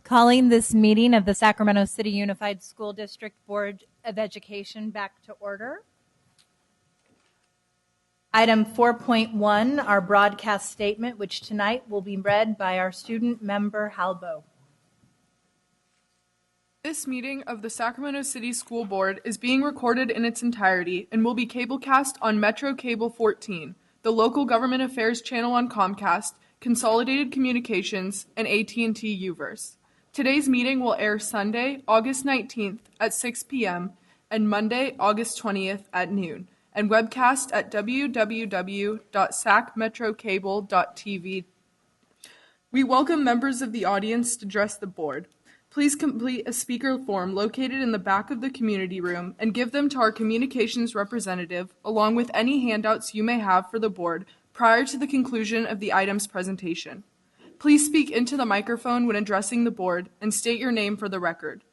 Calling this meeting of the Sacramento City Unified School District Board of Education back to order. Item 4.1, our broadcast statement, which tonight will be read by our student member, Halbo. This meeting of the Sacramento City School Board is being recorded in its entirety and will be cablecast on Metro Cable 14, the local government affairs channel on Comcast, Consolidated Communications, and AT&T Uverse. Today's meeting will air Sunday, August 19th at 6 p.m. and Monday, August 20th at noon, and webcast at www.sacmetrocable.tv. We welcome members of the audience to address the board. Please complete a speaker form located in the back of the community room and give them to our communications representative, along with any handouts you may have for the board prior to the conclusion of the item's presentation. Please speak into the microphone when addressing the board and state your name for the record.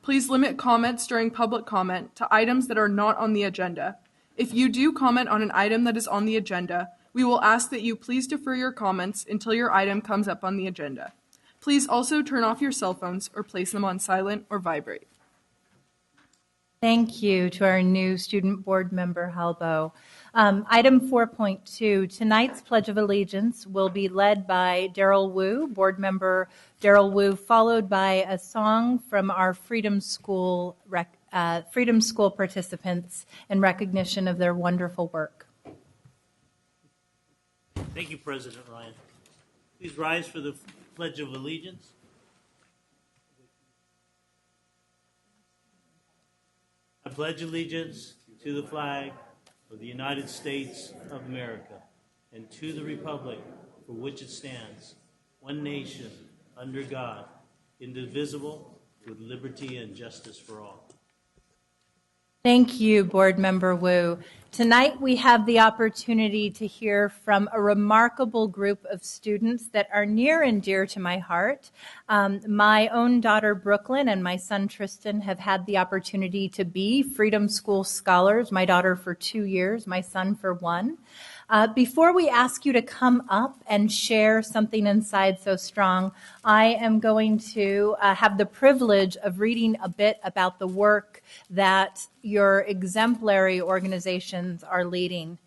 Please limit comments during public comment to items that are not on the agenda. If you do comment on an item that is on the agenda, we will ask that you please defer your comments until your item comes up on the agenda. Please also turn off your cell phones or place them on silent or vibrate. Thank you to our new student board member, Halbo. Item 4.2, tonight's Pledge of Allegiance will be led by Daryl Wu, board member Daryl Wu, followed by a song from our Freedom School participants in recognition of their wonderful work. Thank you, President Ryan. Please rise for the Pledge of Allegiance. I pledge allegiance to the flag of the United States of America and to the republic for which it stands, one nation, under God, indivisible, with liberty and justice for all. Thank you, Board Member Wu. Tonight we have the opportunity to hear from a remarkable group of students that are near and dear to my heart. My own daughter, Brooklyn, and my son, Tristan, have had the opportunity to be Freedom School scholars, my daughter for 2 years, my son for 1. Before we ask you to come up and share something inside so strong, I am going to have the privilege of reading a bit about the work that your exemplary organizations are leading.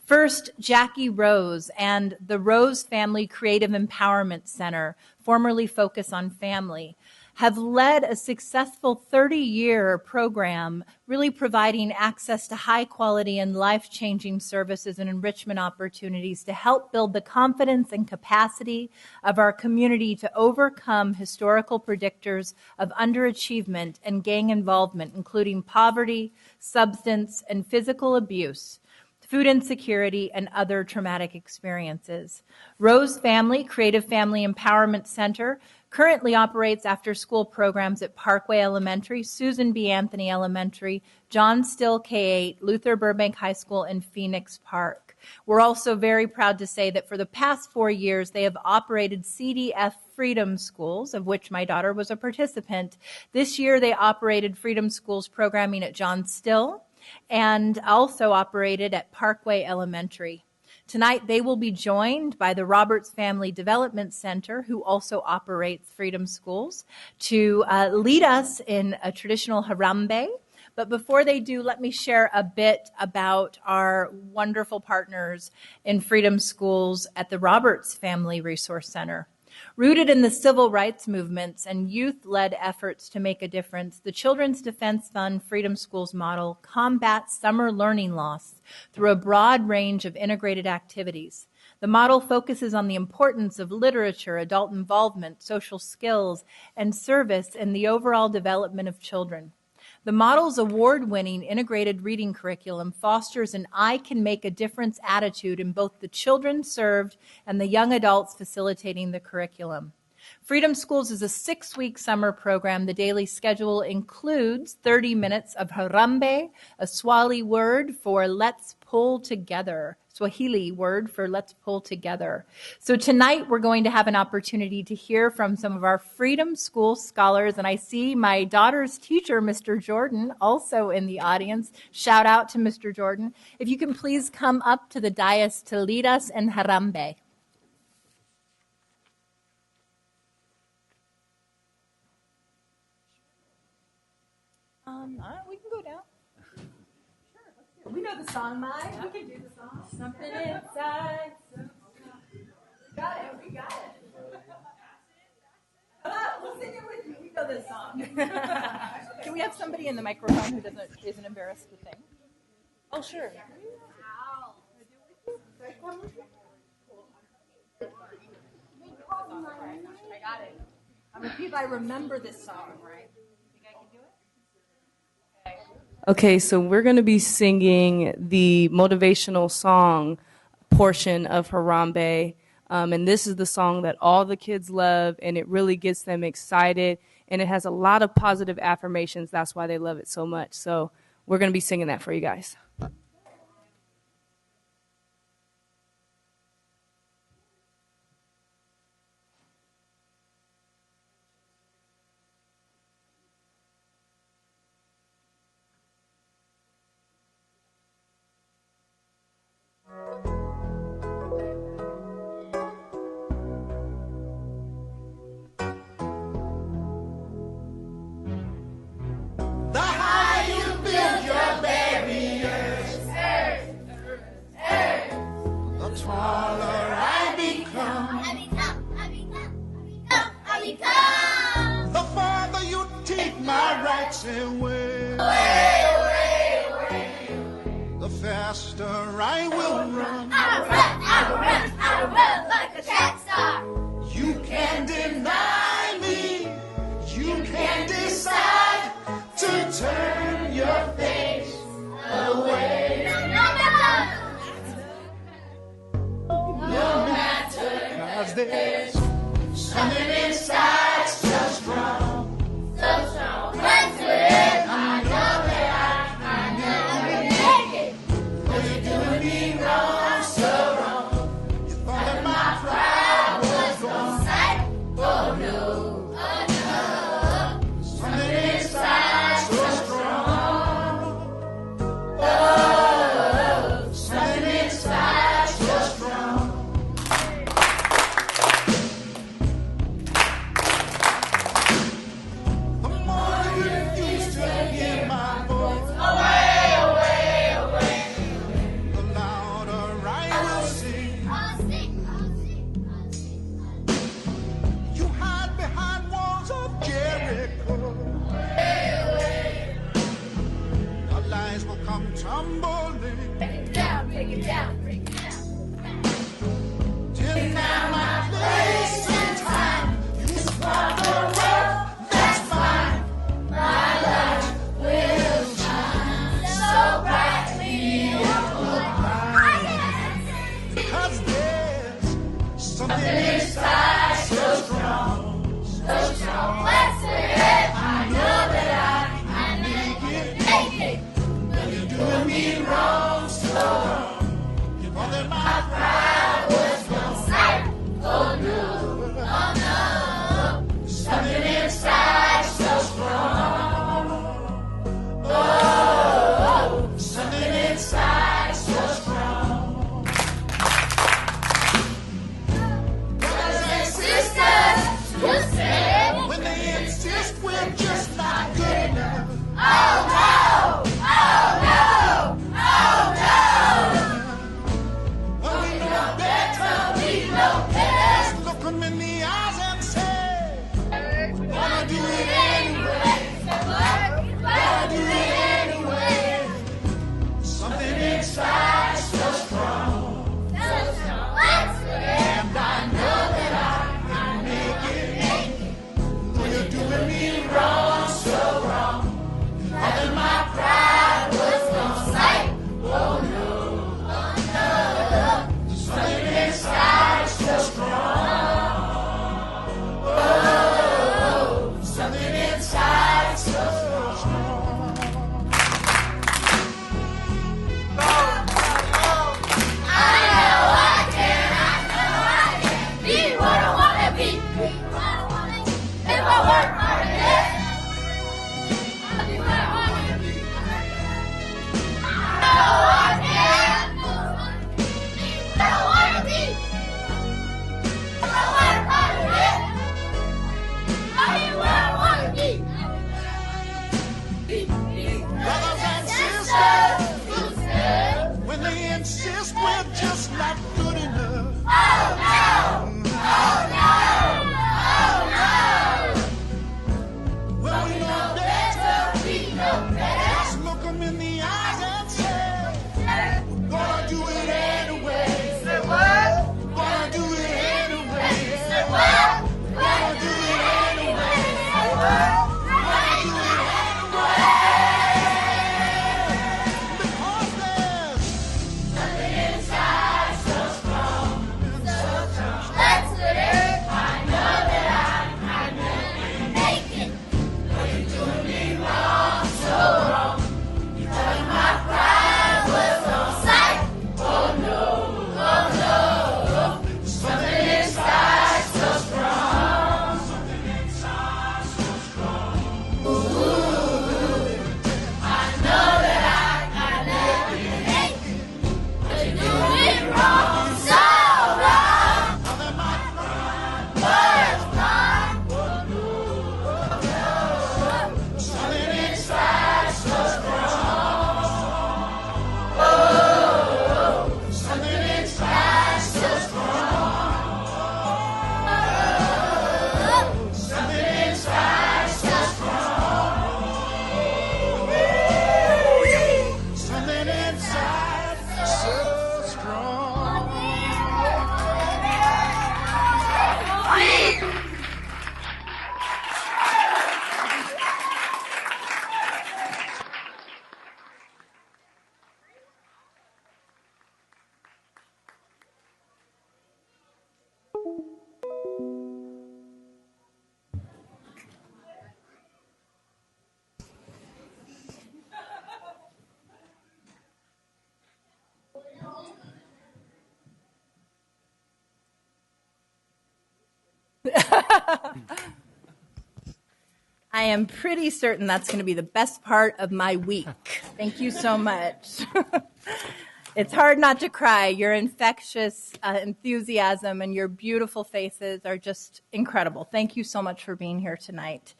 First, Jackie Rose and the Rose Family Creative Empowerment Center, formerly Focus on Family, have led a successful 30-year program really providing access to high-quality and life-changing services and enrichment opportunities to help build the confidence and capacity of our community to overcome historical predictors of underachievement and gang involvement, including poverty, substance, and physical abuse, food insecurity, and other traumatic experiences. Rose Family Creative Family Empowerment Center currently operates after-school programs at Parkway Elementary, Susan B. Anthony Elementary, John Still K-8, Luther Burbank High School, and Phoenix Park. We're also very proud to say that for the past 4 years, they have operated CDF Freedom Schools, of which my daughter was a participant. This year, they operated Freedom Schools programming at John Still and also operated at Parkway Elementary. Tonight, they will be joined by the Roberts Family Development Center, who also operates Freedom Schools, to lead us in a traditional harambe. But before they do, let me share a bit about our wonderful partners in Freedom Schools at the Roberts Family Resource Center. Rooted in the civil rights movements and youth-led efforts to make a difference, the Children's Defense Fund Freedom Schools model combats summer learning loss through a broad range of integrated activities. The model focuses on the importance of literature, adult involvement, social skills, and service in the overall development of children. The model's award-winning integrated reading curriculum fosters an I can make a difference attitude in both the children served and the young adults facilitating the curriculum. Freedom Schools is a 6-week summer program. The daily schedule includes 30 minutes of harambe, a Swahili word for let's pull together. So tonight we're going to have an opportunity to hear from some of our Freedom School scholars, and I see my daughter's teacher, Mr. Jordan, also in the audience. Shout out to Mr. Jordan. If you can please come up to the dais to lead us in harambe. know the song, Mike. We can do the song. Something inside. We got it. We got it. Come on, we'll sing it with you. We know this song. Can we have somebody in the microphone who isn't embarrassed to sing? Oh, sure. I got it. I'm gonna see if I remember this song, right? Think I can do it? Okay, so we're going to be singing the motivational song portion of Harambe. And this is the song that all the kids love, and it really gets them excited. And it has a lot of positive affirmations. That's why they love it so much. So we're going to be singing that for you guys. Doing me wrong, so wrong. I am pretty certain that's going to be the best part of my week. Thank you so much. It's hard not to cry. Your infectious enthusiasm and your beautiful faces are just incredible. Thank you so much for being here tonight.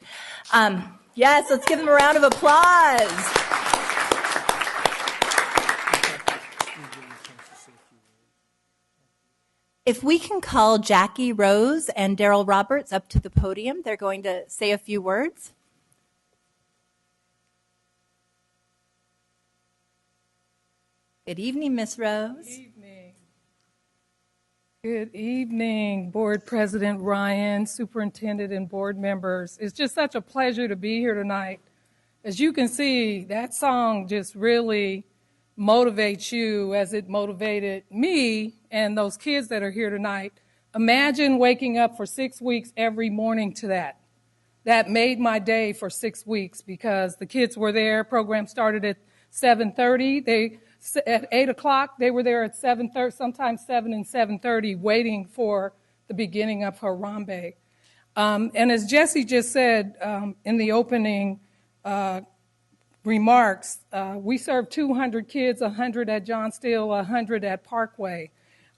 Yes, let's give them a round of applause. If we can call Jackie Rose and Daryl Roberts up to the podium, they're going to say a few words. Good evening, Miss Rose. Good evening. Good evening, Board President Ryan, Superintendent, and board members. It's just such a pleasure to be here tonight. As you can see, that song just really motivates you as it motivated me and those kids that are here tonight. Imagine waking up for 6 weeks every morning to that. That made my day for 6 weeks because the kids were there. Program started at 7:30. At 8 o'clock, they were there at 7:30, sometimes 7 and 7:30, waiting for the beginning of Harambe. And as Jesse just said in the opening remarks, we serve 200 kids, 100 at John Steele, 100 at Parkway.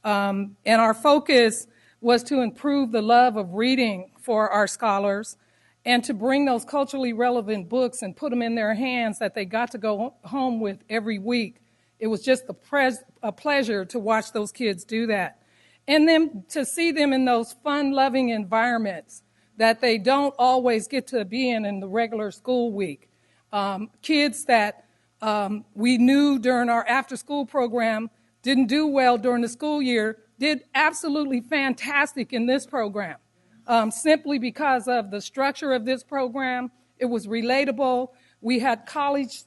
And our focus was to improve the love of reading for our scholars and to bring those culturally relevant books and put them in their hands that they got to go home with every week. It was just a pleasure to watch those kids do that. And then to see them in those fun-loving environments that they don't always get to be in the regular school week. Kids that we knew during our after-school program didn't do well during the school year did absolutely fantastic in this program, simply because of the structure of this program. It was relatable. We had college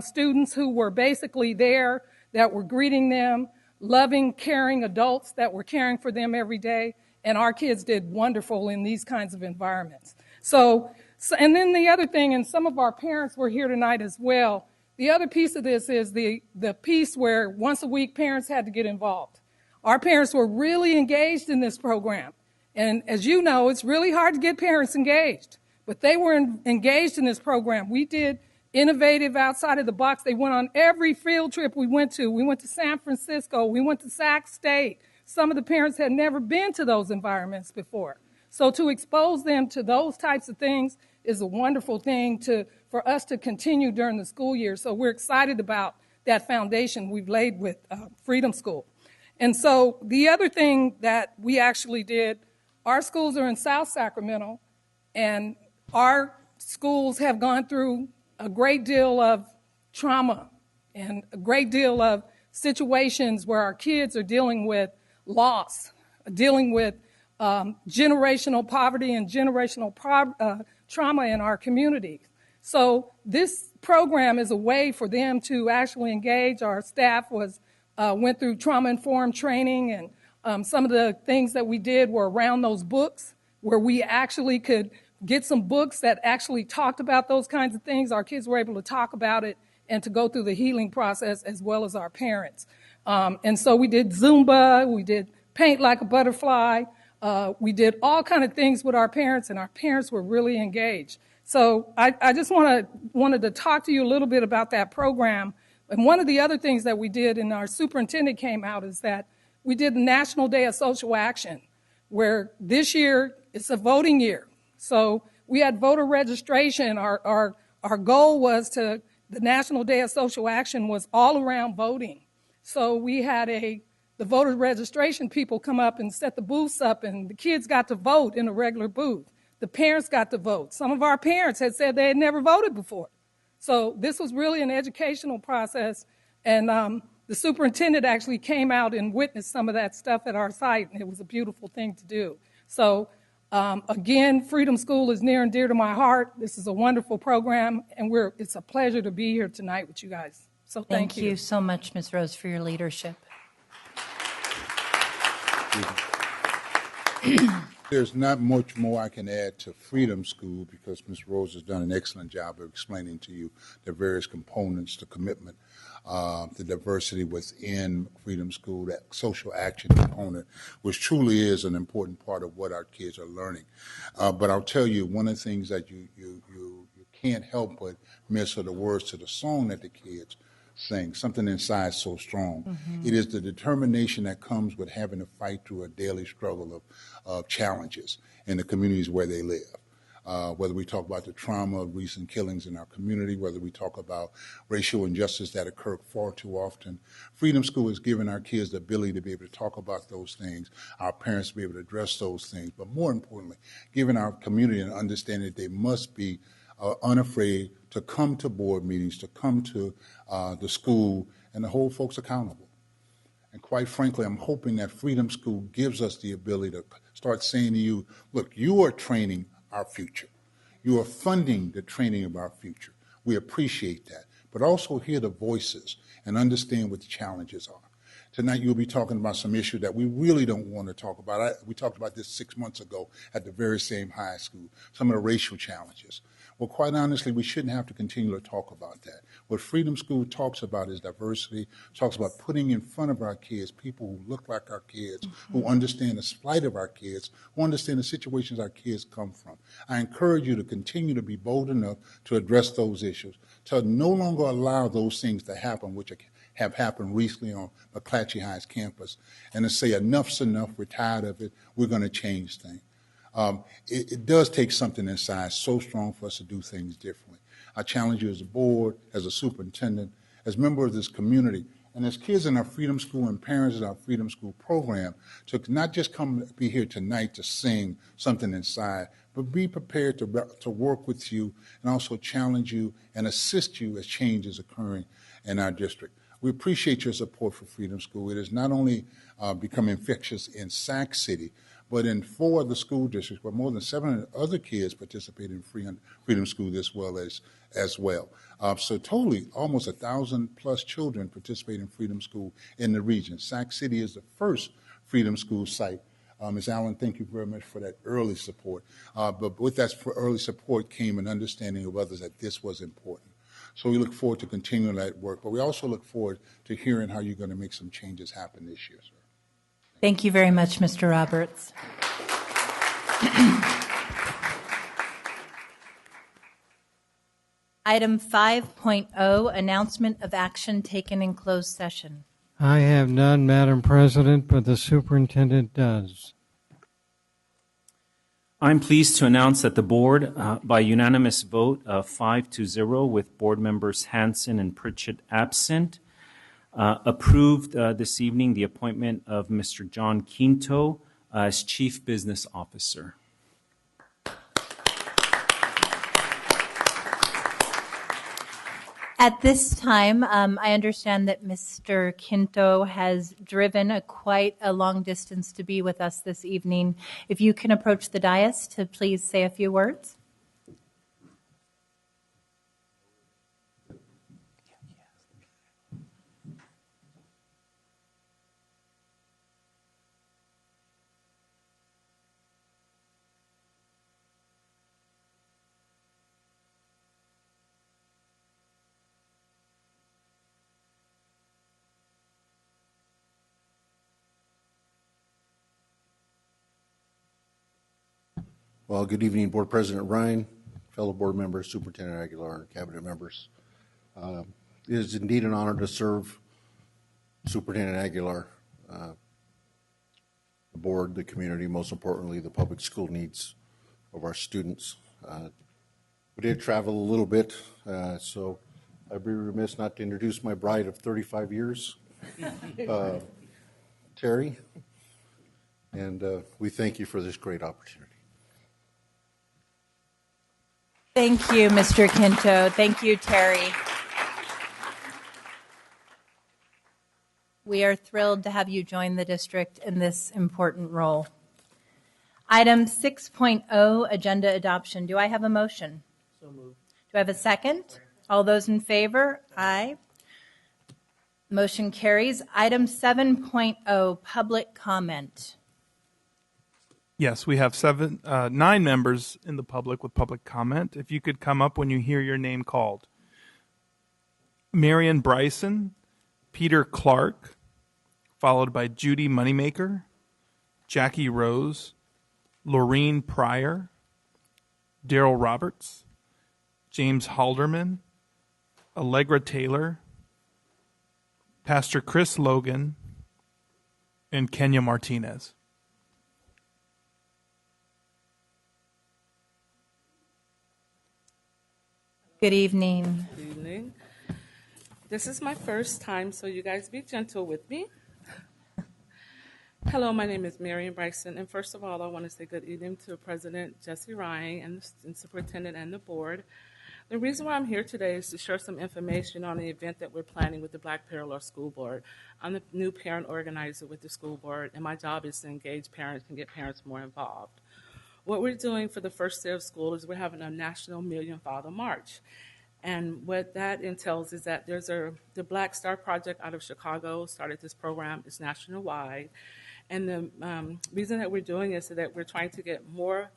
students who were basically there that were greeting them, loving, caring adults that were caring for them every day, and our kids did wonderful in these kinds of environments. So and then the other thing, and some of our parents were here tonight as well, the other piece of this is the piece where once a week parents had to get involved. Our parents were really engaged in this program. And as you know, it's really hard to get parents engaged. But they were engaged in this program. We did innovative outside of the box. They went on every field trip we went to. We went to San Francisco. We went to Sac State. Some of the parents had never been to those environments before. So to expose them to those types of things is a wonderful thing for us to continue during the school year. So we're excited about that foundation we've laid with Freedom School. And so the other thing that we actually did, our schools are in South Sacramento, and our schools have gone through a great deal of trauma and a great deal of situations where our kids are dealing with loss, dealing with generational poverty and generational trauma in our communities. So this program is a way for them to actually engage. Our staff went through trauma-informed training, and some of the things that we did were around those books where we actually could get some books that actually talked about those kinds of things. Our kids were able to talk about it and to go through the healing process as well as our parents. And so we did Zumba, we did Paint Like a Butterfly, we did all kind of things with our parents, and our parents were really engaged. So I just wanted to talk to you a little bit about that program. And one of the other things that we did, and our superintendent came out, is that we did the National Day of Social Action, where this year it's a voting year. So we had voter registration. Our goal was the National Day of Social Action was all around voting. So we had the voter registration people come up and set the booths up, and the kids got to vote in a regular booth. The parents got to vote. Some of our parents had said they had never voted before. So this was really an educational process, and the superintendent actually came out and witnessed some of that stuff at our site, and it was a beautiful thing to do. So again, Freedom School is near and dear to my heart. This is a wonderful program, and it's a pleasure to be here tonight with you guys. So thank you. Thank you so much, Ms. Rose, for your leadership. There's not much more I can add to Freedom School because Ms. Rose has done an excellent job of explaining to you the various components, the commitment, the diversity within Freedom School, that social action component, which truly is an important part of what our kids are learning. But I'll tell you, one of the things that you can't help but miss are the words to the song that the kids sing, Something Inside So Strong. Mm-hmm. It is the determination that comes with having to fight through a daily struggle of challenges in the communities where they live. Whether we talk about the trauma of recent killings in our community, whether we talk about racial injustice that occur far too often, Freedom School has given our kids the ability to be able to talk about those things, our parents to be able to address those things, but more importantly, giving our community an understanding that they must be unafraid to come to board meetings, to come to the school, and to hold folks accountable. And quite frankly, I'm hoping that Freedom School gives us the ability to start saying to you, look, you are training our future. You are funding the training of our future. We appreciate that. But also hear the voices and understand what the challenges are. Tonight you'll be talking about some issues that we really don't want to talk about. We talked about this 6 months ago at the very same high school, some of the racial challenges. Well, quite honestly, we shouldn't have to continue to talk about that. What Freedom School talks about is diversity, talks about putting in front of our kids people who look like our kids, who understand the plight of our kids, who understand the situations our kids come from. I encourage you to continue to be bold enough to address those issues, to no longer allow those things to happen, which have happened recently on McClatchy High's campus, and to say enough's enough, we're tired of it, we're going to change things. It does take something inside so strong for us to do things differently. I challenge you as a board, as a superintendent, as members of this community, and as kids in our Freedom School and parents in our Freedom School program, to not just come be here tonight to sing something inside, but be prepared to work with you and also challenge you and assist you as change is occurring in our district. We appreciate your support for Freedom School. It has not only become infectious in Sac City, but in 4 of the school districts, where more than 700 other kids participate in Freedom School as well. So totally, almost 1,000 plus children participate in Freedom School in the region. Sac City is the first Freedom School site. Ms. Allen, thank you very much for that early support. But with that early support came an understanding of others that this was important. So we look forward to continuing that work, but we also look forward to hearing how you're going to make some changes happen this year, sir. Thank you very much, Mr. Roberts. Item 5.0, announcement of action taken in closed session. I have none, Madam President, but the superintendent does. I'm pleased to announce that the board, by unanimous vote of 5-0 with board members Hansen and Pritchett absent, approved this evening the appointment of Mr. John Quinto as Chief Business Officer. At this time, I understand that Mr. Quinto has driven quite a long distance to be with us this evening. If you can approach the dais to please say a few words. Well, good evening, Board President Ryan, fellow board members, Superintendent Aguilar, and cabinet members. It is indeed an honor to serve Superintendent Aguilar, the board, the community, most importantly, the public school needs of our students. We did travel a little bit, so I'd be remiss not to introduce my bride of 35 years, Terry, and we thank you for this great opportunity. Thank you, Mr. Quinto. Thank you, Terry. We are thrilled to have you join the district in this important role. Item 6.0, agenda adoption. Do I have a motion? So moved. Do I have a second? All those in favor? Aye. Motion carries. Item 7.0, public comment. Yes, we have 9 members in the public with public comment. If you could come up when you hear your name called. Marion Bryson, Peter Clark, followed by Judy Moneymaker, Jackie Rose, Laureen Pryor, Daryl Roberts, James Halderman, Allegra Taylor, Pastor Chris Logan, and Kenya Martinez. Good evening. Good evening. This is my first time, so you guys be gentle with me. Hello, my name is Marion Bryson, and first of all, I want to say good evening to President Jesse Ryan and Superintendent and the board. The reason why I'm here today is to share some information on the event that we're planning with the Black Parallel School Board. I'm the new parent organizer with the school board, and my job is to engage parents and get parents more involved. What we're doing for the first day of school is we're having a National Million Father March. And what that entails is that there's the Black Star Project out of Chicago started this program. It's national-wide. And the reason that we're doing is so that we're trying to get more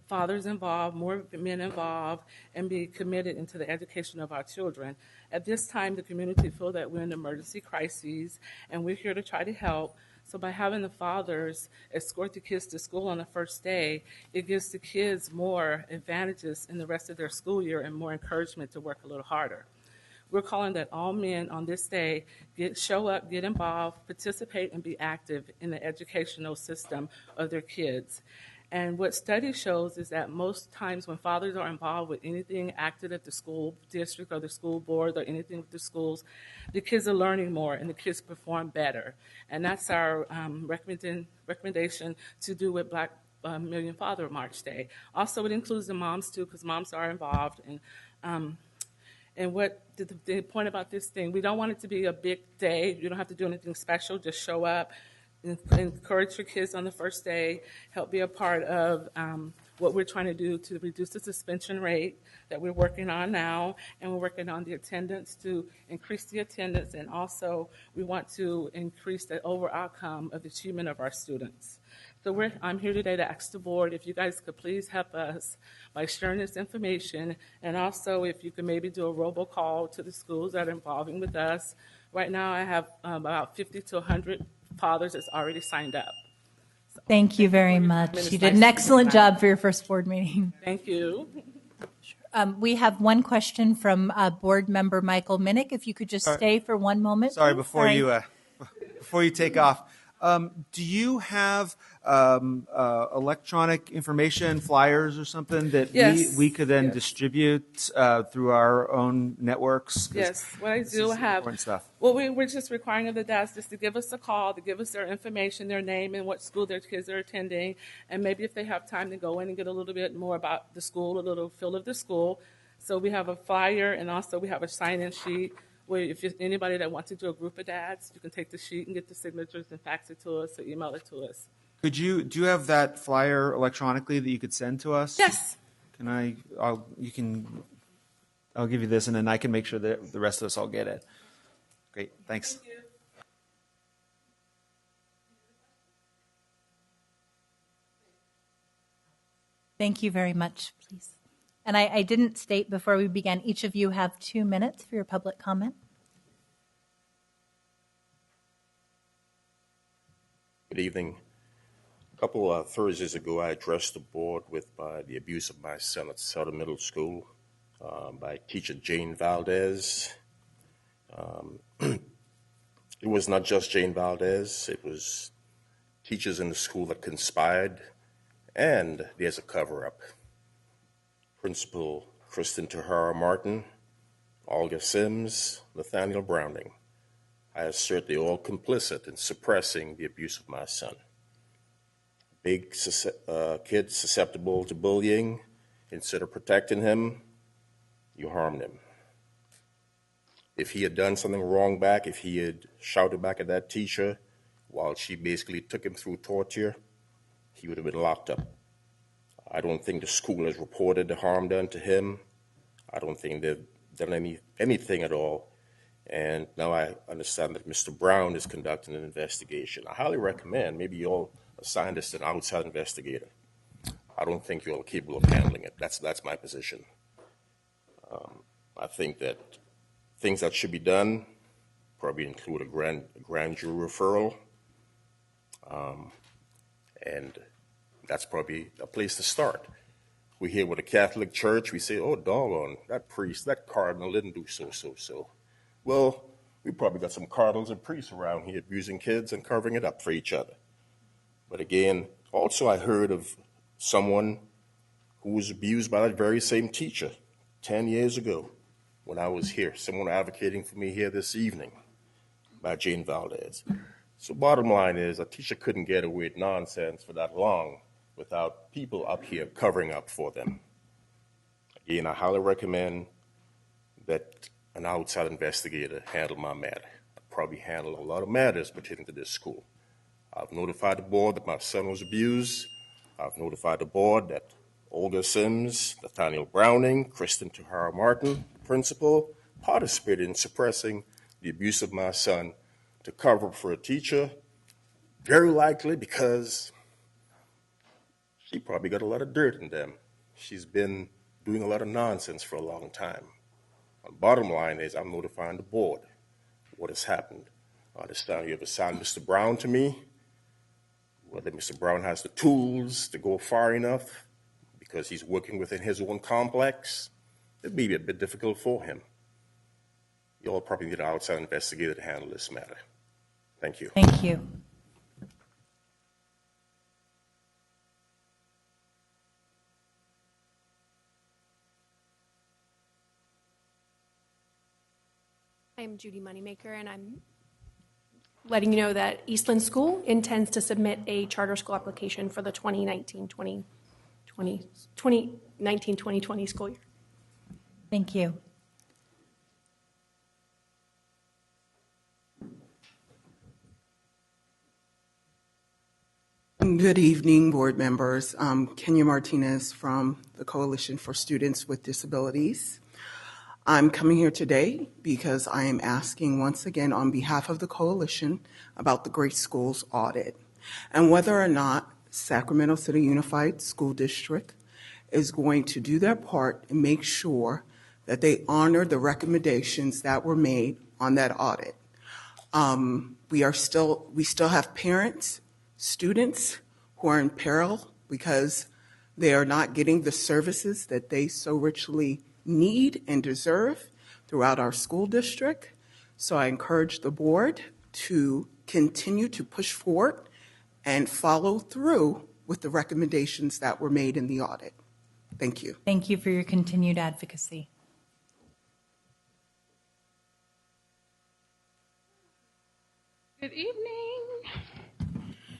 fathers involved, more men involved, and be committed into the education of our children. At this time, the community feel that we're in emergency crises, and we're here to try to help. So by having the fathers escort the kids to school on the first day, it gives the kids more advantages in the rest of their school year and more encouragement to work a little harder. We're calling that all men on this day show up, get involved, participate, and be active in the educational system of their kids. And what study shows is that most times when fathers are involved with anything active at the school district or the school board or anything with the schools, the kids are learning more and the kids perform better. And that's our recommendation to do with Black Million Father March Day. Also, it includes the moms too, because moms are involved. And what the point about this thing, we don't want it to be a big day. You don't have to do anything special. Just show up, encourage your kids on the first day, help be a part of what we're trying to do to reduce the suspension rate that we're working on now, and we're working on the attendance to increase the attendance, and also we want to increase the overall outcome of the achievement of our students. So I'm here today to ask the board if you guys could please help us by sharing this information, and also if you could maybe do a robocall to the schools that are involving with us. Right now I have about 50 to 100 fathers that's already signed up. So, Thank you very much. You did an excellent job for your first board meeting. Thank you. We have one question from Board Member Michael Minnick. If you could just stay for one moment. Sorry, please. before you take off, do you have electronic information, flyers or something that we could then distribute through our own networks? Yes, what I do have, well, we're just requiring of the dads just to give us a call, to give us their information, their name, and what school their kids are attending, and maybe if they have time to go in and get a little bit more about the school, a little feel of the school. So we have a flyer, and also we have a sign-in sheet where if anybody that wants to do a group of dads, you can take the sheet and get the signatures and fax it to us or email it to us. Do you have that flyer electronically that you could send to us? Yes. I'll give you this, and then I can make sure that the rest of us all get it. Great, thanks. Thank you. Thank you very much, please. And I didn't state before we began, each of you have 2 minutes for your public comment. Good evening. A couple of Thursdays ago, I addressed the board with the abuse of my son at Southern Middle School by teacher Jane Valdez. It was not just Jane Valdez, it was teachers in the school that conspired, and there's a cover-up. Principal Kristen Tahara Martin, Olga Sims, Nathaniel Browning. I assert they're all complicit in suppressing the abuse of my son. Big kid susceptible to bullying, instead of protecting him, you harmed him. If he had done something wrong back, if he had shouted back at that teacher while she basically took him through torture, he would have been locked up. I don't think the school has reported the harm done to him. I don't think they've done anything at all. And now I understand that Mr. Brown is conducting an investigation. I highly recommend, maybe you all assign this to an outside investigator. I don't think you're capable of handling it. That's my position. I think that things that should be done probably include a grand jury referral, and that's probably a place to start. We hear with the Catholic Church, we say, oh, doggone, that priest, that cardinal didn't do so. Well, we probably got some cardinals and priests around here abusing kids and covering it up for each other. But again, also I heard of someone who was abused by that very same teacher 10 years ago when I was here, someone advocating for me here this evening by Jane Valdez. So bottom line is a teacher couldn't get away with nonsense for that long without people up here covering up for them. Again, I highly recommend that an outside investigator handle my matter. I probably handle a lot of matters pertaining to this school. I've notified the board that my son was abused. I've notified the board that Olga Sims, Nathaniel Browning, Kristen Tahara Martin, the principal, participated in suppressing the abuse of my son to cover up for a teacher, very likely because she probably got a lot of dirt in them. She's been doing a lot of nonsense for a long time. The bottom line is I'm notifying the board what has happened. I understand you have assigned Mr. Brown to me. Whether Mr. Brown has the tools to go far enough because he's working within his own complex, it may be a bit difficult for him. You all probably need an outside investigator to handle this matter. Thank you. Thank you. I'm Judy Moneymaker, and I'm letting you know that Eastland School intends to submit a charter school application for the 2019-2020 school year. Thank you. Good evening, board members. Kenya Martinez from the Coalition for Students with Disabilities. I'm coming here today because I am asking once again on behalf of the coalition about the Great Schools audit and whether or not Sacramento City Unified School District is going to do their part and make sure that they honor the recommendations that were made on that audit. We still have parents, students who are in peril because they are not getting the services that they so richly need and deserve throughout our school district. So I encourage the board to continue to push forward and follow through with the recommendations that were made in the audit. Thank you. Thank you for your continued advocacy. Good evening.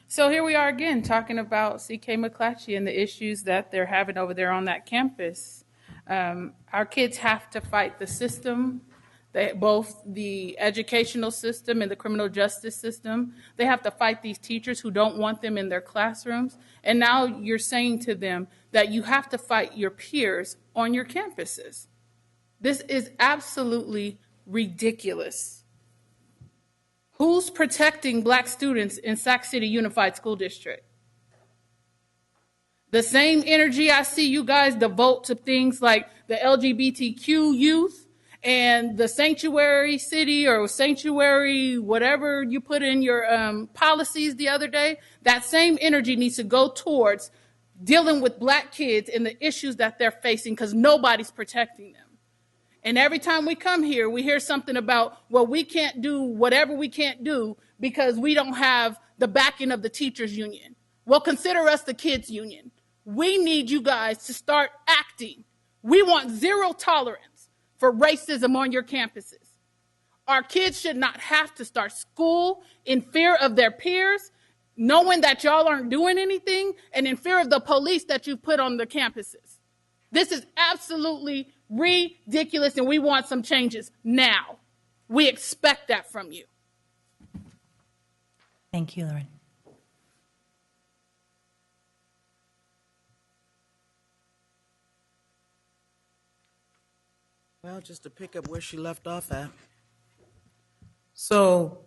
So here we are again talking about C.K. McClatchy and the issues that they're having over there on that campus. Our kids have to fight the system, both the educational system and the criminal justice system. They have to fight these teachers who don't want them in their classrooms. And now you're saying to them that you have to fight your peers on your campuses. This is absolutely ridiculous. Who's protecting black students in Sac City Unified School District? The same energy I see you guys devote to things like the LGBTQ youth and the sanctuary city or sanctuary, whatever you put in your policies the other day, that same energy needs to go towards dealing with black kids and the issues that they're facing because nobody's protecting them. And every time we come here, we hear something about, well, we can't do whatever we can't do because we don't have the backing of the teachers union. Well, consider us the kids union. We need you guys to start acting. We want zero tolerance for racism on your campuses. Our kids should not have to start school in fear of their peers, knowing that y'all aren't doing anything, and in fear of the police that you put on the campuses. This is absolutely ridiculous, and we want some changes now. We expect that from you. Thank you, Lauren. Well, just to pick up where she left off at. So,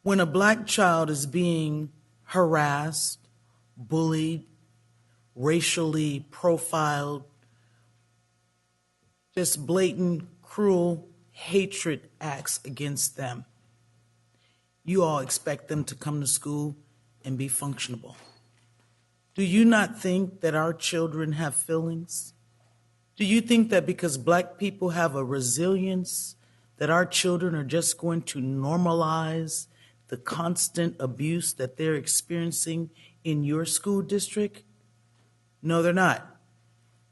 when a black child is being harassed, bullied, racially profiled, just blatant, cruel hatred acts against them. You all expect them to come to school and be functionable. Do you not think that our children have feelings? Do you think that because Black people have a resilience, that our children are just going to normalize the constant abuse that they're experiencing in your school district? No, they're not.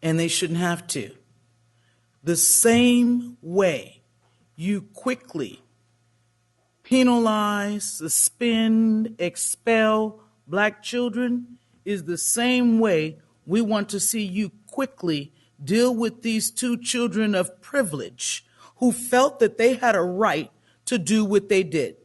And they shouldn't have to. The same way you quickly penalize, suspend, expel Black children is the same way we want to see you quickly deal with these two children of privilege who felt that they had a right to do what they did.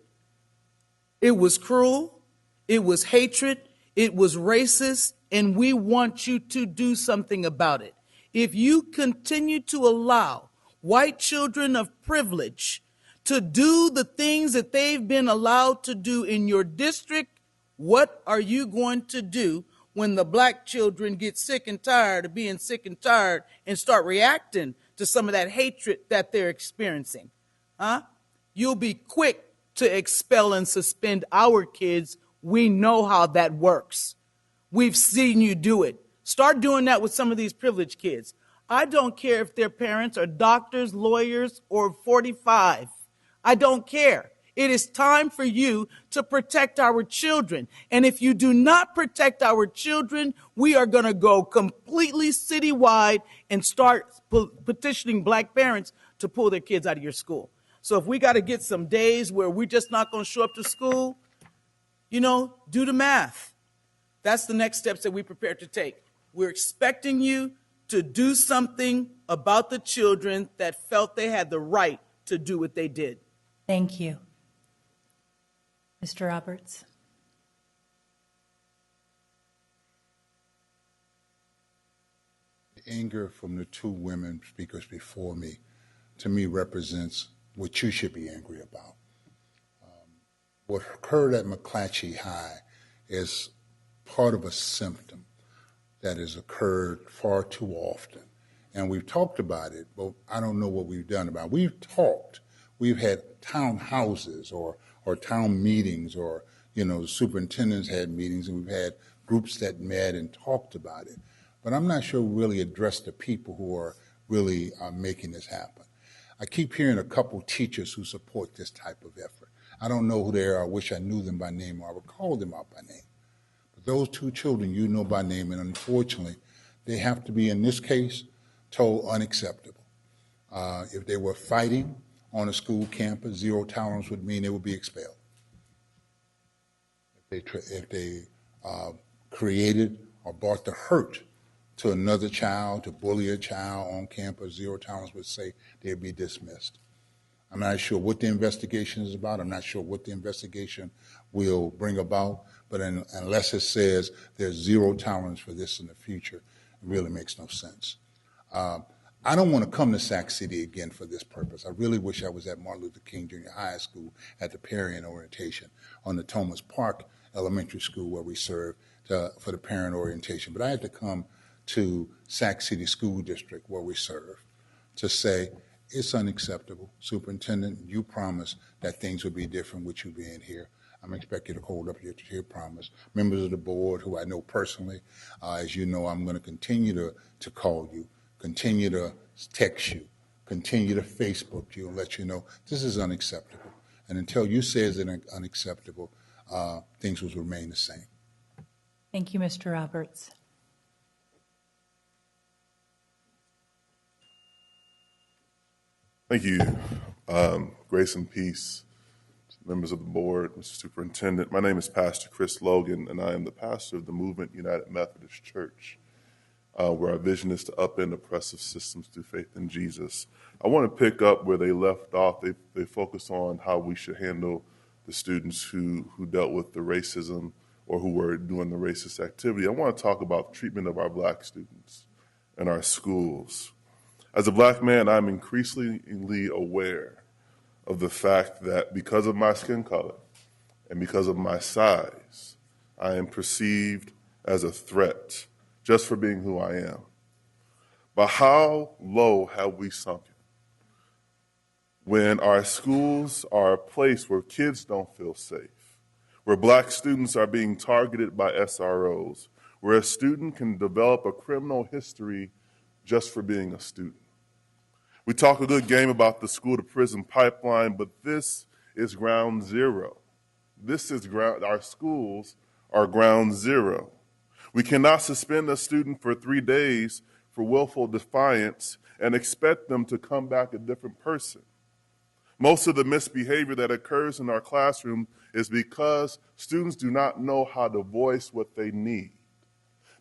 It was cruel, it was hatred, it was racist, and we want you to do something about it. If you continue to allow white children of privilege to do the things that they've been allowed to do in your district, what are you going to do when the Black children get sick and tired of being sick and tired and start reacting to some of that hatred that they're experiencing? You'll be quick to expel and suspend our kids. We know how that works. We've seen you do it. Start doing that with some of these privileged kids. I don't care if their parents are doctors, lawyers, or 45. I don't care. It is time for you to protect our children. And if you do not protect our children, we are going to go completely citywide and start petitioning Black parents to pull their kids out of your school. So if we got to get some days where we're just not going to show up to school, do the math. That's the next steps that we prepare to take. We're expecting you to do something about the children that felt they had the right to do what they did. Thank you. Mr. Roberts. The anger from the two women speakers before me, to me, represents what you should be angry about. What occurred at McClatchy High is part of a symptom that has occurred far too often. And we've talked about it, but I don't know what we've done about it. We've talked. We've had town houses or town meetings, or, the superintendents had meetings, and we've had groups that met and talked about it. But I'm not sure we really address the people who are really making this happen. I keep hearing a couple teachers who support this type of effort. I don't know who they are. I wish I knew them by name, or I would call them out by name. But those two children you know by name, and unfortunately, they have to be, in this case, told unacceptable. If they were fighting on a school campus, zero tolerance would mean they would be expelled. If they created or brought the hurt to another child, to bully a child on campus, zero tolerance would say they'd be dismissed. I'm not sure what the investigation is about. I'm not sure what the investigation will bring about. But unless it says there's zero tolerance for this in the future, it really makes no sense. I don't want to come to Sac City again for this purpose. I really wish I was at Martin Luther King Junior High School at the parent orientation, on the Thomas Park Elementary School where we serve for the parent orientation. But I had to come to Sac City School District where we serve to say, it's unacceptable. Superintendent, you promised that things would be different with you being here. I'm expecting you to hold up your promise. Members of the board who I know personally, as you know, I'm going to continue to call you, continue to text you, continue to Facebook you, and let you know this is unacceptable. And until you say it's unacceptable, things will remain the same. Thank you, Mr. Roberts. Thank you. Grace and peace to members of the board, Mr. Superintendent. My name is Pastor Chris Logan, and I am the pastor of the Movement United Methodist Church, where our vision is to upend oppressive systems through faith in Jesus. I want to pick up where they left off. They focused on how we should handle the students who dealt with the racism or who were doing the racist activity. I want to talk about the treatment of our Black students in our schools. As a Black man, I'm increasingly aware of the fact that because of my skin color and because of my size, I am perceived as a threat just for being who I am. But how low have we sunken when our schools are a place where kids don't feel safe, where black students are being targeted by SROs, where a student can develop a criminal history just for being a student? We talk a good game about the school to prison pipeline, but this is ground zero. Our schools are ground zero. We cannot suspend a student for 3 days for willful defiance and expect them to come back a different person. Most of the misbehavior that occurs in our classroom is because students do not know how to voice what they need.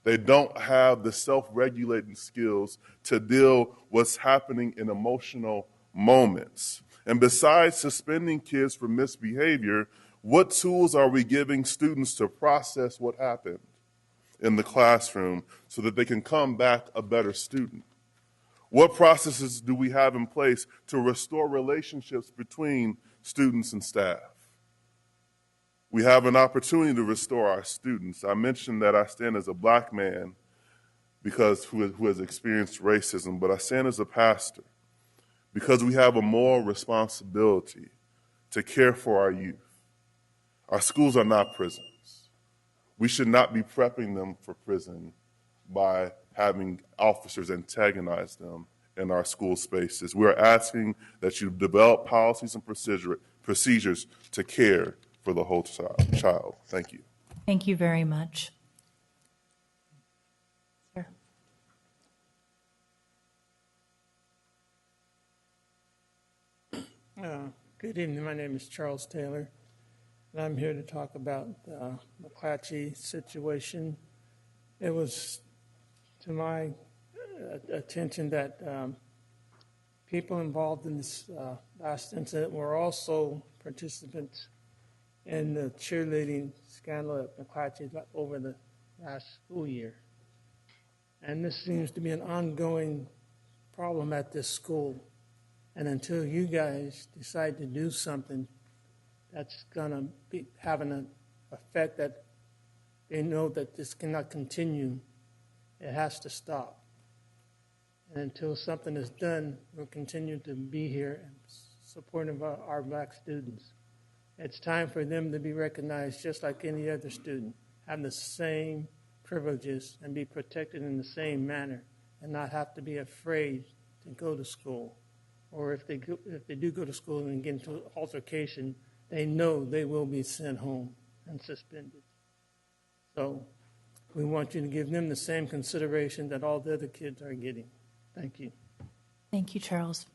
They don't have the self-regulating skills to deal what's happening in emotional moments. And besides suspending kids for misbehavior, what tools are we giving students to process what happened in the classroom so that they can come back a better student? What processes do we have in place to restore relationships between students and staff? We have an opportunity to restore our students. I mentioned that I stand as a black man who has experienced racism, but I stand as a pastor because we have a moral responsibility to care for our youth. Our schools are not prisons. We should not be prepping them for prison by having officers antagonize them in our school spaces. We're asking that you develop policies and procedures to care for the whole child. Thank you. Thank you very much. Sir. Good evening. My name is Charles Taylor, and I'm here to talk about the McClatchy situation. It was to my attention that people involved in this last incident were also participants in the cheerleading scandal at McClatchy over the last school year. And this seems to be an ongoing problem at this school. And until you guys decide to do something that's going to be having an effect that they know that this cannot continue, it has to stop. And until something is done, we'll continue to be here and supporting our black students. It's time for them to be recognized just like any other student, have the same privileges and be protected in the same manner and not have to be afraid to go to school. Or if they do go to school and get into an altercation, they know they will be sent home and suspended. So we want you to give them the same consideration that all the other kids are getting. Thank you. Thank you, Charles.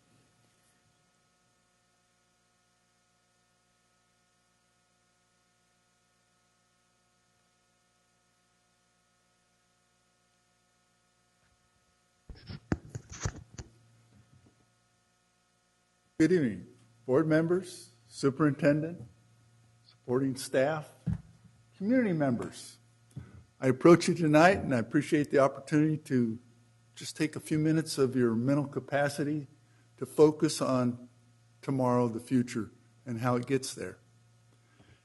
Good evening, board members, superintendent, supporting staff, community members. I approach you tonight and I appreciate the opportunity to just take a few minutes of your mental capacity to focus on tomorrow, the future, and how it gets there.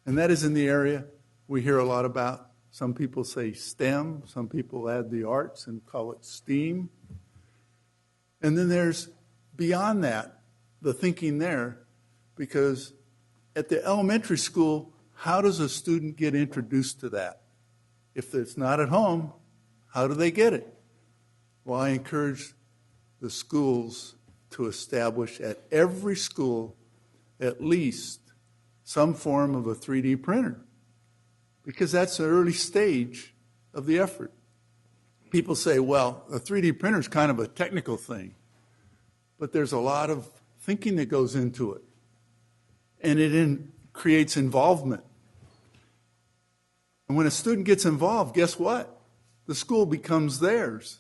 And that is in the area we hear a lot about. Some people say STEM, some people add the arts and call it STEAM. And then there's beyond that, the thinking there, because at the elementary school, how does a student get introduced to that? If it's not at home, how do they get it? Well, I encourage the schools to establish at every school at least some form of a 3D printer, because that's the early stage of the effort. People say, well, a 3D printer is kind of a technical thing, but there's a lot of thinking that goes into it, and it creates involvement. And when a student gets involved, guess what? The school becomes theirs,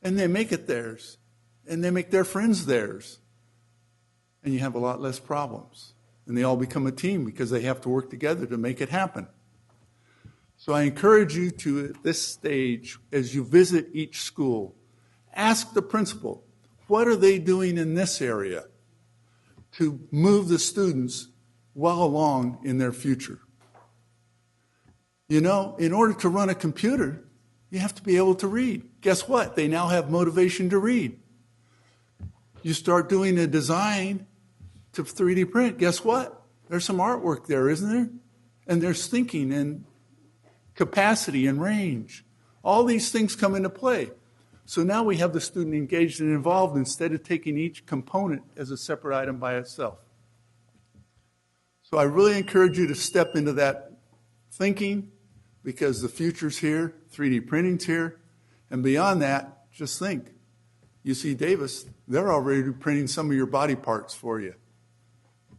and they make it theirs, and they make their friends theirs, and you have a lot less problems. And they all become a team because they have to work together to make it happen. So I encourage you to, at this stage, as you visit each school, ask the principal, what are they doing in this area to move the students well along in their future? You know, in order to run a computer, you have to be able to read. Guess what? They now have motivation to read. You start doing a design to 3D print. Guess what? There's some artwork there, isn't there? And there's thinking and capacity and range. All these things come into play. So now we have the student engaged and involved instead of taking each component as a separate item by itself. So I really encourage you to step into that thinking, because the future's here, 3D printing's here, and beyond that, just think. UC Davis, they're already printing some of your body parts for you.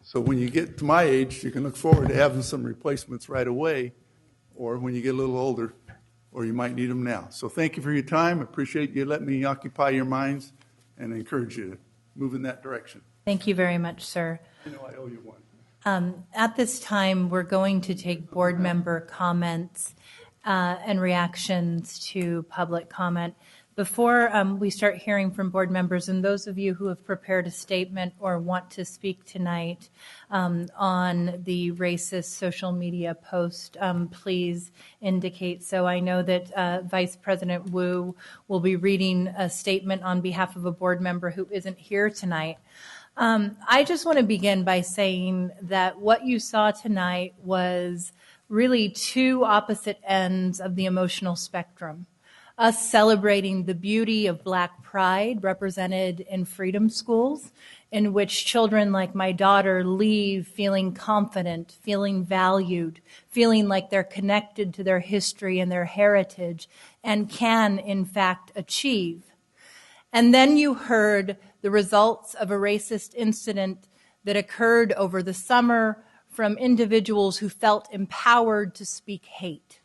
So when you get to my age, you can look forward to having some replacements right away, or when you get a little older, or you might need them now. So thank you for your time. I appreciate you letting me occupy your minds, and I encourage you to move in that direction. Thank you very much, sir. You know I owe you one. At this time, we're going to take board member comments and reactions to public comment. Before we start hearing from board members, and those of you who have prepared a statement or want to speak tonight on the racist social media post, please indicate so. I know that Vice President Wu will be reading a statement on behalf of a board member who isn't here tonight. I just want to begin by saying that what you saw tonight was really two opposite ends of the emotional spectrum. Us celebrating the beauty of Black pride represented in freedom schools, in which children like my daughter leave feeling confident, feeling valued, feeling like they're connected to their history and their heritage, and can, in fact, achieve. And then you heard the results of a racist incident that occurred over the summer from individuals who felt empowered to speak hate.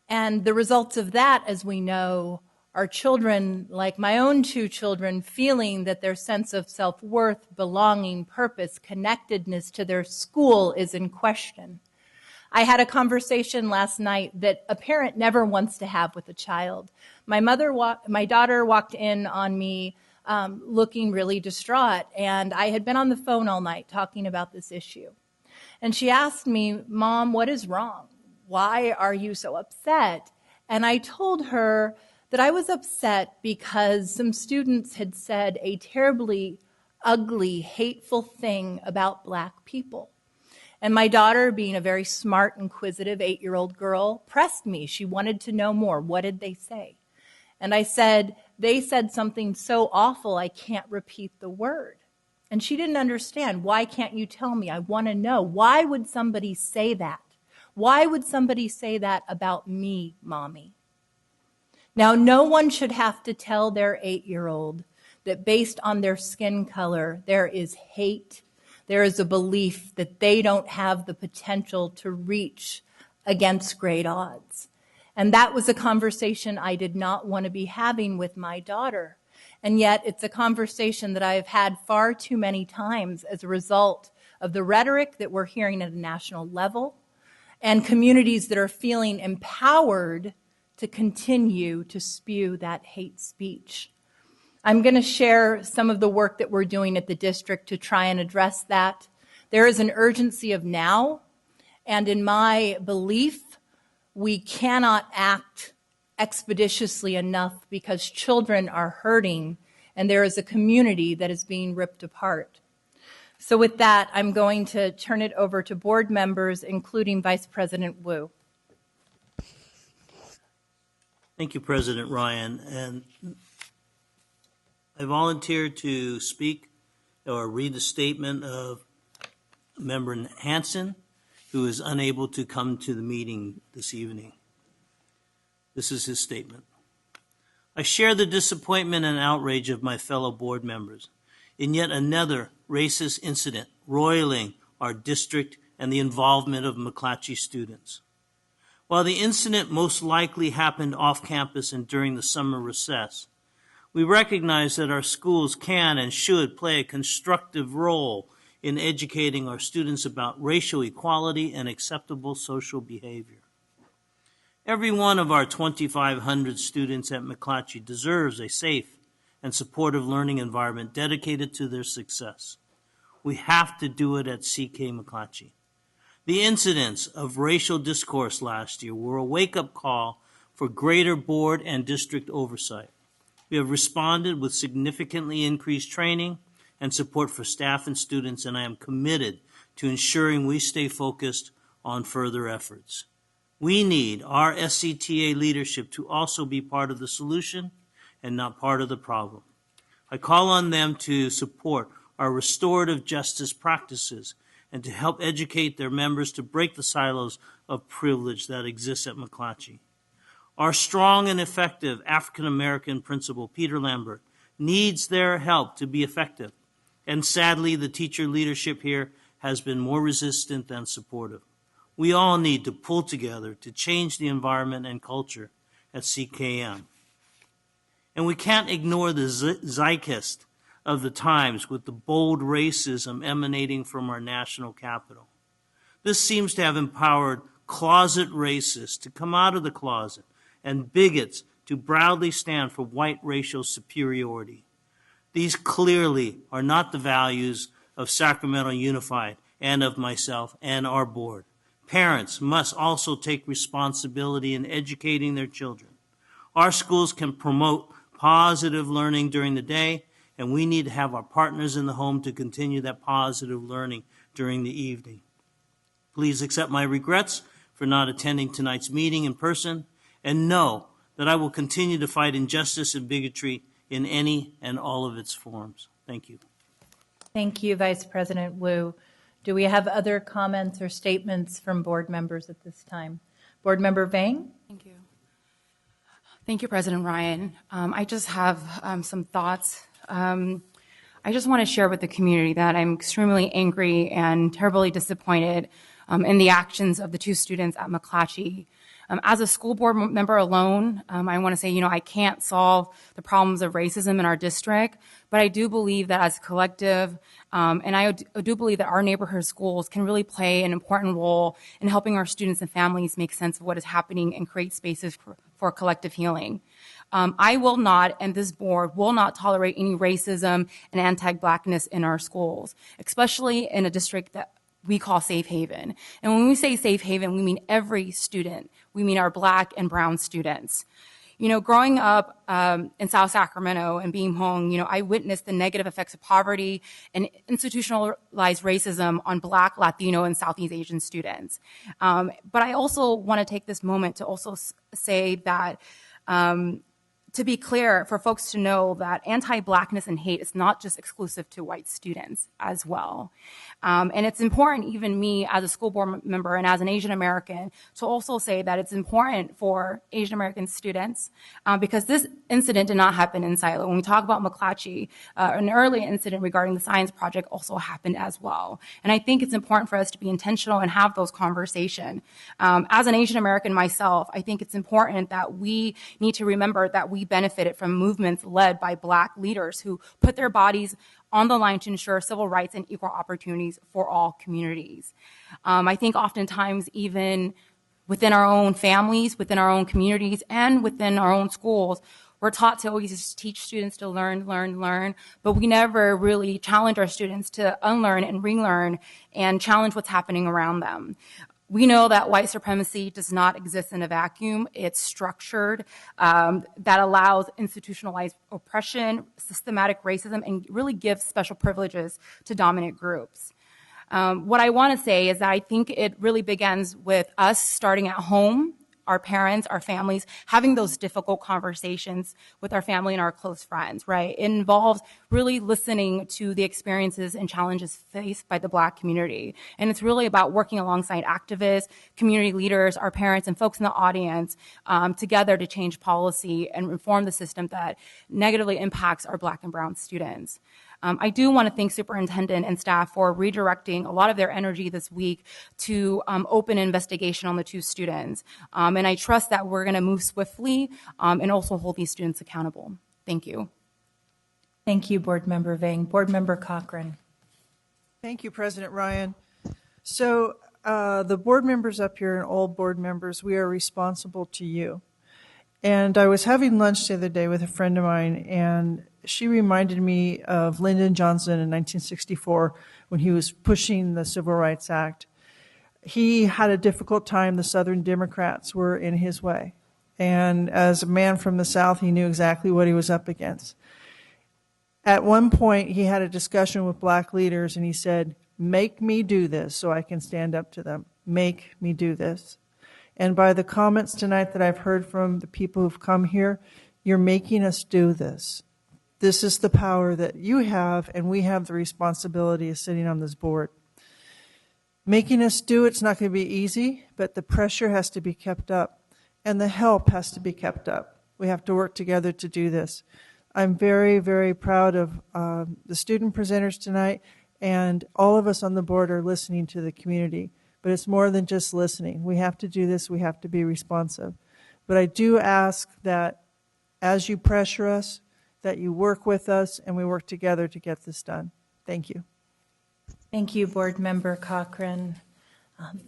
And the results of that, as we know, are children like my own two children feeling that their sense of self-worth, belonging, purpose, connectedness to their school is in question. I had a conversation last night that a parent never wants to have with a child. My daughter walked in on me looking really distraught, and I had been on the phone all night talking about this issue. And she asked me, "Mom, what is wrong? Why are you so upset?" And I told her that I was upset because some students had said a terribly ugly, hateful thing about Black people. And my daughter, being a very smart, inquisitive 8-year-old girl, pressed me. She wanted to know more. What did they say? And I said, they said something so awful I can't repeat the word. And she didn't understand. Why can't you tell me? I want to know. Why would somebody say that? Why would somebody say that about me, Mommy? Now, no one should have to tell their 8-year-old that based on their skin color, there is hate. There is a belief that they don't have the potential to reach against great odds. And that was a conversation I did not want to be having with my daughter. And yet it's a conversation that I have had far too many times as a result of the rhetoric that we're hearing at a national level and communities that are feeling empowered to continue to spew that hate speech. I'm going to share some of the work that we're doing at the district to try and address that. There is an urgency of now, and in my belief, we cannot act expeditiously enough because children are hurting and there is a community that is being ripped apart. So with that, I'm going to turn it over to board members, including Vice President Wu. Thank you, President Ryan. And I volunteered to speak or read the statement of Member Hansen, who is unable to come to the meeting this evening. This is his statement. I share the disappointment and outrage of my fellow board members in yet another racist incident roiling our district and the involvement of McClatchy students. While the incident most likely happened off campus and during the summer recess, we recognize that our schools can and should play a constructive role in educating our students about racial equality and acceptable social behavior. Every one of our 2,500 students at McClatchy deserves a safe and supportive learning environment dedicated to their success. We have to do it at CK McClatchy. The incidents of racial discourse last year were a wake-up call for greater board and district oversight. We have responded with significantly increased training and support for staff and students, and I am committed to ensuring we stay focused on further efforts. We need our SCTA leadership to also be part of the solution and not part of the problem. I call on them to support our restorative justice practices and to help educate their members to break the silos of privilege that exist at McClatchy. Our strong and effective African American principal, Peter Lambert, needs their help to be effective. And sadly, the teacher leadership here has been more resistant than supportive. We all need to pull together to change the environment and culture at CKM. And we can't ignore the zeitgeist of the times with the bold racism emanating from our national capital. This seems to have empowered closet racists to come out of the closet and bigots to proudly stand for white racial superiority. These clearly are not the values of Sacramento Unified and of myself and our board. Parents must also take responsibility in educating their children. Our schools can promote positive learning during the day, and we need to have our partners in the home to continue that positive learning during the evening. Please accept my regrets for not attending tonight's meeting in person, and know that I will continue to fight injustice and bigotry in any and all of its forms. Thank you. Thank you, Vice President Wu. Do we have other comments or statements from board members at this time? Board Member Vang? Thank you. Thank you, President Ryan. I just have some thoughts. I just want to share with the community that I'm extremely angry and terribly disappointed in the actions of the two students at McClatchy. As a school board member alone, I want to say, I can't solve the problems of racism in our district, but I do believe that as a collective, and I do believe that our neighborhood schools can really play an important role in helping our students and families make sense of what is happening and create spaces for collective healing. I will not, and this board will not tolerate any racism and anti-Blackness in our schools, especially in a district that we call safe haven. And when we say safe haven, we mean every student. We mean our Black and brown students. Growing up in South Sacramento and being home, I witnessed the negative effects of poverty and institutionalized racism on Black, Latino, and Southeast Asian students. But I also want to take this moment to also say that to be clear, for folks to know that anti-Blackness and hate is not just exclusive to white students as well. And it's important, even me as a school board member and as an Asian American, to also say that it's important for Asian American students because this incident did not happen in silo. When we talk about McClatchy, an early incident regarding the science project also happened as well. And I think it's important for us to be intentional and have those conversations. As an Asian American myself, I think it's important that we need to remember that we benefited from movements led by Black leaders who put their bodies on the line to ensure civil rights and equal opportunities for all communities. I think oftentimes even within our own families, within our own communities, and within our own schools, we're taught to always just teach students to learn, but we never really challenge our students to unlearn and relearn and challenge what's happening around them. We know that white supremacy does not exist in a vacuum. It's structured that allows institutionalized oppression, systematic racism, and really gives special privileges to dominant groups. What I want to say is that I think it really begins with us starting at home, our parents, our families, having those difficult conversations with our family and our close friends, right? It involves really listening to the experiences and challenges faced by the Black community. And it's really about working alongside activists, community leaders, our parents, and folks in the audience together to change policy and reform the system that negatively impacts our Black and brown students. I do want to thank superintendent and staff for redirecting a lot of their energy this week to open an investigation on the two students. And I trust that we're going to move swiftly and also hold these students accountable. Thank you. Thank you, Board Member Vang. Board Member Cochran. Thank you, President Ryan. So the board members up here and all board members, we are responsible to you. And I was having lunch the other day with a friend of mine, and she reminded me of Lyndon Johnson in 1964 when he was pushing the Civil Rights Act. He had a difficult time. The Southern Democrats were in his way. And as a man from the South, he knew exactly what he was up against. At one point, he had a discussion with black leaders, and he said, "Make me do this so I can stand up to them. Make me do this." And by the comments tonight that I've heard from the people who've come here, you're making us do this. This is the power that you have, and we have the responsibility of sitting on this board. Making us do it's not going to be easy, but the pressure has to be kept up, and the help has to be kept up. We have to work together to do this. I'm very, very proud of the student presenters tonight, and all of us on the board are listening to the community. But it's more than just listening. We have to do this. We have to be responsive. But I do ask that as you pressure us, that you work with us, and we work together to get this done. Thank you. Thank you, Board Member Cochran.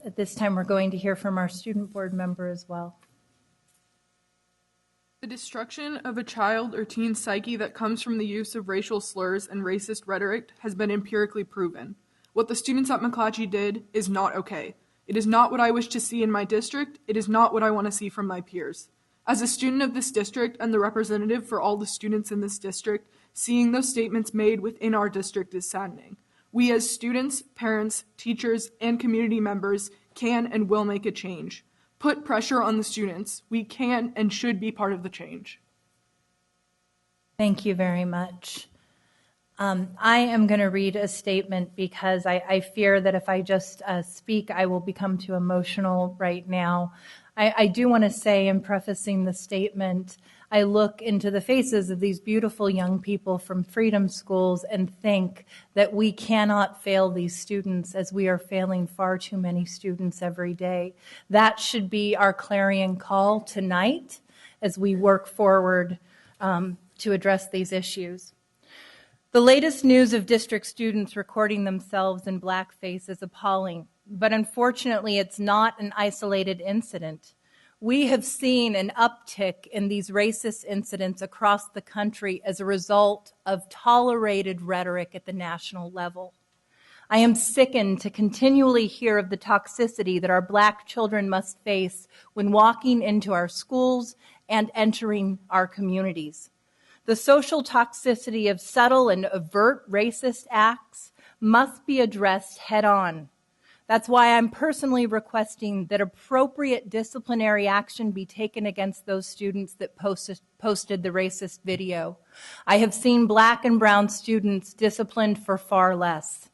At this time, we're going to hear from our student board member as well. The destruction of a child or teen psyche that comes from the use of racial slurs and racist rhetoric has been empirically proven. What the students at McClatchy did is not okay. It is not what I wish to see in my district. It is not what I want to see from my peers. As a student of this district and the representative for all the students in this district, seeing those statements made within our district is saddening. We as students, parents, teachers, and community members can and will make a change. Put pressure on the students. We can and should be part of the change. Thank you very much. I am going to read a statement because I fear that if I just speak, I will become too emotional right now. I do want to say in prefacing the statement, I look into the faces of these beautiful young people from Freedom Schools and think that we cannot fail these students as we are failing far too many students every day. That should be our clarion call tonight as we work forward to address these issues. The latest news of district students recording themselves in blackface is appalling, but unfortunately it's not an isolated incident. We have seen an uptick in these racist incidents across the country as a result of tolerated rhetoric at the national level. I am sickened to continually hear of the toxicity that our black children must face when walking into our schools and entering our communities. The social toxicity of subtle and overt racist acts must be addressed head on. That's why I'm personally requesting that appropriate disciplinary action be taken against those students that posted the racist video. I have seen black and brown students disciplined for far less.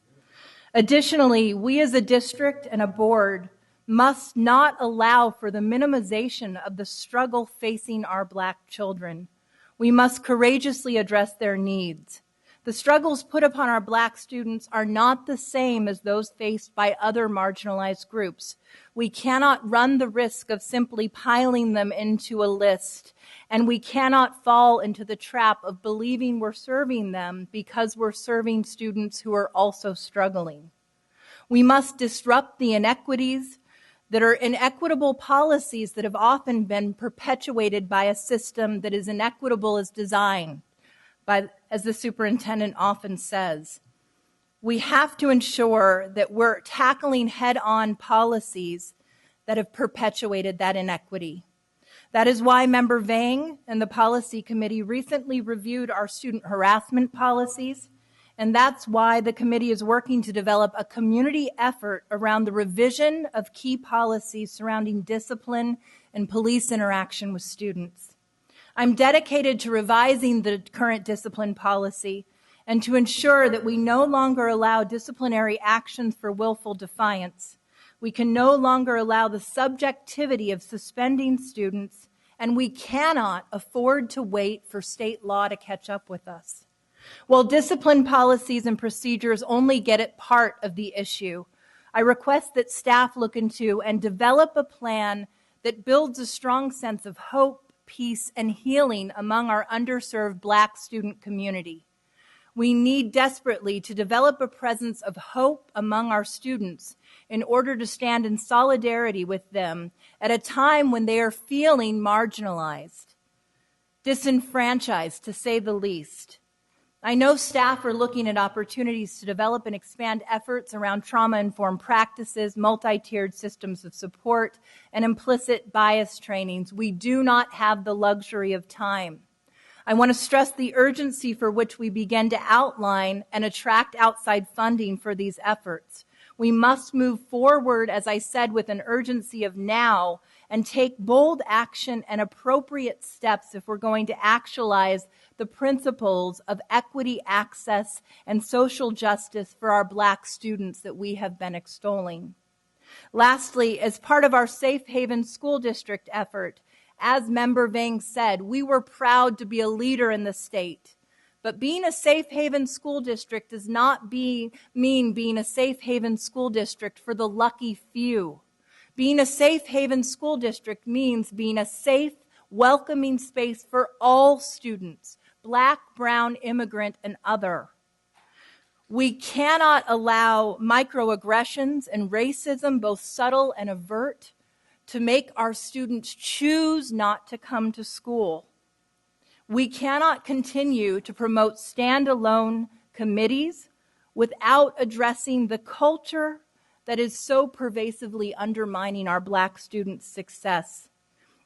Additionally, we as a district and a board must not allow for the minimization of the struggle facing our black children. We must courageously address their needs. The struggles put upon our black students are not the same as those faced by other marginalized groups. We cannot run the risk of simply piling them into a list, and we cannot fall into the trap of believing we're serving them because we're serving students who are also struggling. We must disrupt the inequities that are inequitable policies that have often been perpetuated by a system that is inequitable as design, as the superintendent often says. We have to ensure that we're tackling head-on policies that have perpetuated that inequity. That is why Member Vang and the Policy Committee recently reviewed our student harassment policies, and that's why the committee is working to develop a community effort around the revision of key policies surrounding discipline and police interaction with students. I'm dedicated to revising the current discipline policy and to ensure that we no longer allow disciplinary actions for willful defiance. We can no longer allow the subjectivity of suspending students, and we cannot afford to wait for state law to catch up with us. While discipline policies and procedures only get at part of the issue, I request that staff look into and develop a plan that builds a strong sense of hope, peace, and healing among our underserved Black student community. We need desperately to develop a presence of hope among our students in order to stand in solidarity with them at a time when they are feeling marginalized, disenfranchised, to say the least. I know staff are looking at opportunities to develop and expand efforts around trauma-informed practices, multi-tiered systems of support, and implicit bias trainings. We do not have the luxury of time. I want to stress the urgency for which we begin to outline and attract outside funding for these efforts. We must move forward, as I said, with an urgency of now and take bold action and appropriate steps if we're going to actualize the principles of equity, access, and social justice for our Black students that we have been extolling. Lastly, as part of our Safe Haven School District effort, as Member Vang said, we were proud to be a leader in the state. But being a safe haven school district does not mean being a safe haven school district for the lucky few. Being a safe haven school district means being a safe, welcoming space for all students, Black, brown, immigrant, and other. We cannot allow microaggressions and racism, both subtle and overt, to make our students choose not to come to school. We cannot continue to promote standalone committees without addressing the culture that is so pervasively undermining our Black students' success.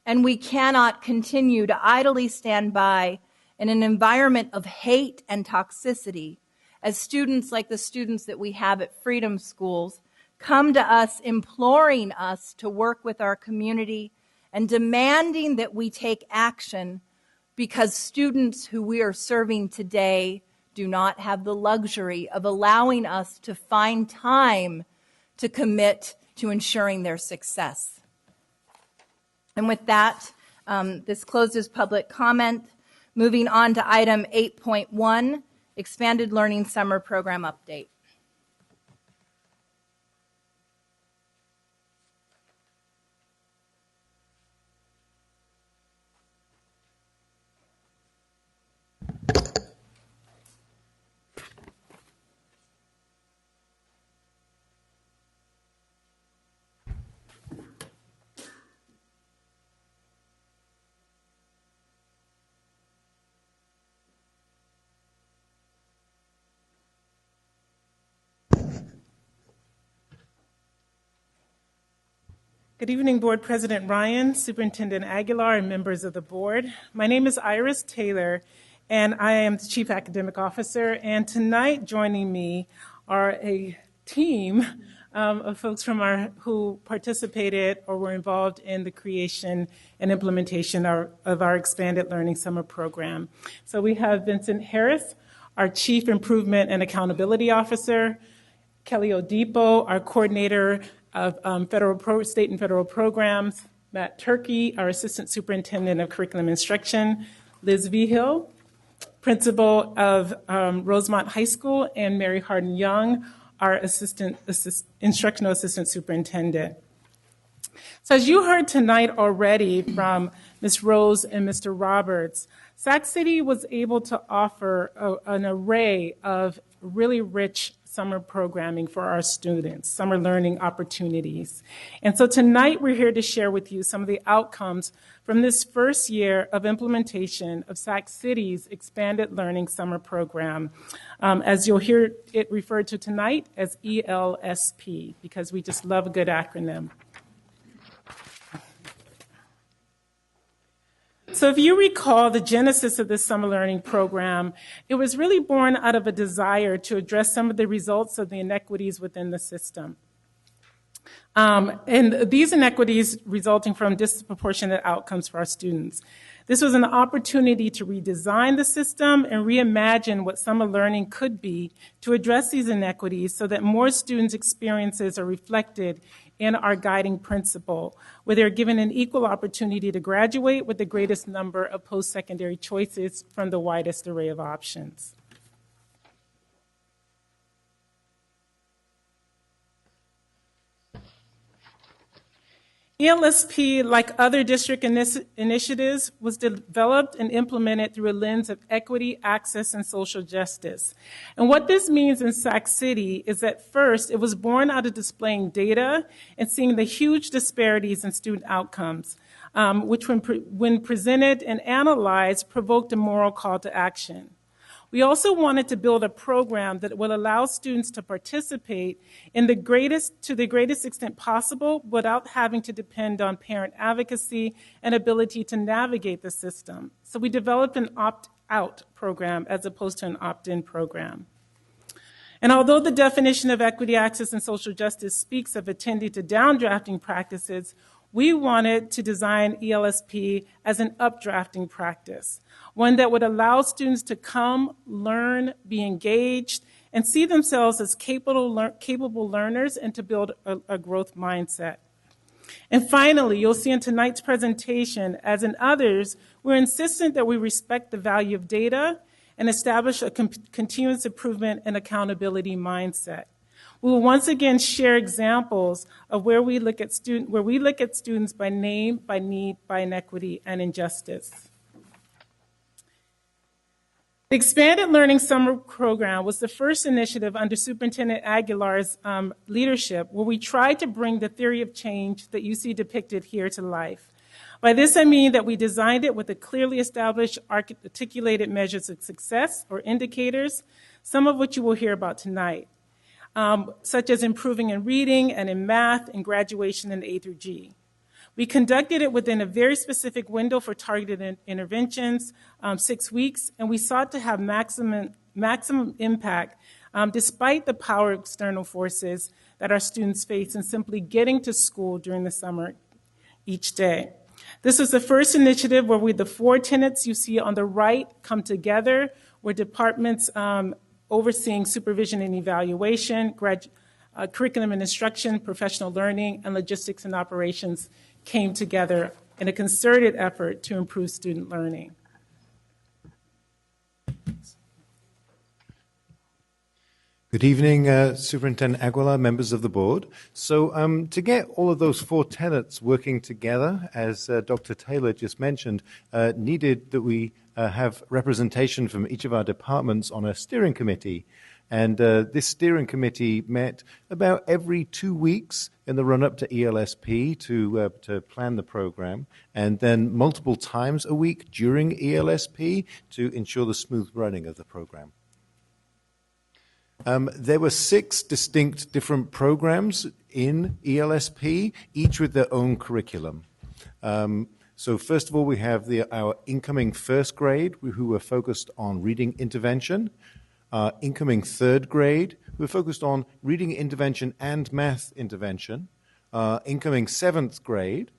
And we cannot continue to idly stand by in an environment of hate and toxicity as students like the students that we have at Freedom Schools come to us imploring us to work with our community and demanding that we take action because students who we are serving today do not have the luxury of allowing us to find time to commit to ensuring their success. And with that, this closes public comment. Moving on to item 8.1, Expanded Learning Summer Program Update. Good evening, Board President Ryan, Superintendent Aguilar, and members of the board. My name is Iris Taylor, and I am the Chief Academic Officer. And tonight joining me are a team of folks from who participated or were involved in the creation and implementation of our Expanded Learning Summer Program. So we have Vincent Harris, our Chief Improvement and Accountability Officer, Kelly Odipo, our Coordinator of state and federal programs, Matt Turkey, our Assistant Superintendent of Curriculum Instruction, Liz Vigil, Principal of Rosemont High School, and Mary Harden Young, our Instructional Assistant Superintendent. So as you heard tonight already from Ms. Rose and Mr. Roberts, Sac City was able to offer an array of really rich summer programming for our students, summer learning opportunities. And so tonight we're here to share with you some of the outcomes from this first year of implementation of Sac City's Expanded Learning Summer Program, as you'll hear it referred to tonight as ELSP, because we just love a good acronym. So if you recall the genesis of this summer learning program, it was really born out of a desire to address some of the results of the inequities within the system. And these inequities resulting from disproportionate outcomes for our students. This was an opportunity to redesign the system and reimagine what summer learning could be to address these inequities so that more students' experiences are reflected in our guiding principle, where they're given an equal opportunity to graduate with the greatest number of post-secondary choices from the widest array of options. ELSP, like other district initiatives, was developed and implemented through a lens of equity, access, and social justice. And what this means in Sac City is that first, it was born out of displaying data and seeing the huge disparities in student outcomes, which when presented and analyzed, provoked a moral call to action. We also wanted to build a program that will allow students to participate to the greatest extent possible without having to depend on parent advocacy and ability to navigate the system. So we developed an opt-out program as opposed to an opt-in program. And although the definition of equity, access, and social justice speaks of attending to downdrafting practices, we wanted to design ELSP as an updrafting practice, one that would allow students to come, learn, be engaged, and see themselves as capable learners and to build a growth mindset. And finally, you'll see in tonight's presentation, as in others, we're insistent that we respect the value of data and establish a continuous improvement and accountability mindset. We will once again share examples of where we look at students by name, by need, by inequity, and injustice. The Expanded Learning Summer Program was the first initiative under Superintendent Aguilar's leadership where we tried to bring the theory of change that you see depicted here to life. By this, I mean that we designed it with a clearly established articulated measures of success or indicators, some of which you will hear about tonight, such as improving in reading and in math and graduation in A through G. We conducted it within a very specific window for targeted interventions, 6 weeks, and we sought to have maximum impact despite the power of external forces that our students face in simply getting to school during the summer each day. This is the first initiative where the 4 tenets you see on the right come together, where departments overseeing supervision and evaluation, curriculum and instruction, professional learning, and logistics and operations came together in a concerted effort to improve student learning. Good evening, Superintendent Aguilar, members of the board. So to get all of those 4 tenets working together, as Dr. Taylor just mentioned, needed that we have representation from each of our departments on a steering committee. And this steering committee met about every 2 weeks in the run-up to ELSP to plan the program, and then multiple times a week during ELSP to ensure the smooth running of the program. There were 6 distinct different programs in ELSP, each with their own curriculum. So first of all, we have our incoming first grade, who were focused on reading intervention. Incoming third grade, who were focused on reading intervention and math intervention. Incoming 7th grade,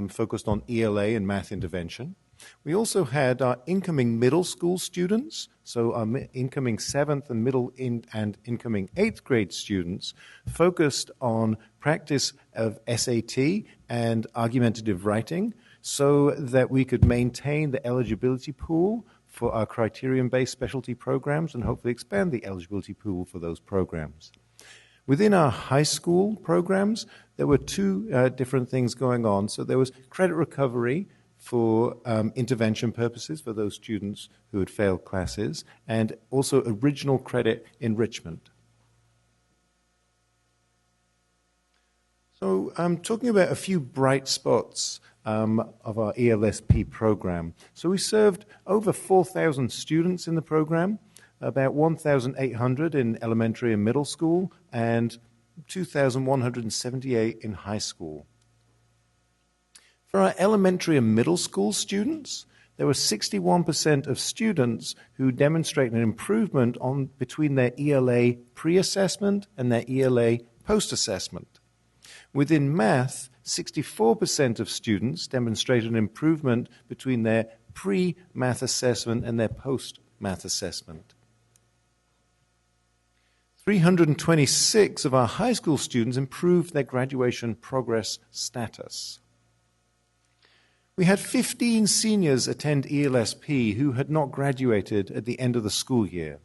focused on ELA and math intervention. We also had our incoming middle school students, so our incoming 7th and and incoming 8th grade students focused on practice of SAT and argumentative writing so that we could maintain the eligibility pool for our criterion-based specialty programs and hopefully expand the eligibility pool for those programs. Within our high school programs, there were 2 different things going on. So there was credit recovery for intervention purposes for those students who had failed classes, and also original credit enrichment. So I'm talking about a few bright spots of our ELSP program. So we served over 4,000 students in the program, about 1,800 in elementary and middle school, and 2,178 in high school. For our elementary and middle school students, there were 61% of students who demonstrate an improvement between their ELA pre-assessment and their ELA post-assessment. Within math, 64% of students demonstrated an improvement between their pre-math assessment and their post-math assessment. 326 of our high school students improved their graduation progress status. We had 15 seniors attend ELSP who had not graduated at the end of the school year.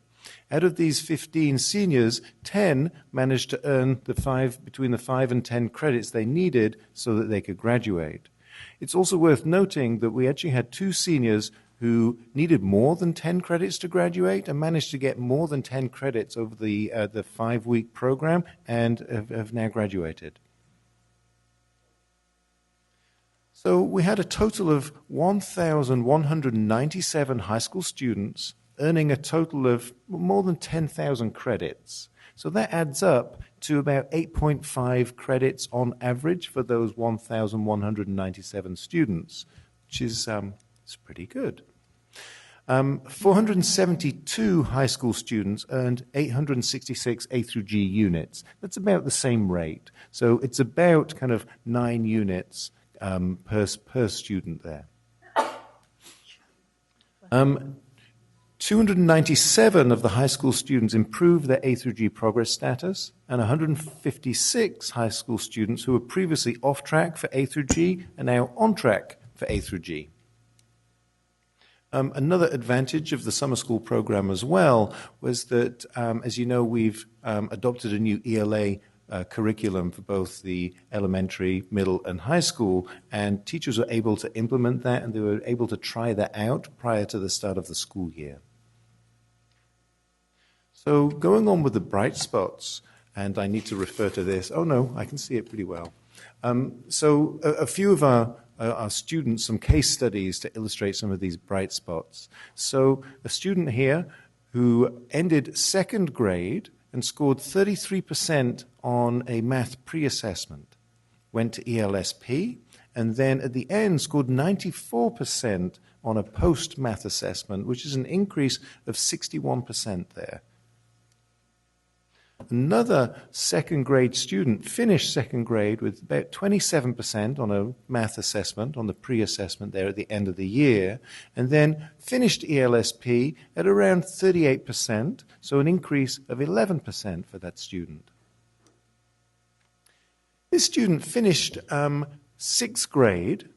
Out of these 15 seniors, 10 managed to earn between the 5 and 10 credits they needed so that they could graduate. It's also worth noting that we actually had 2 seniors who needed more than 10 credits to graduate and managed to get more than 10 credits over the 5-week program and have now graduated. So we had a total of 1,197 high school students earning a total of more than 10,000 credits. So that adds up to about 8.5 credits on average for those 1,197 students, which is it's pretty good. 472 high school students earned 866 A through G units. That's about the same rate. So it's about kind of 9 units per student there. 297 of the high school students improved their A through G progress status, and 156 high school students who were previously off track for A through G are now on track for A through G. Another advantage of the summer school program as well was that, as you know, we've adopted a new ELA curriculum for both the elementary, middle, and high school, and teachers were able to implement that, and they were able to try that out prior to the start of the school year. So going on with the bright spots, and I need to refer to this. Oh, no, I can see it pretty well. So a few of our students, some case studies to illustrate some of these bright spots. So a student here who ended second grade and scored 33% on a math pre-assessment, went to ELSP, and then at the end scored 94% on a post-math assessment, which is an increase of 61% there. Another second grade student finished second grade with about 27% on a math assessment, on the pre-assessment there at the end of the year, and then finished ELSP at around 38%, so an increase of 11% for that student. This student finished sixth grade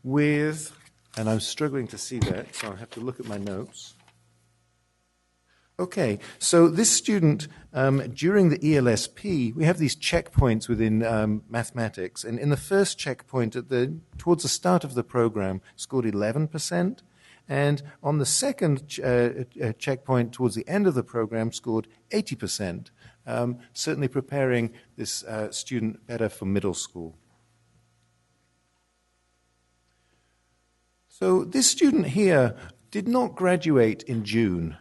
with, and I'm struggling to see that, so I'll have to look at my notes. Okay, so this student, during the ELSP, we have these checkpoints within mathematics, and in the first checkpoint, towards the start of the program, scored 11%, and on the second checkpoint towards the end of the program, scored 80%, certainly preparing this student better for middle school. So this student here did not graduate in June.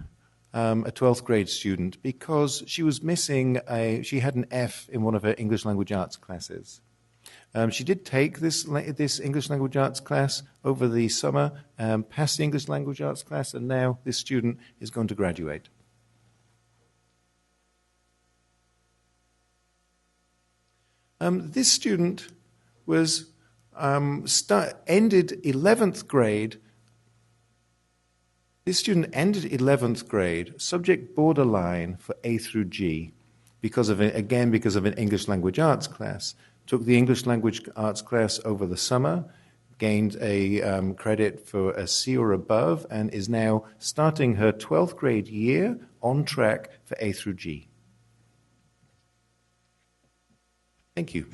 A 12th grade student, because she was missing she had an F in one of her English language arts classes. She did take this English language arts class over the summer, passed the English language arts class, and now this student is going to graduate. This student was ended 11th grade. This student ended 11th grade, subject borderline for A through G, because of an English language arts class. Took the English language arts class over the summer, gained a credit for a C or above, and is now starting her 12th grade year on track for A through G. Thank you.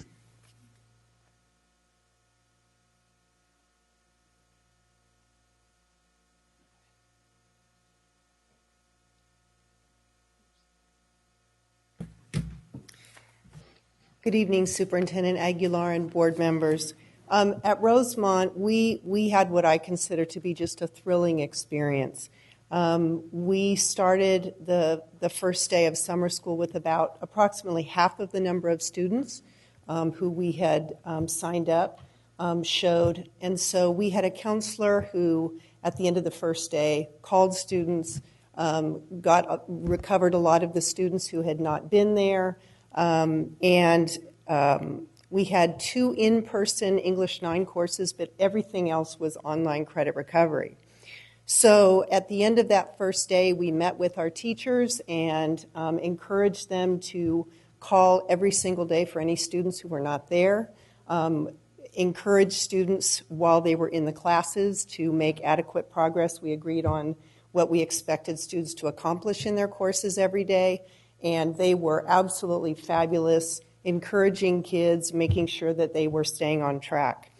Good evening, Superintendent Aguilar and board members. At Rosemont, we had what I consider to be just a thrilling experience. We started the first day of summer school with about approximately half of the number of students who we had signed up showed. And so we had a counselor who, at the end of the first day, called students, recovered a lot of the students who had not been there, we had 2 in-person English 9 courses, but everything else was online credit recovery. So at the end of that first day, we met with our teachers and encouraged them to call every single day for any students who were not there, encouraged students while they were in the classes to make adequate progress. We agreed on what we expected students to accomplish in their courses every day, and they were absolutely fabulous, encouraging kids, making sure that they were staying on track.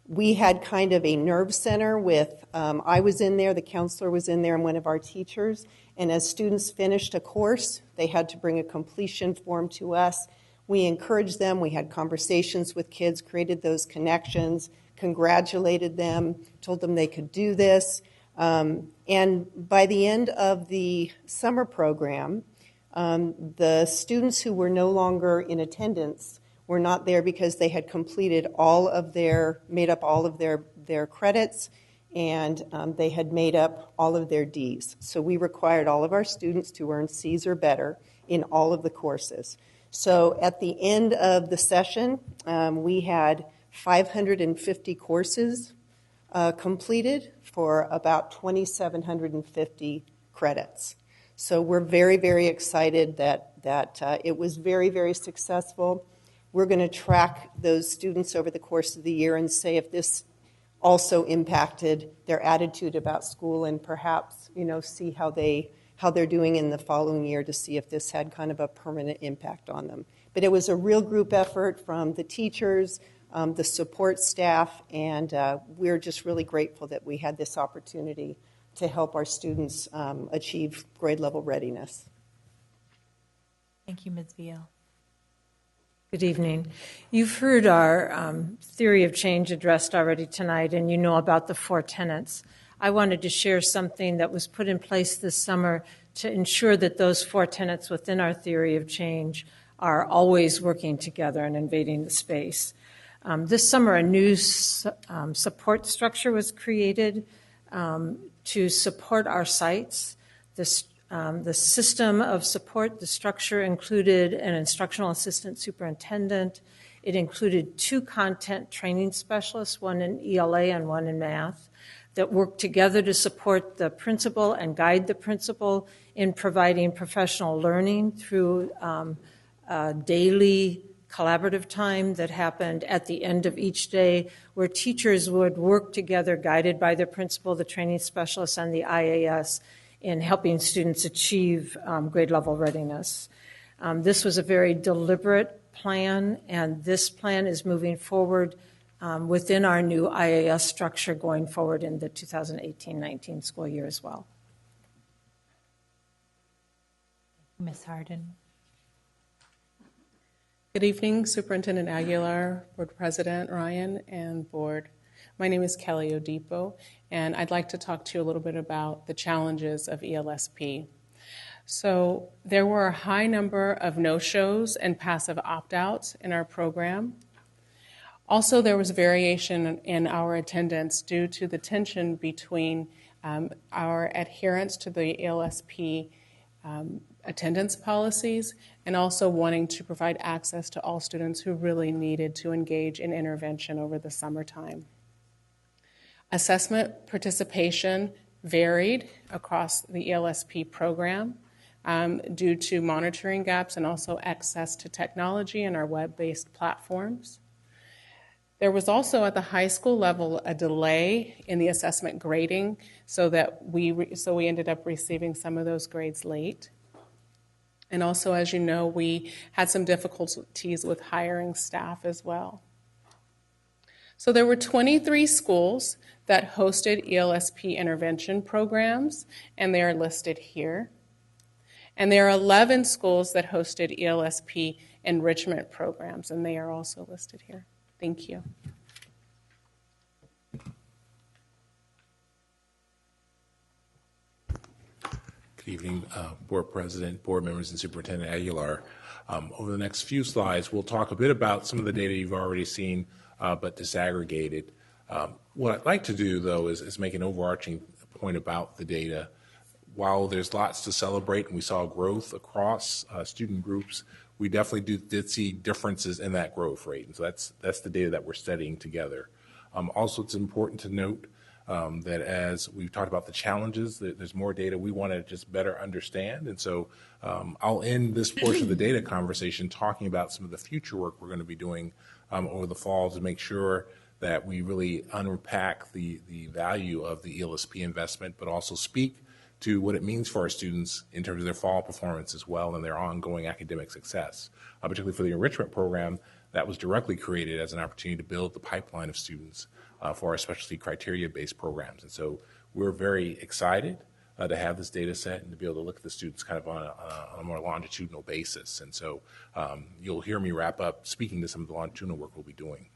We had kind of a nerve center with, I was in there, the counselor was in there, and one of our teachers, and as students finished a course, they had to bring a completion form to us. We encouraged them, we had conversations with kids, created those connections, congratulated them, told them they could do this. And by the end of the summer program, the students who were no longer in attendance were not there because they had completed made up all of their credits, and they had made up all of their Ds. So we required all of our students to earn Cs or better in all of the courses. So at the end of the session, we had 550 courses completed for about 2,750 credits. So we're very, very excited that it was very, very successful. We're going to track those students over the course of the year and say if this also impacted their attitude about school, and perhaps, see how they're doing in the following year to see if this had kind of a permanent impact on them. But it was a real group effort from the teachers, the support staff, and we're just really grateful that we had this opportunity to help our students achieve grade level readiness. Thank you, Ms. Veal. Good evening. You've heard our theory of change addressed already tonight, and you know about the 4 tenets. I wanted to share something that was put in place this summer to ensure that those 4 tenets within our theory of change are always working together and invading the space. This summer, a new support structure was created to support our sites. The system of support, the structure included an instructional assistant superintendent. It included 2 content training specialists, one in ELA and one in math, that work together to support the principal and guide the principal in providing professional learning through daily collaborative time that happened at the end of each day, where teachers would work together, guided by the principal, the training specialist, and the IAS, in helping students achieve grade level readiness. This was a very deliberate plan, and this plan is moving forward within our new IAS structure going forward in the 2018-19 school year as well. Ms. Harden. Good evening, Superintendent Aguilar, Board President Ryan, and Board. My name is Kelly Odipo, and I'd like to talk to you a little bit about the challenges of ELSP. So there were a high number of no-shows and passive opt-outs in our program. Also, there was variation in our attendance due to the tension between our adherence to the ELSP attendance policies and also wanting to provide access to all students who really needed to engage in intervention over the summertime. Assessment participation varied across the ELSP program due to monitoring gaps and also access to technology and our web-based platforms. There was also at the high school level a delay in the assessment grading so we ended up receiving some of those grades late. And also, as you know, we had some difficulties with hiring staff as well. So there were 23 schools that hosted ELSP intervention programs, and they are listed here. And there are 11 schools that hosted ELSP enrichment programs, and they are also listed here. Thank you. Good evening, Board President, Board members, and Superintendent Aguilar. Over the next few slides, we'll talk a bit about some of the data you've already seen, but disaggregated. What I'd like to do, though, is make an overarching point about the data. While there's lots to celebrate, and we saw growth across student groups, we definitely did see differences in that growth rate. And so that's the data that we're studying together. Also, it's important to note that as we've talked about the challenges, that there's more data we want to just better understand. And so I'll end this portion of the data conversation talking about some of the future work we're going to be doing over the fall to make sure that we really unpack the value of the ELSP investment, but also speak to what it means for our students in terms of their fall performance as well and their ongoing academic success. Particularly for the enrichment program, that was directly created as an opportunity to build the pipeline of students for our specialty criteria-based programs. And so we're very excited to have this data set and to be able to look at the students kind of on a more longitudinal basis. And so you'll hear me wrap up speaking to some of the longitudinal work we'll be doing.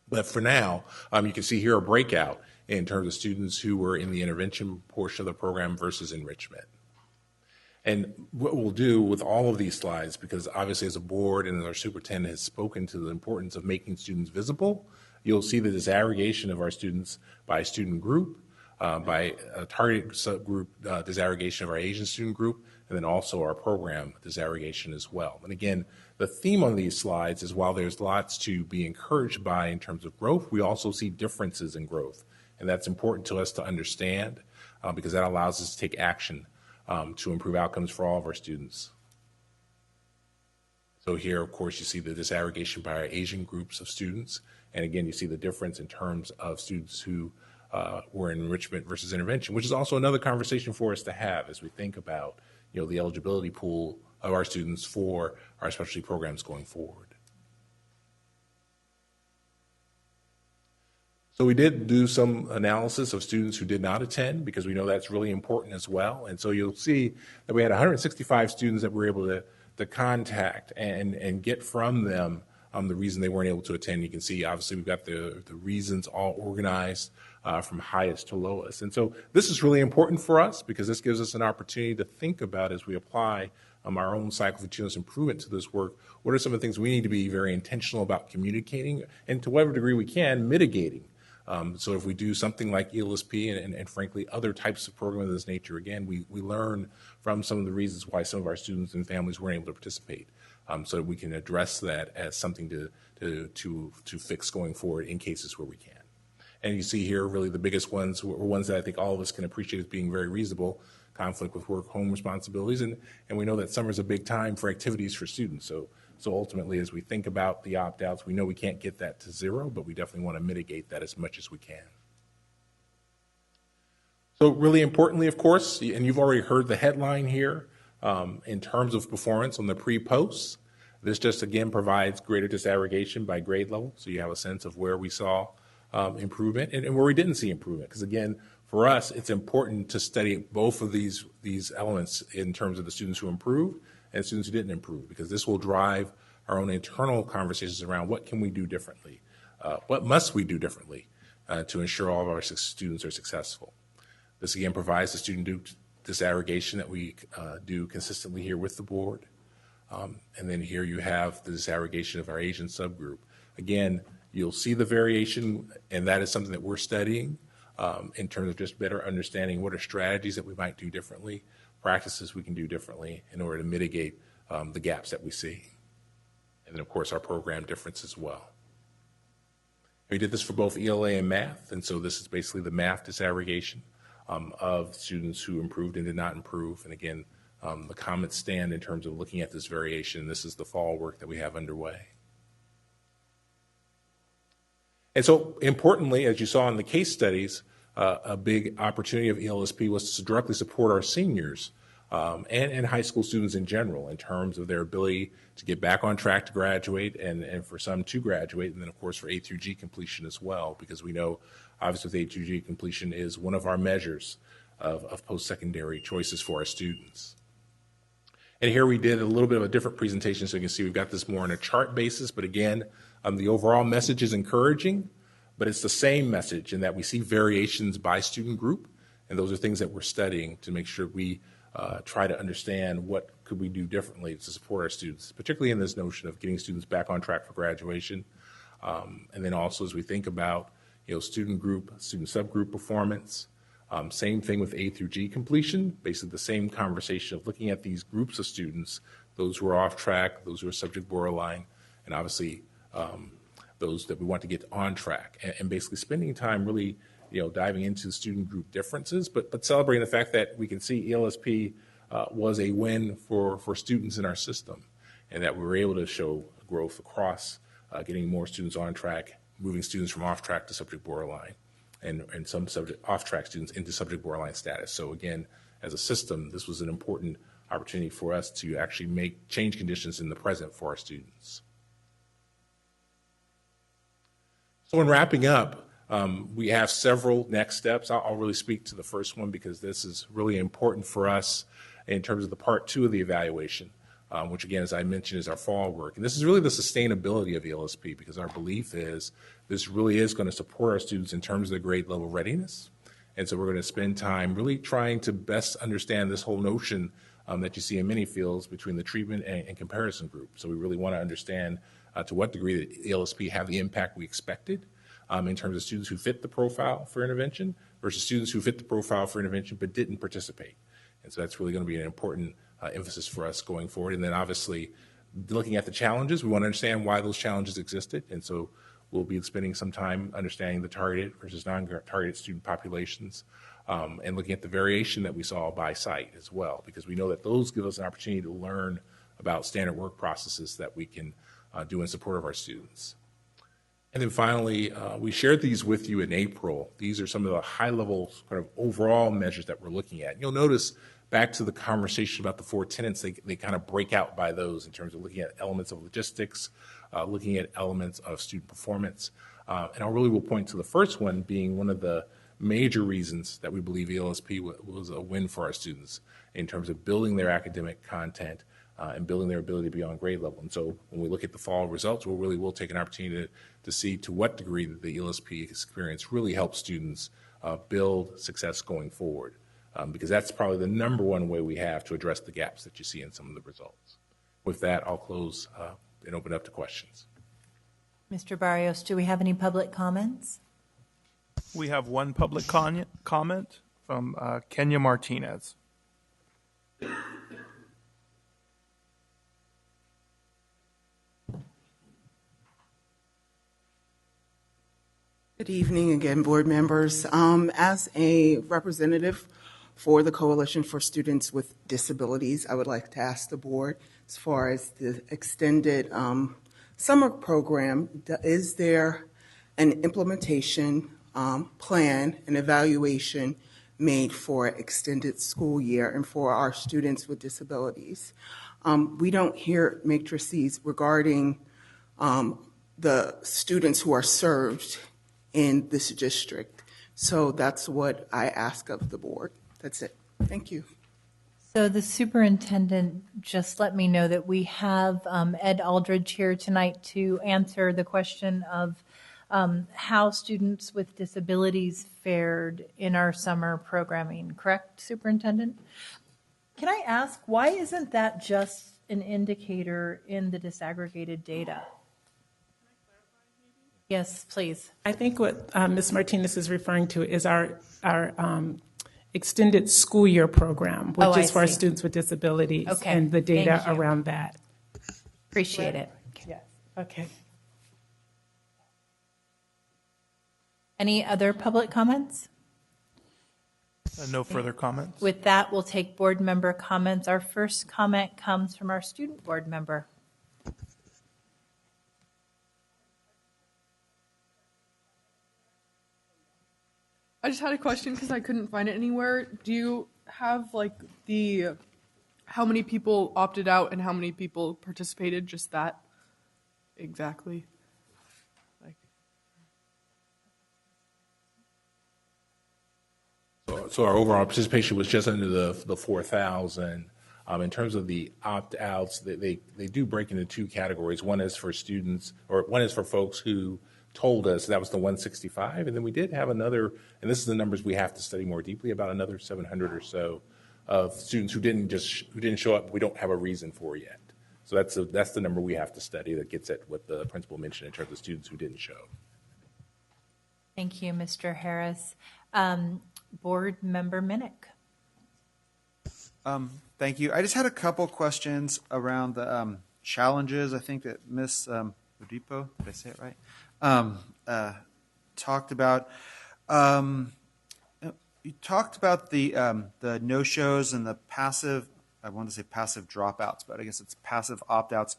But for now, you can see here a breakout in terms of students who were in the intervention portion of the program versus enrichment. And what we'll do with all of these slides, because obviously as a board and as our superintendent has spoken to the importance of making students visible, you'll see the disaggregation of our students by student group, by a target subgroup disaggregation of our Asian student group, and then also our program disaggregation as well. And again, the theme on these slides is while there's lots to be encouraged by in terms of growth, we also see differences in growth. And that's important to us to understand because that allows us to take action to improve outcomes for all of our students. So here, of course, you see the disaggregation by our Asian groups of students. And again, you see the difference in terms of students who were in enrichment versus intervention, which is also another conversation for us to have as we think about, you know, the eligibility pool of our students for our specialty programs going forward. So we did do some analysis of students who did not attend because we know that's really important as well. And so you'll see that we had 165 students that we were able to contact and get from them the reason they weren't able to attend. You can see obviously we've got the reasons all organized from highest to lowest. And so this is really important for us because this gives us an opportunity to think about as we apply our own cycle of continuous improvement to this work, what are some of the things we need to be very intentional about communicating and to whatever degree we can mitigating. So if we do something like ELSP and frankly other types of programs of this nature, again, we learn from some of the reasons why some of our students and families weren't able to participate, so that we can address that as something to fix going forward in cases where we can. And you see here really the biggest ones were ones that I think all of us can appreciate as being very reasonable: conflict with work-home responsibilities, and we know that summer is a big time for activities for students. So ultimately, as we think about the opt-outs, we know we can't get that to zero, but we definitely want to mitigate that as much as we can. So really importantly, of course, and you've already heard the headline here, in terms of performance on the pre-posts, this just again provides greater disaggregation by grade level, so you have a sense of where we saw improvement and where we didn't see improvement. Because again, for us, it's important to study both of these elements in terms of the students who improved and students who didn't improve, because this will drive our own internal conversations around what can we do differently, what must we do differently to ensure all of our students are successful. This again provides the student disaggregation that we do consistently here with the board. And then here you have the disaggregation of our Asian subgroup. Again, you'll see the variation, and that is something that we're studying in terms of just better understanding what are strategies that we might do differently, practices we can do differently in order to mitigate the gaps that we see. And then, of course, our program difference as well. We did this for both ELA and math, and so this is basically the math disaggregation of students who improved and did not improve. And again, the comments stand in terms of looking at this variation. This is the fall work that we have underway. And so importantly, as you saw in the case studies, a big opportunity of ELSP was to directly support our seniors and high school students in general in terms of their ability to get back on track to graduate and for some to graduate, and then of course for A through G completion as well, because we know obviously with A through G completion is one of our measures of post-secondary choices for our students. And here we did a little bit of a different presentation, so you can see we've got this more on a chart basis, but again, the overall message is encouraging, but it's the same message in that we see variations by student group, and those are things that we're studying to make sure we try to understand what could we do differently to support our students, particularly in this notion of getting students back on track for graduation. And then also as we think about student group, student subgroup performance, same thing with A through G completion, basically the same conversation of looking at these groups of students, those who are off track, those who are subject borderline, and obviously those that we want to get on track, and basically spending time really diving into student group differences, but celebrating the fact that we can see ELSP was a win for students in our system, and that we were able to show growth across getting more students on track, moving students from off track to subject borderline, and some off track students into subject borderline status. So again, as a system, this was an important opportunity for us to actually change conditions in the present for our students. So in wrapping up, we have several next steps. I'll really speak to the first one because this is really important for us in terms of the part 2 of the evaluation. which again, as I mentioned, is our fall work. And this is really the sustainability of ELSP, because our belief is this really is going to support our students in terms of their grade level readiness. And so we're going to spend time really trying to best understand this whole notion that you see in many fields between the treatment and comparison group. So we really want to understand to what degree that ELSP have the impact we expected in terms of students who fit the profile for intervention versus students who fit the profile for intervention but didn't participate. And so that's really going to be an important emphasis for us going forward. And then obviously looking at the challenges, we want to understand why those challenges existed. And so we'll be spending some time understanding the targeted versus non-targeted student populations and looking at the variation that we saw by site as well, because we know that those give us an opportunity to learn about standard work processes that we can do in support of our students. And then finally, we shared these with you in April. These are some of the high-level kind of overall measures that we're looking at. You'll notice back to the conversation about the 4 tenets, they kind of break out by those in terms of looking at elements of logistics, looking at elements of student performance. And I really will point to the first one being one of the major reasons that we believe ELSP was a win for our students in terms of building their academic content and building their ability to be on grade level. And so when we look at the fall results, we'll take an opportunity to see to what degree that the ELSP experience really helps students build success going forward. Because that's probably the number one way we have to address the gaps that you see in some of the results. With that, I'll close and open up to questions. Mr. Barrios, do we have any public comments? We have one public comment from Kenya Martinez. Good evening again, board members. As a representative for the Coalition for Students with Disabilities, I would like to ask the board, as far as the extended summer program, is there an implementation plan and evaluation made for extended school year and for our students with disabilities? We don't hear matrices regarding the students who are served in this district. So that's what I ask of the board. That's it. Thank you. So the superintendent just let me know that we have Ed Aldridge here tonight to answer the question of how students with disabilities fared in our summer programming. Correct, Superintendent? Can I ask, why isn't that just an indicator in the disaggregated data? Yes, please. I think what Ms. Martinez is referring to is our extended school year program, which is for our students with disabilities, and the data around that. Appreciate it. Yes. Okay. Any other public comments? No further comments. With that, we'll take board member comments. Our first comment comes from our student board member. I just had a question because I couldn't find it anywhere. Do you have like how many people opted out and how many people participated? Just that exactly. So our overall participation was just under the 4,000. In terms of the opt-outs, they do break into two categories. One is for students, or one is for folks who told us that was the 165, and then we did have another, and this is the numbers we have to study more deeply, about another 700 or so of students who didn't show up. We don't have a reason for yet. So that's the number we have to study that gets at what the principal mentioned in terms of students who didn't show. Thank you, Mr. Harris. Board Member Minnick. Thank you. I just had a couple questions around the challenges. I think that Ms. Udipo, did I say it right? Talked about. You talked about the no-shows and the passive. I wanted to say passive dropouts, but I guess it's passive opt-outs.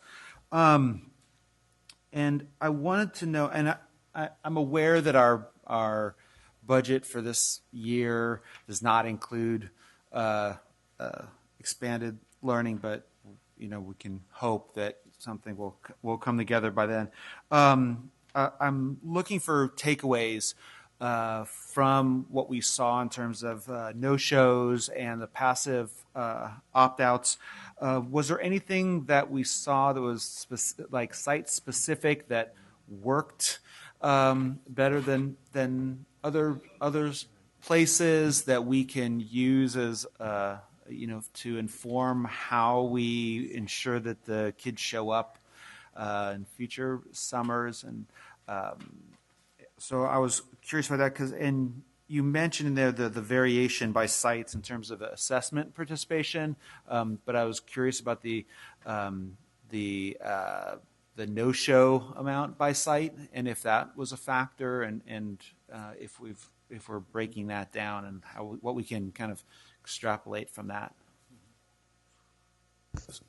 And I wanted to know, and I'm aware that our budget for this year does not include expanded learning, but we can hope that something will come together by then. I'm looking for takeaways from what we saw in terms of no-shows and the passive opt-outs, was there anything that we saw that was like site-specific that worked better than other places that we can use as to inform how we ensure that the kids show up in future summers? And so I was curious about that and you mentioned in there the variation by sites in terms of assessment participation, but I was curious about the no-show amount by site and if that was a factor, and if we're breaking that down and what we can kind of extrapolate from that.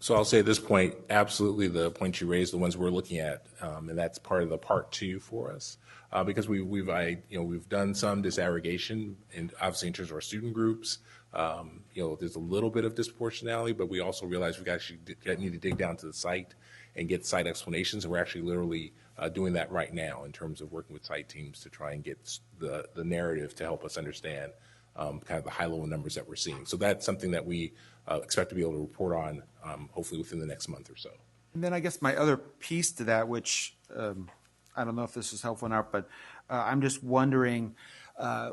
So I'll say at this point, absolutely the points you raised, the ones we're looking at, and that's part of the part 2 for us, because we've done some disaggregation, and obviously in terms of our student groups, there's a little bit of disproportionality, but we also realize we actually need to dig down to the site and get site explanations, and we're actually literally doing that right now in terms of working with site teams to try and get the narrative to help us understand kind of the high-level numbers that we're seeing. So that's something that we expect to be able to report on hopefully within the next month or so. And then I guess my other piece to that, which I don't know if this is helpful or not, but I'm just wondering,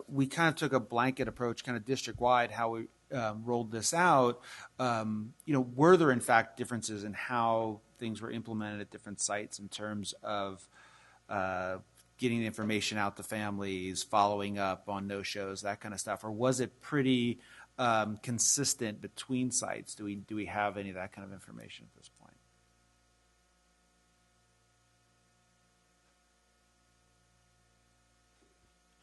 we kind of took a blanket approach, kind of district-wide, how we rolled this out. Were there in fact differences in how things were implemented at different sites in terms of getting the information out to families, following up on no-shows, that kind of stuff? Or was it pretty consistent between sites? Do we have any of that kind of information at this point?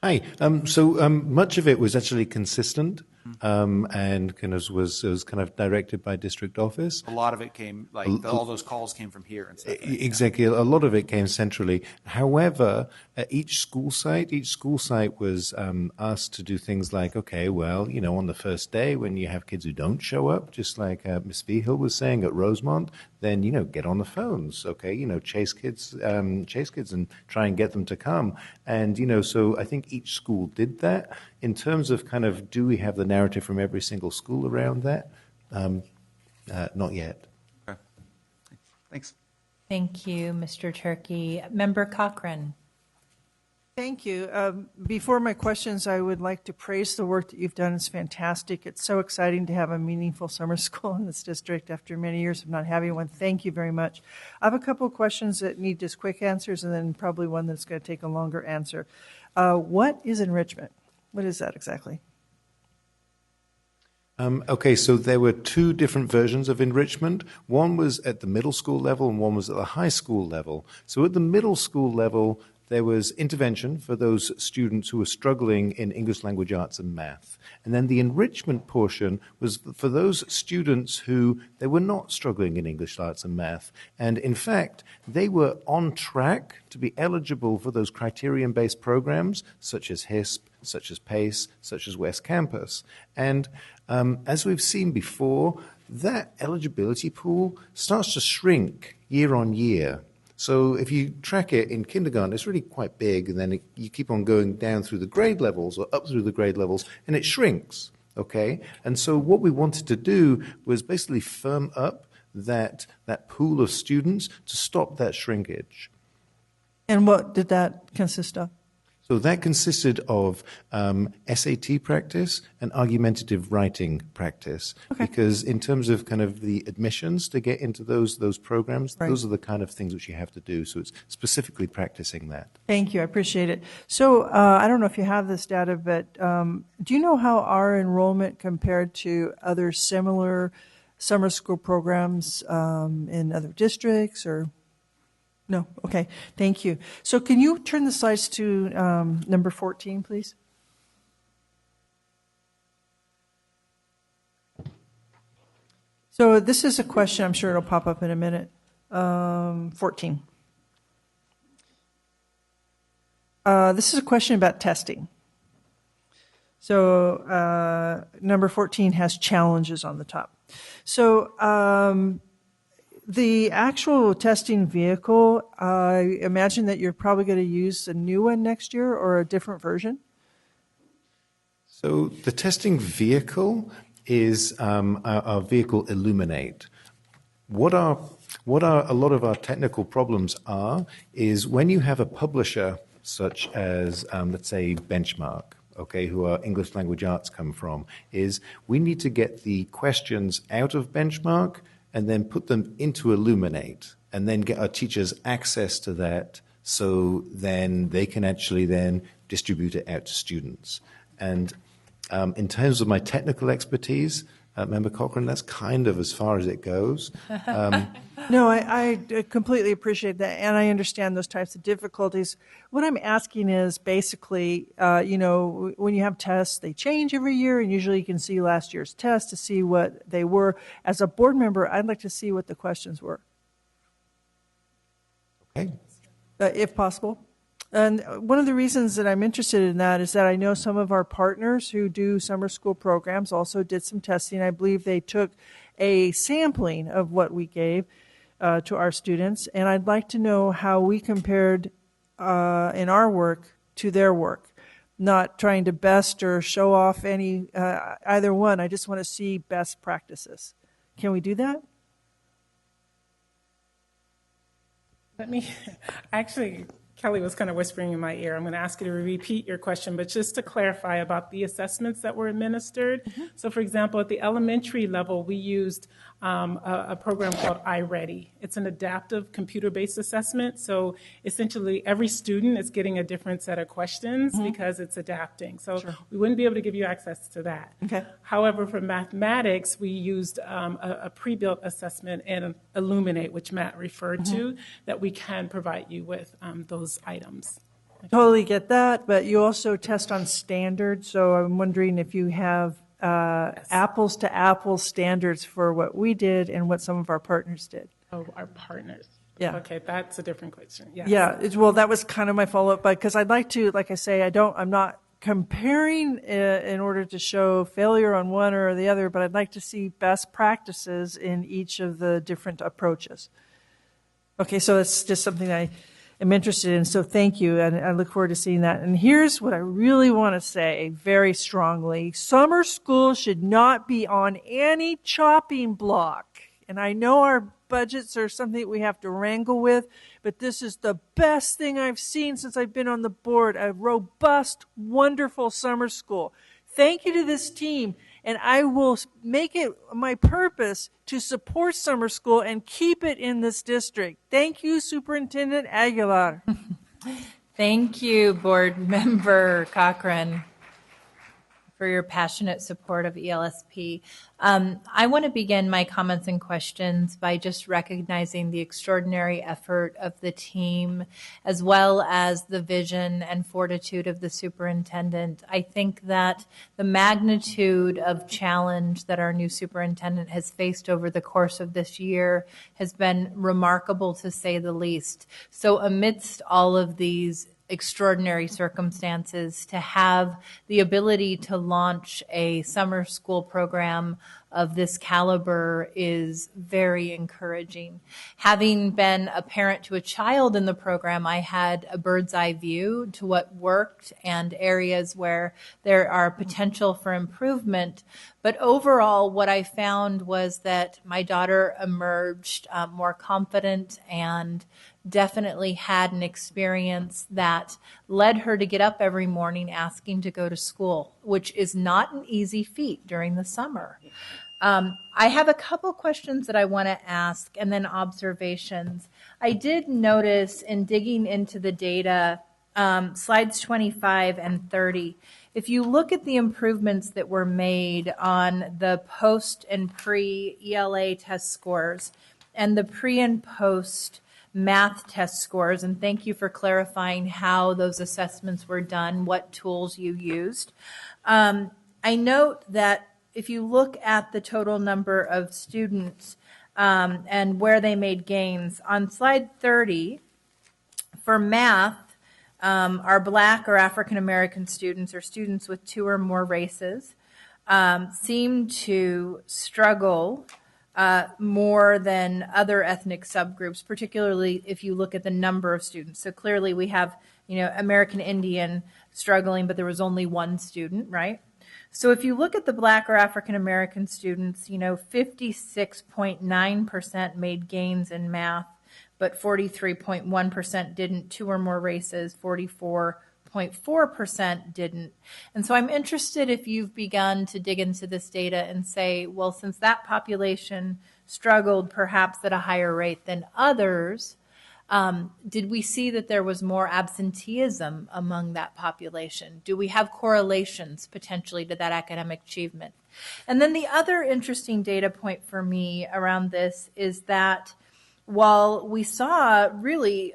Hi. So much of it was actually consistent, and kind of was kind of directed by district office. A lot of it came, all those calls came from here and stuff. Right? Exactly. A lot of it came centrally. However, each school site was asked to do things like, okay, well, on the first day when you have kids who don't show up, just like Ms. Vigil was saying at Rosemont, then, get on the phones, okay? Chase kids and try and get them to come. And, so I think each school did that. In terms of kind of, do we have the narrative from every single school around that? Not yet. Okay. Thanks. Thank you, Mr. Turkey. Member Cochran. Thank you. Before my questions, I would like to praise the work that you've done. It's fantastic. It's so exciting to have a meaningful summer school in this district after many years of not having one. Thank you very much. I have a couple of questions that need just quick answers, and then probably one that's going to take a longer answer. What is enrichment? What is that exactly? Okay, so there were two different versions of enrichment. One was at the middle school level and one was at the high school level. So at the middle school level, there was intervention for those students who were struggling in English language arts and math. And then the enrichment portion was for those students who they were not struggling in English arts and math. And in fact, they were on track to be eligible for those criterion-based programs such as HISP, such as PACE, such as West Campus. And as we've seen before, that eligibility pool starts to shrink year on year. So if you track it in kindergarten, it's really quite big, and then you keep on going down through the grade levels or up through the grade levels, and it shrinks, okay? And so what we wanted to do was basically firm up that pool of students to stop that shrinkage. And what did that consist of? So that consisted of SAT practice and argumentative writing practice. Okay. Because in terms of kind of the admissions to get into those programs, right, those are the kind of things which you have to do. So it's specifically practicing that. Thank you. I appreciate it. So I don't know if you have this data, but do you know how our enrollment compared to other similar summer school programs in other districts or? No. Okay. Thank you. So can you turn the slides to number 14, please? So this is a question. I'm sure it'll pop up in a minute. 14. This is a question about testing. So number 14 has challenges on the top. So the actual testing vehicle, I imagine that you're probably going to use a new one next year or a different version? So the testing vehicle is our vehicle Illuminate. What a lot of our technical problems is when you have a publisher such as, let's say, Benchmark, okay, who our English language arts come from, is we need to get the questions out of Benchmark and then put them into Illuminate and then get our teachers access to that so then they can actually then distribute it out to students. And in terms of my technical expertise, Member Cochran, that's kind of as far as it goes. No, I completely appreciate that, and I understand those types of difficulties. What I'm asking is basically, when you have tests, they change every year, and usually you can see last year's tests to see what they were. As a board member, I'd like to see what the questions were. Okay. If possible. And one of the reasons that I'm interested in that is that I know some of our partners who do summer school programs also did some testing. I believe they took a sampling of what we gave to our students, and I'd like to know how we compared in our work to their work. Not trying to best or show off any either one. I just want to see best practices. Can we do that? Actually, Kelly was kind of whispering in my ear. I'm going to ask you to repeat your question, but just to clarify about the assessments that were administered. Mm-hmm. So, for example, at the elementary level, we used a program called iReady. It's an adaptive computer-based assessment. So, essentially, every student is getting a different set of questions because it's adapting. So, we wouldn't be able to give you access to that. Okay. However, for mathematics, we used a pre-built assessment and Illuminate, which Matt referred to, that we can provide you with those items. Totally get that, but you also test on standards, so I'm wondering if you have apples to apples standards for what we did and what some of our partners did. Oh, our partners. Yeah. Okay, that's a different question. Yes. Yeah, well, that was kind of my follow-up, because I'd like to, like I say, I'm not comparing in order to show failure on one or the other, but I'd like to see best practices in each of the different approaches. Okay, so it's just something I am interested in, so thank you, and I look forward to seeing that. And here's what I really want to say very strongly. Summer school should not be on any chopping block. And I know our budgets are something that we have to wrangle with, but this is the best thing I've seen since I've been on the board, a robust, wonderful summer school. Thank you to this team, and I will make it my purpose to support summer school and keep it in this district. Thank you, Superintendent Aguilar. Thank you, Board Member Cochran, for your passionate support of ELSP. I want to begin my comments and questions by just recognizing the extraordinary effort of the team, as well as the vision and fortitude of the superintendent. I think that the magnitude of challenge that our new superintendent has faced over the course of this year has been remarkable, to say the least. So amidst all of these extraordinary circumstances, to have the ability to launch a summer school program of this caliber is very encouraging. Having been a parent to a child in the program, I had a bird's eye view to what worked and areas where there are potential for improvement. But overall, what I found was that my daughter emerged more confident and definitely had an experience that led her to get up every morning asking to go to school, which is not an easy feat during the summer. I have a couple questions that I want to ask and then observations. I did notice in digging into the data, slides 25 and 30, if you look at the improvements that were made on the post and pre-ELA test scores and the pre and post math test scores, and thank you for clarifying how those assessments were done, what tools you used. I note that if you look at the total number of students and where they made gains, on slide 30, for math, our Black or African American students or students with two or more races seem to struggle more than other ethnic subgroups, particularly if you look at the number of students. So clearly we have, American Indian struggling, but there was only one student, right? So if you look at the Black or African American students, 56.9% made gains in math, but 43.1% didn't. Two or more races, 44.4% didn't. And so I'm interested if you've begun to dig into this data and say, well, since that population struggled perhaps at a higher rate than others, did we see that there was more absenteeism among that population? Do we have correlations potentially to that academic achievement? And then the other interesting data point for me around this is that while we saw really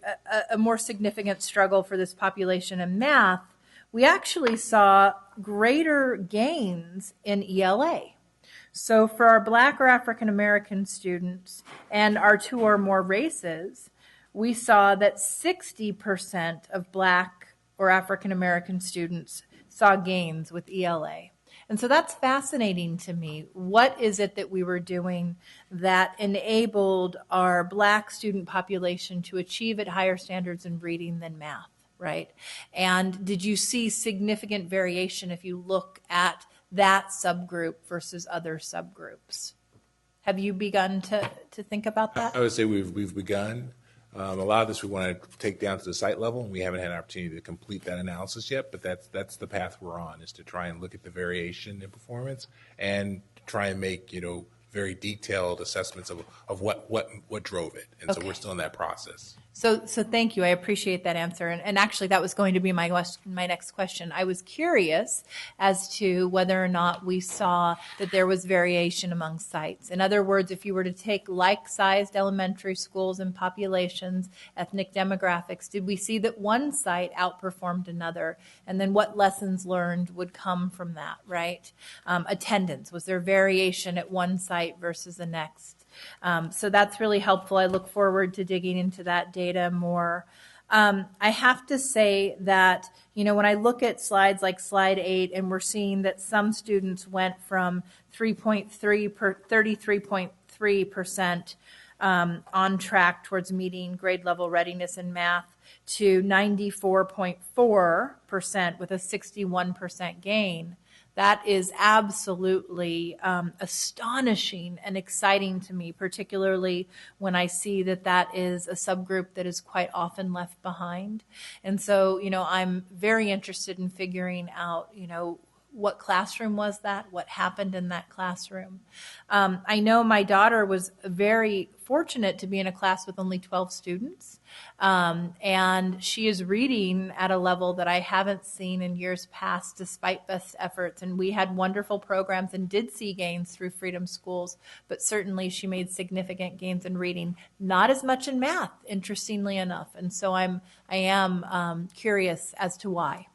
a more significant struggle for this population in math, we actually saw greater gains in ELA. So for our Black or African American students and our two or more races, we saw that 60% of Black or African American students saw gains with ELA. And so that's fascinating to me. What is it that we were doing that enabled our Black student population to achieve at higher standards in reading than math, right? And did you see significant variation if you look at that subgroup versus other subgroups? Have you begun to think about that? I would say we've begun. A lot of this we want to take down to the site level, and we haven't had an opportunity to complete that analysis yet, but that's the path we're on, is to try and look at the variation in performance and try and make, very detailed assessments of what drove it. And so we're still in that process. So thank you. I appreciate that answer. And actually, that was going to be my next question. I was curious as to whether or not we saw that there was variation among sites. In other words, if you were to take like-sized elementary schools and populations, ethnic demographics, did we see that one site outperformed another? And then what lessons learned would come from that, right? Attendance. Was there variation at one site versus the next? So that's really helpful. I look forward to digging into that data more. I have to say that, when I look at slides like slide 8, and we're seeing that some students went from 33.3% on track towards meeting grade level readiness in math to 94.4% with a 61% gain. That is absolutely astonishing and exciting to me, particularly when I see that that is a subgroup that is quite often left behind. And so, I'm very interested in figuring out, what classroom was that? What happened in that classroom? I know my daughter was very fortunate to be in a class with only 12 students, and she is reading at a level that I haven't seen in years past despite best efforts. And we had wonderful programs and did see gains through Freedom Schools, but certainly she made significant gains in reading, not as much in math, interestingly enough. And so I am curious as to why.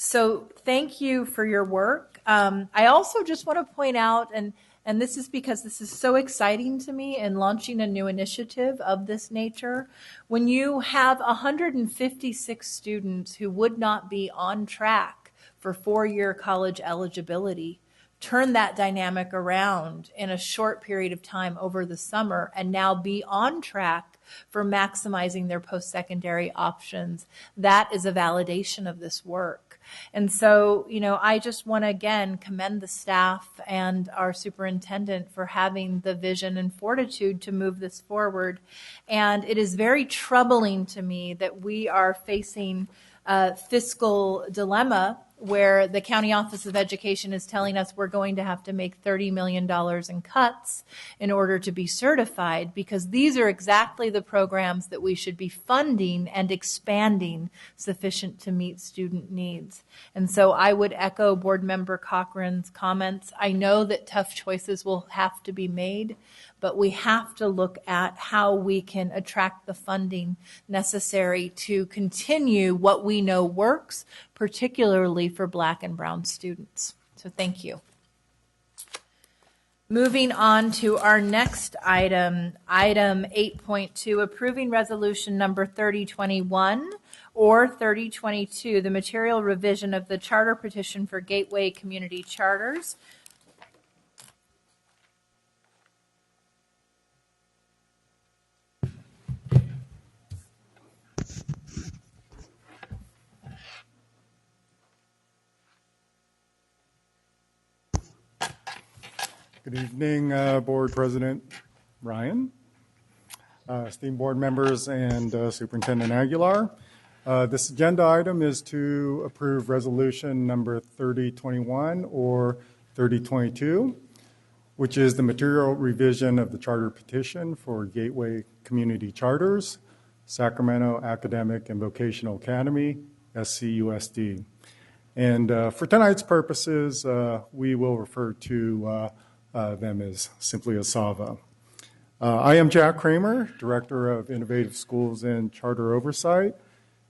So thank you for your work. I also just want to point out, and this is because this is so exciting to me in launching a new initiative of this nature, when you have 156 students who would not be on track for four-year college eligibility, turn that dynamic around in a short period of time over the summer and now be on track for maximizing their post-secondary options. That is a validation of this work. And so, I just want to again commend the staff and our superintendent for having the vision and fortitude to move this forward. And it is very troubling to me that we are facing a fiscal dilemma where the County Office of Education is telling us we're going to have to make $30 million in cuts in order to be certified, because these are exactly the programs that we should be funding and expanding sufficient to meet student needs. And so I would echo Board Member Cochran's comments. I know that tough choices will have to be made, but we have to look at how we can attract the funding necessary to continue what we know works, particularly for Black and Brown students. So thank you. Moving on to our next item, item 8.2, approving resolution number 3021 or 3022, the material revision of the charter petition for Gateway Community Charters. Good evening, Board President Ryan, esteemed board members, and Superintendent Aguilar. This agenda item is to approve resolution number 3021 or 3022, which is the material revision of the charter petition for Gateway Community Charters, Sacramento Academic and Vocational Academy, SCUSD. And for tonight's purposes, we will refer to them as simply as SAVA. I am Jack Kramer, Director of Innovative Schools and Charter Oversight.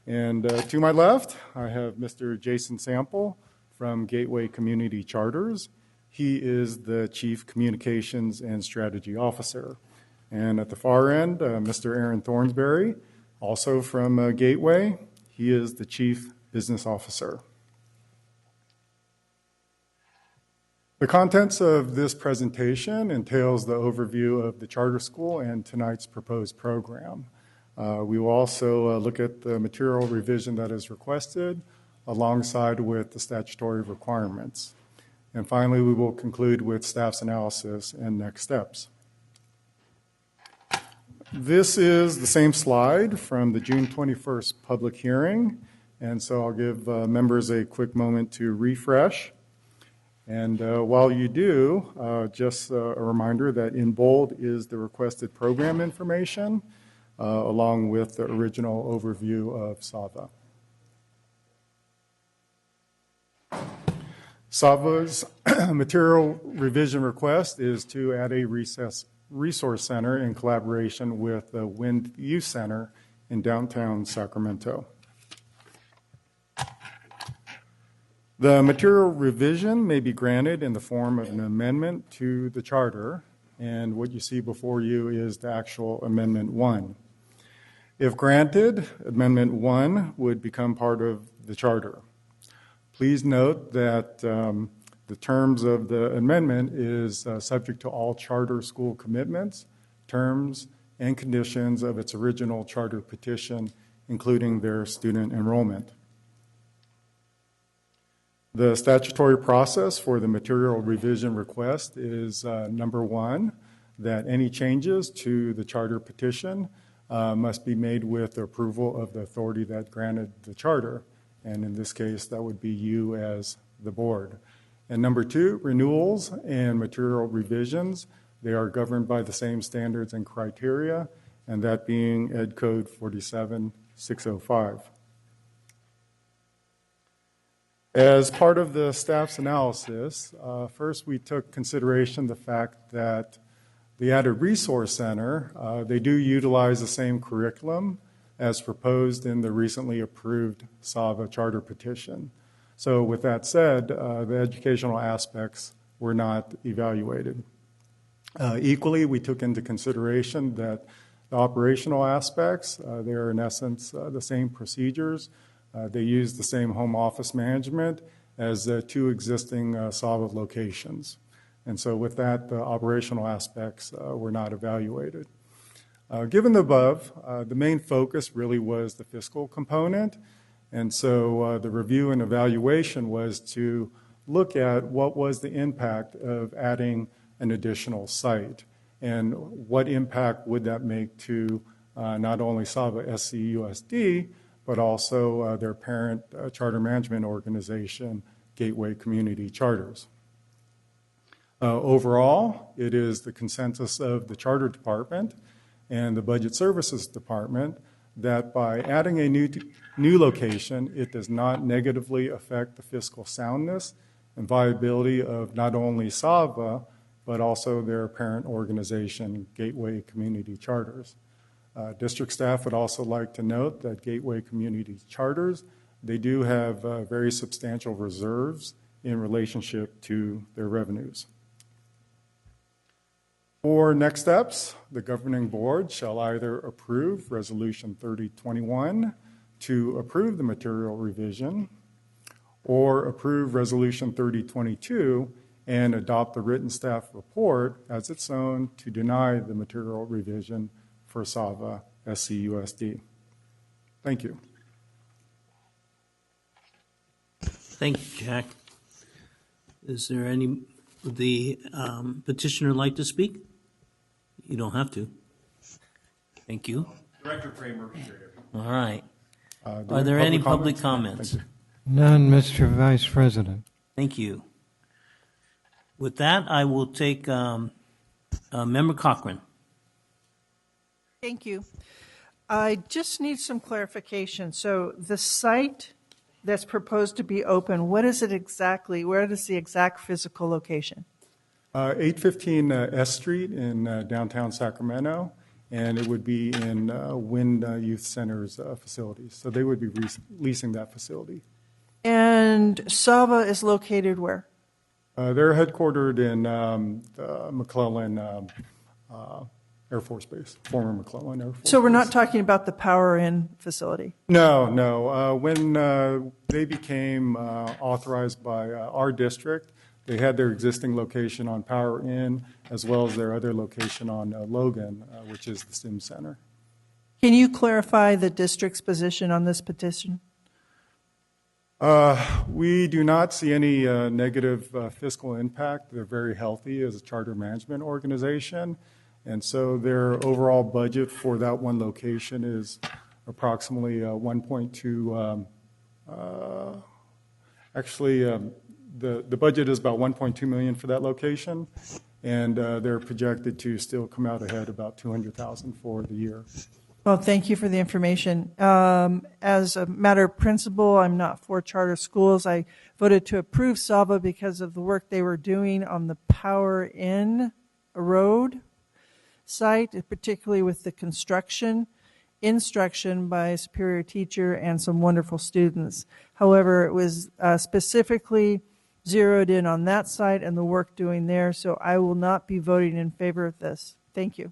And to my left, I have Mr. Jason Sample from Gateway Community Charters. He is the Chief Communications and Strategy Officer. And at the far end, Mr. Aaron Thornsberry, also from Gateway. He is the Chief Business Officer. The contents of this presentation entails the overview of the charter school and tonight's proposed program. We will also look at the material revision that is requested alongside with the statutory requirements. And finally, we will conclude with staff's analysis and next steps. This is the same slide from the June 21st public hearing, and so I'll give members a quick moment to refresh. And while you do, just a reminder that in bold is the requested program information, along with the original overview of SAVA. SAVA's material revision request is to add a resource center in collaboration with the Wind Youth Center in downtown Sacramento. The material revision may be granted in the form of an amendment to the charter, and what you see before you is the actual Amendment 1. If granted, Amendment 1 would become part of the charter. Please note that the terms of the amendment is subject to all charter school commitments, terms, and conditions of its original charter petition, including their student enrollment. The statutory process for the material revision request is number one, that any changes to the charter petition must be made with the approval of the authority that granted the charter. And in this case, that would be you as the board. And number two, renewals and material revisions, they are governed by the same standards and criteria, and that being Ed Code 47605. As part of the staff's analysis, first we took consideration the fact that the added resource center, they do utilize the same curriculum as proposed in the recently approved SAVA charter petition. So with that said, the educational aspects were not evaluated. Equally, we took into consideration that the operational aspects, they are in essence the same procedures. They use the same home office management as the two existing SAVA locations. And so with that, the operational aspects were not evaluated. Given the above, the main focus really was the fiscal component. And so the review and evaluation was to look at what was the impact of adding an additional site and what impact would that make to not only SAVA SCUSD, but also their parent charter management organization, Gateway Community Charters. Overall, it is the consensus of the Charter Department and the Budget Services Department that by adding a new location, it does not negatively affect the fiscal soundness and viability of not only SAVA, but also their parent organization, Gateway Community Charters. District staff would also like to note that Gateway Community Charters, they do have very substantial reserves in relationship to their revenues. For next steps, the governing board shall either approve Resolution 3021 to approve the material revision, or approve Resolution 3022 and adopt the written staff report as its own to deny the material revision for SAVA SCUSD. Thank you. Thank you, Jack. Is there any Would the petitioner like to speak? You don't have to. Thank you. Director Kramer. All right. Do Are there any public comments? comments? None, Mr. Vice President. Thank you. With that, I will take Member Cochran. Thank you. I just need some clarification. So the site that's proposed to be open, what is it exactly? Where is the exact physical location? 815 S Street in downtown Sacramento, and it would be in Wind Youth Center's facilities. So they would be leasing that facility. And SAVA is located where? They're headquartered in the McClellan Air Force Base, former McClellan Air Force So we're Base. not talking about the Power In facility? No. When they became authorized by our district, they had their existing location on Power Inn as well as their other location on Logan, which is the STEM Center. Can you clarify the district's position on this petition? We do not see any negative fiscal impact. They're very healthy as a charter management organization. And so their overall budget for that one location is approximately 1.2. The budget is about 1.2 million for that location, and they're projected to still come out ahead about 200,000 for the year. Well, thank you for the information. As a matter of principle, I'm not for charter schools. I voted to approve SAVA because of the work they were doing on the Power In Road site, particularly with the instruction by a superior teacher and some wonderful students. However, it was specifically zeroed in on that site and the work doing there, so I will not be voting in favor of this. Thank you.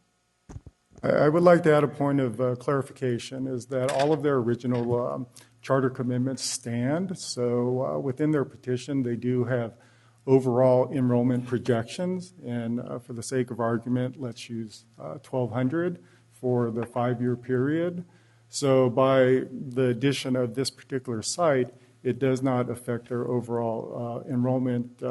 I would like to add a point of clarification, is that all of their original charter commitments stand. So within their petition, they do have overall enrollment projections, and for the sake of argument, let's use 1,200 for the 5-year period. So by the addition of this particular site, it does not affect their overall enrollment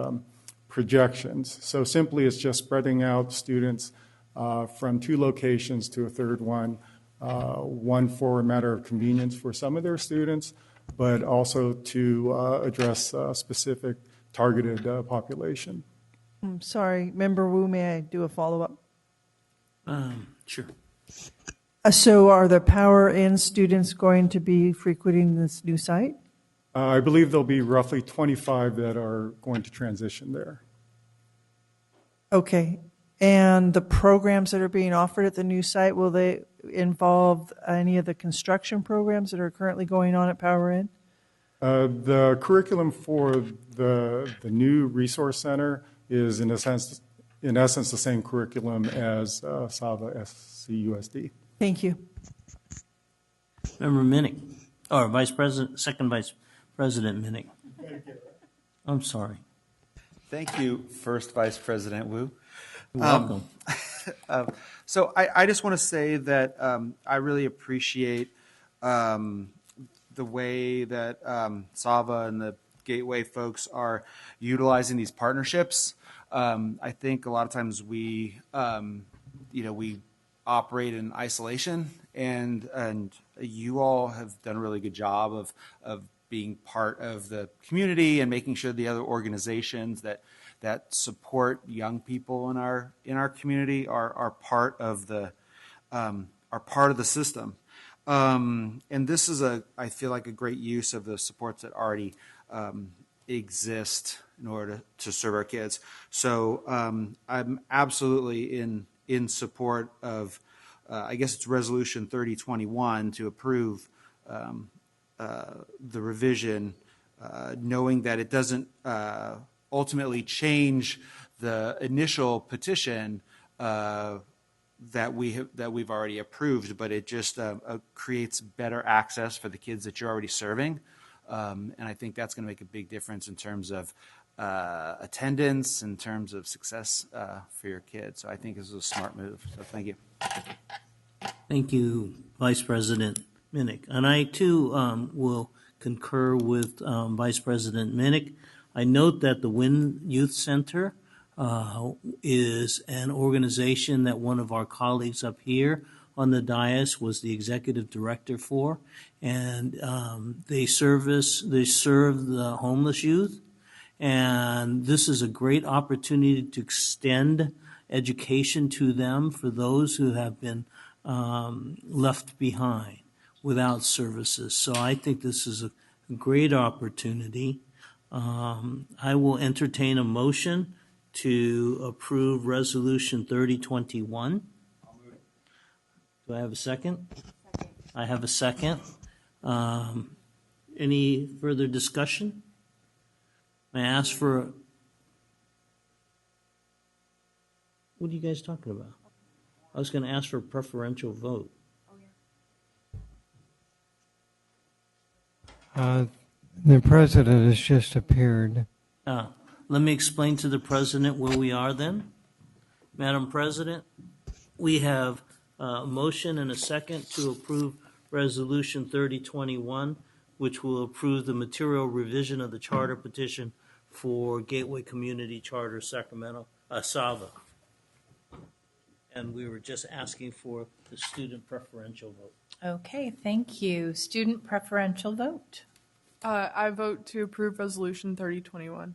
projections. So simply it's just spreading out students from 2 locations to a third one, one for a matter of convenience for some of their students, but also to address specific targeted population. I'm sorry, Member Wu, may I do a follow-up? Sure. So are the Power In students going to be frequenting this new site? I believe there'll be roughly 25 that are going to transition there. Okay. And the programs that are being offered at the new site, will they involve any of the construction programs that are currently going on at Power In? The curriculum for the new resource center is in essence the same curriculum as SAVA SCUSD. Thank you. Member Minnick, or Vice President, Second Vice President Minnick. I'm sorry. Thank you, First Vice President Wu. You're welcome. So I just want to say that I really appreciate the way that SAVA and the Gateway folks are utilizing these partnerships. I think a lot of times we operate in isolation, and you all have done a really good job of being part of the community and making sure the other organizations that support young people in our community are part of the system. And this is I feel like a great use of the supports that already exist in order to serve our kids. So I'm absolutely in support of, I guess it's Resolution 3021 to approve the revision, knowing that it doesn't ultimately change the initial petition that we've already approved, but it just creates better access for the kids that you're already serving, and I think that's going to make a big difference in terms of attendance, in terms of success for your kids. So I think this is a smart move. So thank you. Thank you, Vice President Minnick. And I, too, will concur with Vice President Minnick. I note that the Wynn Youth Center is an organization that one of our colleagues up here on the dais was the executive director for, and they serve the homeless youth, and this is a great opportunity to extend education to them for those who have been left behind without services. So I think this is a great opportunity. I will entertain a motion to approve Resolution 3021. Do I have a second? I have a second. Any further discussion? May I ask for... What are you guys talking about? I was going to ask for a preferential vote. The president has just appeared. Let me explain to the president where we are then. Madam President, we have a motion and a second to approve Resolution 3021, which will approve the material revision of the charter petition for Gateway Community Charter Sacramento, Sava. And we were just asking for the student preferential vote. Okay, thank you. Student preferential vote. I vote to approve Resolution 3021.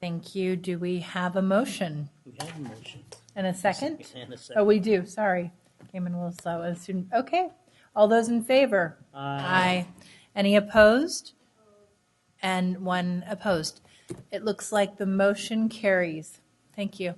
Thank you. Do we have a motion? We have a motion. And a second? And a second. Oh, we do. Sorry. Came in a little slow. A student. Okay. All those in favor? Aye. Any opposed? And one opposed. It looks like the motion carries. Thank you.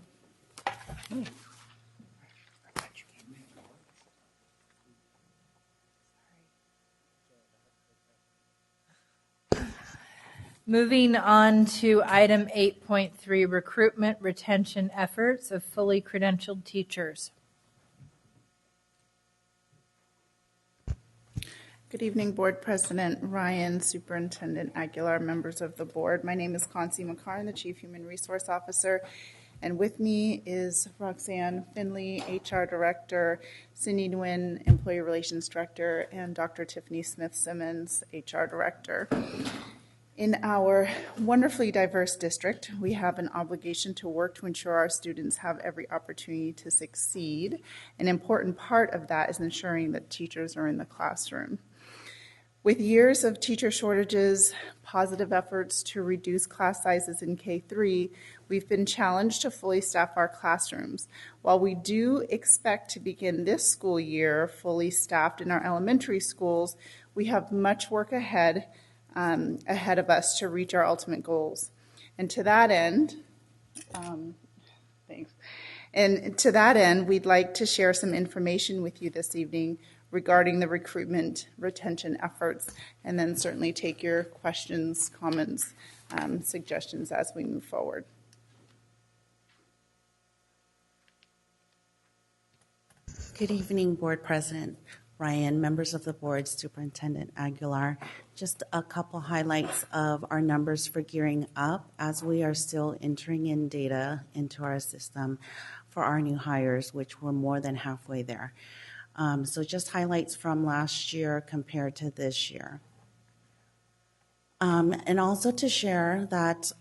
Moving on to item 8.3, recruitment retention efforts of fully credentialed teachers. Good evening, Board President Ryan, Superintendent Aguilar, members of the board. My name is Concy McCarn, the Chief Human Resource Officer, and with me is Roxanne Finley, HR Director, Cindy Nguyen, Employee Relations Director, and Dr. Tiffany Smith-Simmons, HR Director. In our wonderfully diverse district, we have an obligation to work to ensure our students have every opportunity to succeed. An important part of that is ensuring that teachers are in the classroom. With years of teacher shortages, positive efforts to reduce class sizes in K-3, we've been challenged to fully staff our classrooms. While we do expect to begin this school year fully staffed in our elementary schools, we have much work ahead of us to reach our ultimate goals. And to that end, thanks. And to that end, we'd like to share some information with you this evening regarding the recruitment retention efforts, and then certainly take your questions, comments, suggestions as we move forward. Good evening, Board President Ryan, members of the board, Superintendent Aguilar. Just a couple highlights of our numbers for gearing up as we are still entering in data into our system for our new hires, which we're more than halfway there. So just highlights from last year compared to this year. And also to share that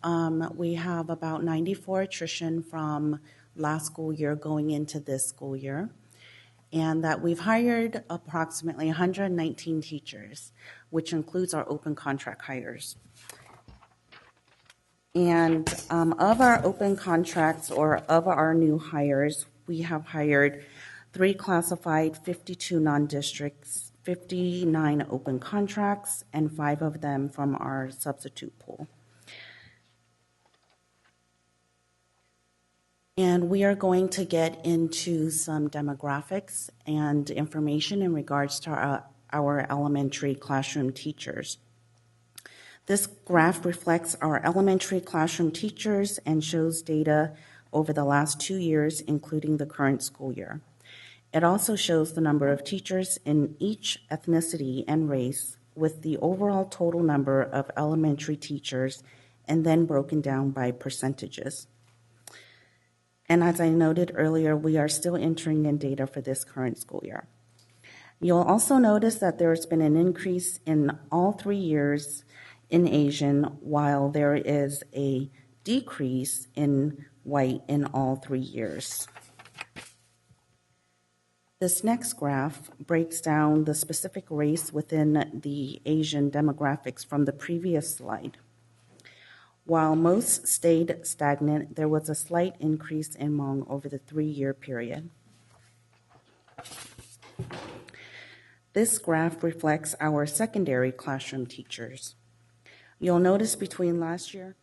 we have about 94 attrition from last school year going into this school year, and that we've hired approximately 119 teachers, which includes our open contract hires. And of our open contracts, or of our new hires, we have hired 3 classified, 52 non-districts, 59 open contracts, and 5 of them from our substitute pool. And we are going to get into some demographics and information in regards to our elementary classroom teachers. This graph reflects our elementary classroom teachers and shows data over the last 2 years, including the current school year. It also shows the number of teachers in each ethnicity and race, with the overall total number of elementary teachers, and then broken down by percentages. And as I noted earlier, we are still entering in data for this current school year. You'll also notice that there's been an increase in all 3 years in Asian, while there is a decrease in white in all 3 years. This next graph breaks down the specific race within the Asian demographics from the previous slide. While most stayed stagnant, there was a slight increase in Hmong over the 3-year period. This graph reflects our secondary classroom teachers. You'll notice between last year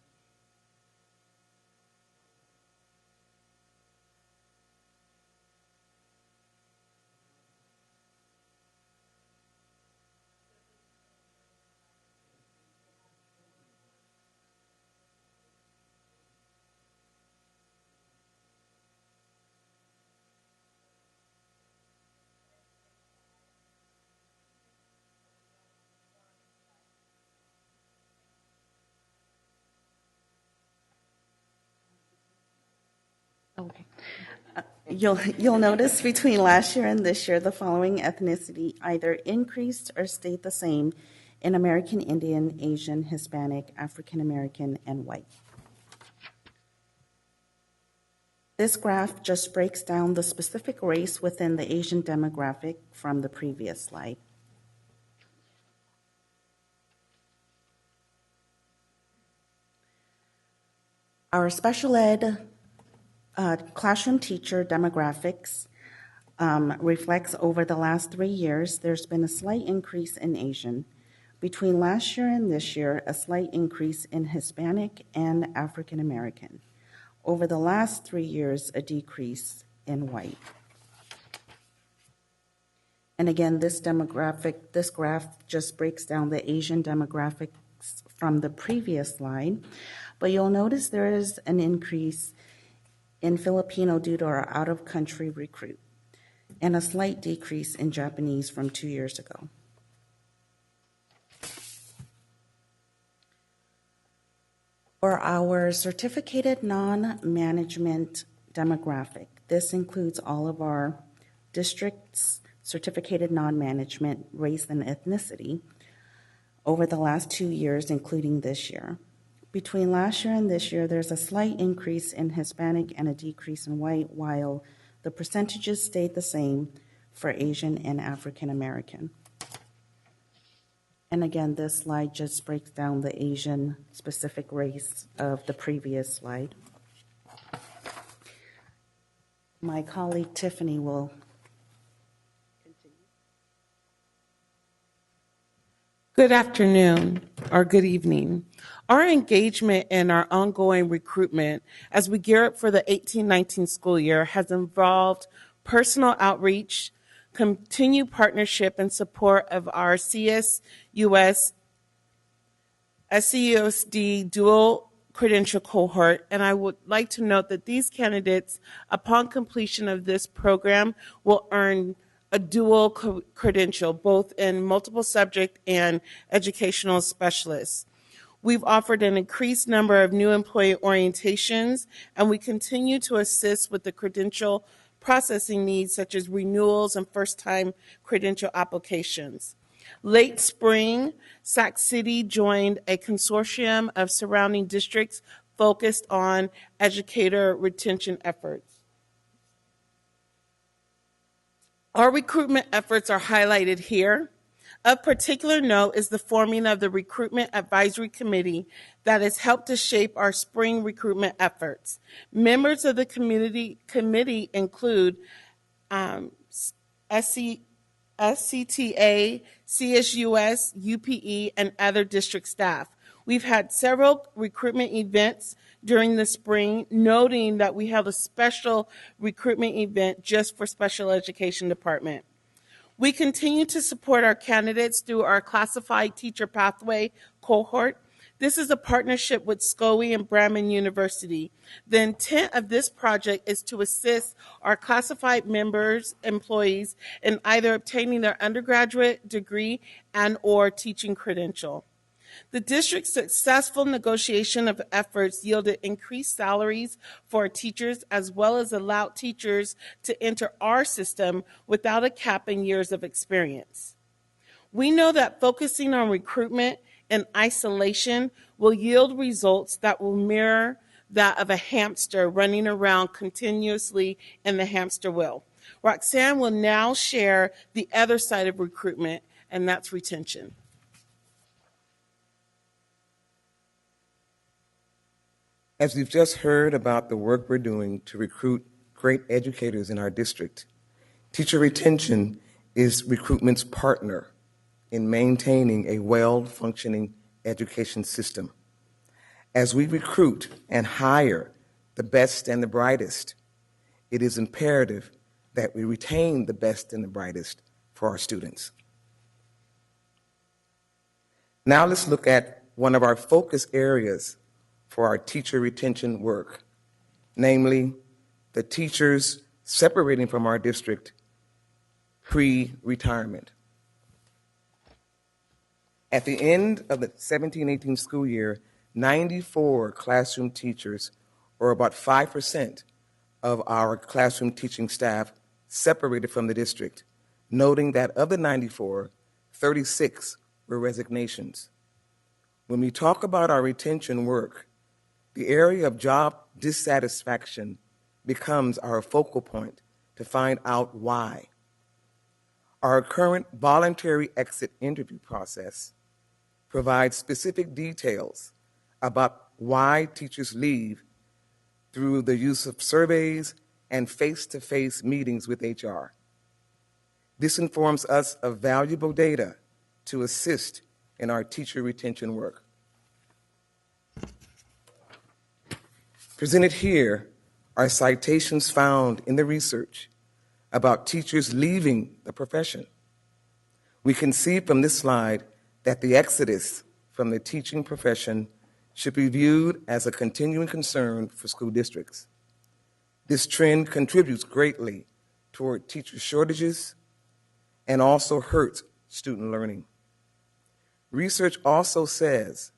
Okay. You'll notice between last year and this year, the following ethnicity either increased or stayed the same in American Indian, Asian, Hispanic, African American, and white. This graph just breaks down the specific race within the Asian demographic from the previous slide. Our special ed classroom teacher demographics reflects over the last 3 years, there's been a slight increase in Asian. Between last year and this year, a slight increase in Hispanic and African American. Over the last 3 years, a decrease in white. And again, this graph just breaks down the Asian demographics from the previous slide. But you'll notice there is an increase in Filipino due to our out-of-country recruit, and a slight decrease in Japanese from 2 years ago. For our certificated non-management demographic, this includes all of our districts' certificated non-management race and ethnicity over the last 2 years, including this year. Between last year and this year, there's a slight increase in Hispanic and a decrease in white, while the percentages stayed the same for Asian and African American. And again, this slide just breaks down the Asian specific race of the previous slide. My colleague Tiffany will continue. Good afternoon or good evening. Our engagement in our ongoing recruitment as we gear up for the 18-19 school year has involved personal outreach, continued partnership and support of our CSUS SCUSD dual credential cohort, and I would like to note that these candidates, upon completion of this program, will earn a dual credential, both in multiple subject and educational specialists. We've offered an increased number of new employee orientations, and we continue to assist with the credential processing needs such as renewals and first-time credential applications. Late spring, Sac City joined a consortium of surrounding districts focused on educator retention efforts. Our recruitment efforts are highlighted here. Of particular note is the forming of the Recruitment Advisory Committee that has helped to shape our spring recruitment efforts. Members of the committee include SCTA, CSUS, UPE, and other district staff. We've had several recruitment events during the spring, noting that we held a special recruitment event just for special education department. We continue to support our candidates through our Classified Teacher Pathway cohort. This is a partnership with SCOE and Brandman University. The intent of this project is to assist our classified members, employees, in either obtaining their undergraduate degree and or teaching credential. The district's successful negotiation of efforts yielded increased salaries for our teachers, as well as allowed teachers to enter our system without a cap in years of experience. We know that focusing on recruitment in isolation will yield results that will mirror that of a hamster running around continuously in the hamster wheel. Roxanne will now share the other side of recruitment, and that's retention. As we've just heard about the work we're doing to recruit great educators in our district, teacher retention is recruitment's partner in maintaining a well-functioning education system. As we recruit and hire the best and the brightest, it is imperative that we retain the best and the brightest for our students. Now let's look at one of our focus areas for our teacher retention work, namely the teachers separating from our district pre-retirement. At the end of the 17-18 school year, 94 classroom teachers, or about 5% of our classroom teaching staff, separated from the district, noting that of the 94, 36 were resignations. When we talk about our retention work, the area of job dissatisfaction becomes our focal point to find out why. Our current voluntary exit interview process provides specific details about why teachers leave through the use of surveys and face-to-face meetings with HR. This informs us of valuable data to assist in our teacher retention work. Presented here are citations found in the research about teachers leaving the profession. We can see from this slide that the exodus from the teaching profession should be viewed as a continuing concern for school districts. This trend contributes greatly toward teacher shortages and also hurts student learning. Research also says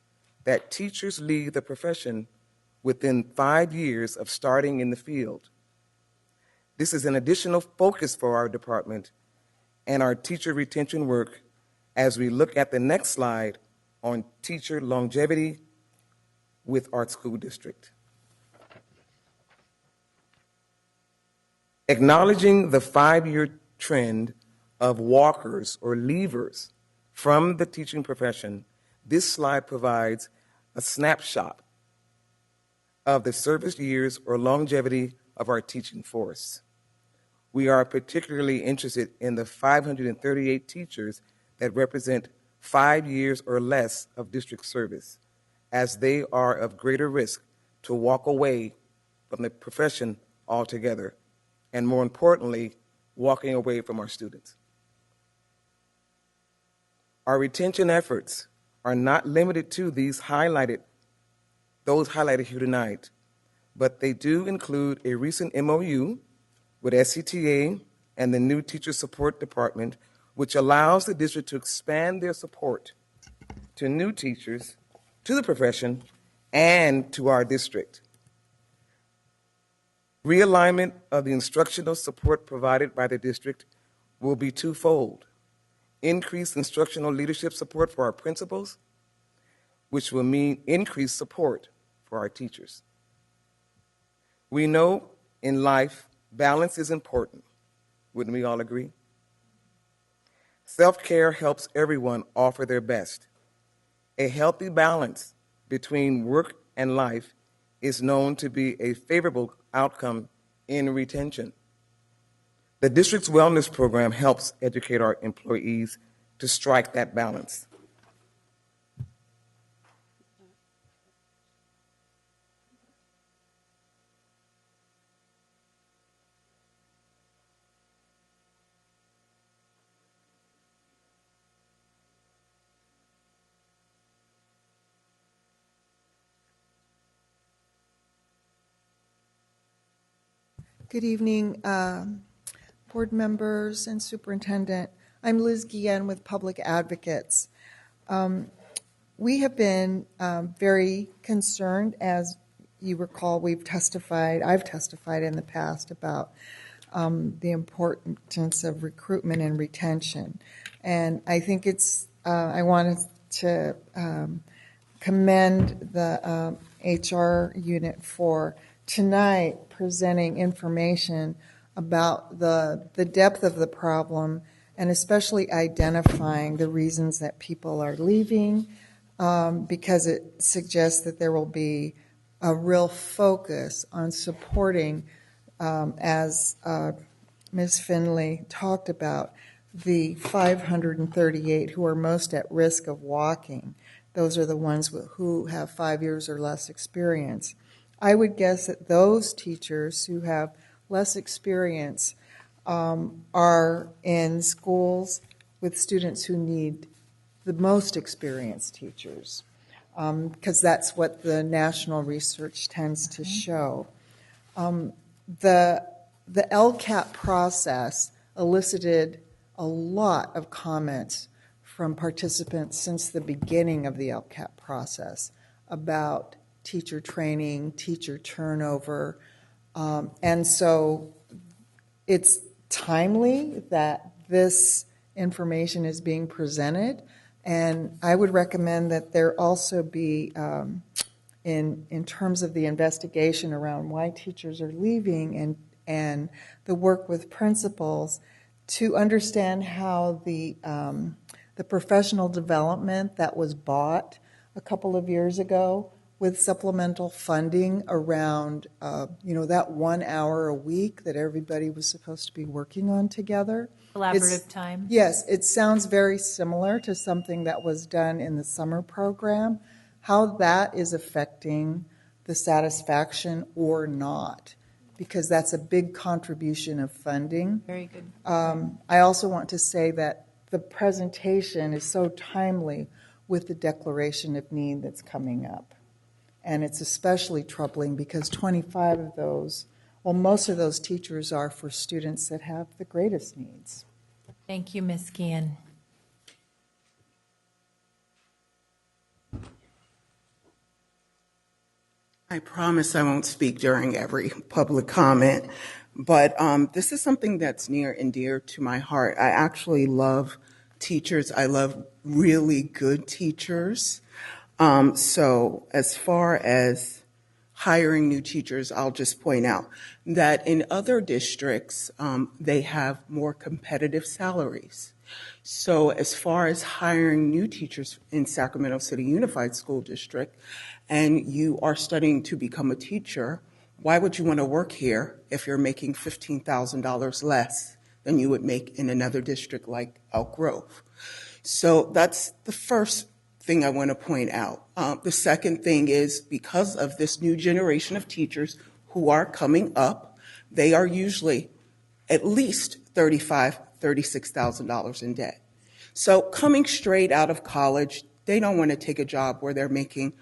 that teachers leave the profession within 5 years of starting in the field. This is an additional focus for our department and our teacher retention work as we look at the next slide on teacher longevity with our school district. Acknowledging the 5-year trend of walkers or leavers from the teaching profession, this slide provides a snapshot of the service years or longevity of our teaching force. We are particularly interested in the 538 teachers that represent 5 years or less of district service, as they are of greater risk to walk away from the profession altogether, and more importantly, walking away from our students. Our retention efforts are not limited to those highlighted here tonight, but they do include a recent MOU with SCTA and the new Teacher Support Department, which allows the district to expand their support to new teachers, to the profession, and to our district. Realignment of the instructional support provided by the district will be twofold. Increased instructional leadership support for our principals, which will mean increased support for our teachers. We know in life, balance is important. Wouldn't we all agree? Self-care helps everyone offer their best. A healthy balance between work and life is known to be a favorable outcome in retention. The district's wellness program helps educate our employees to strike that balance. Good evening, board members and superintendent. I'm Liz Guillen with Public Advocates. We have been very concerned, as you recall, I've testified in the past about the importance of recruitment and retention. And I think I wanted to commend the HR unit for tonight presenting information about the depth of the problem and especially identifying the reasons that people are leaving, because it suggests that there will be a real focus on supporting, as Ms. Finley talked about, the 538 who are most at risk of walking. Those are the ones who have 5 years or less experience. I would guess that those teachers who have less experience are in schools with students who need the most experienced teachers, because that's what the national research tends to show. The LCAP process elicited a lot of comments from participants since the beginning of the LCAP process about teacher training, teacher turnover, and so it's timely that this information is being presented, and I would recommend that there also be, in terms of the investigation around why teachers are leaving and the work with principals, to understand how the professional development that was bought a couple of years ago with supplemental funding around, that 1 hour a week that everybody was supposed to be working on together. Collaborative time. Yes, it sounds very similar to something that was done in the summer program. How that is affecting the satisfaction or not, because that's a big contribution of funding. Very good. I also want to say that the presentation is so timely with the declaration of need that's coming up. And it's especially troubling because 25 of those, well, most of those teachers are for students that have the greatest needs. Thank you, Ms. Guillen. I promise I won't speak during every public comment, but this is something that's near and dear to my heart. I actually love teachers. I love really good teachers. So as far as hiring new teachers, I'll just point out that in other districts, they have more competitive salaries. So as far as hiring new teachers in Sacramento City Unified School District, and you are studying to become a teacher, why would you want to work here if you're making $15,000 less than you would make in another district like Elk Grove? So that's the first thing I want to point out. The second thing is, because of this new generation of teachers who are coming up, they are usually at least $35,000, $36,000 in debt. So coming straight out of college, they don't want to take a job where they're making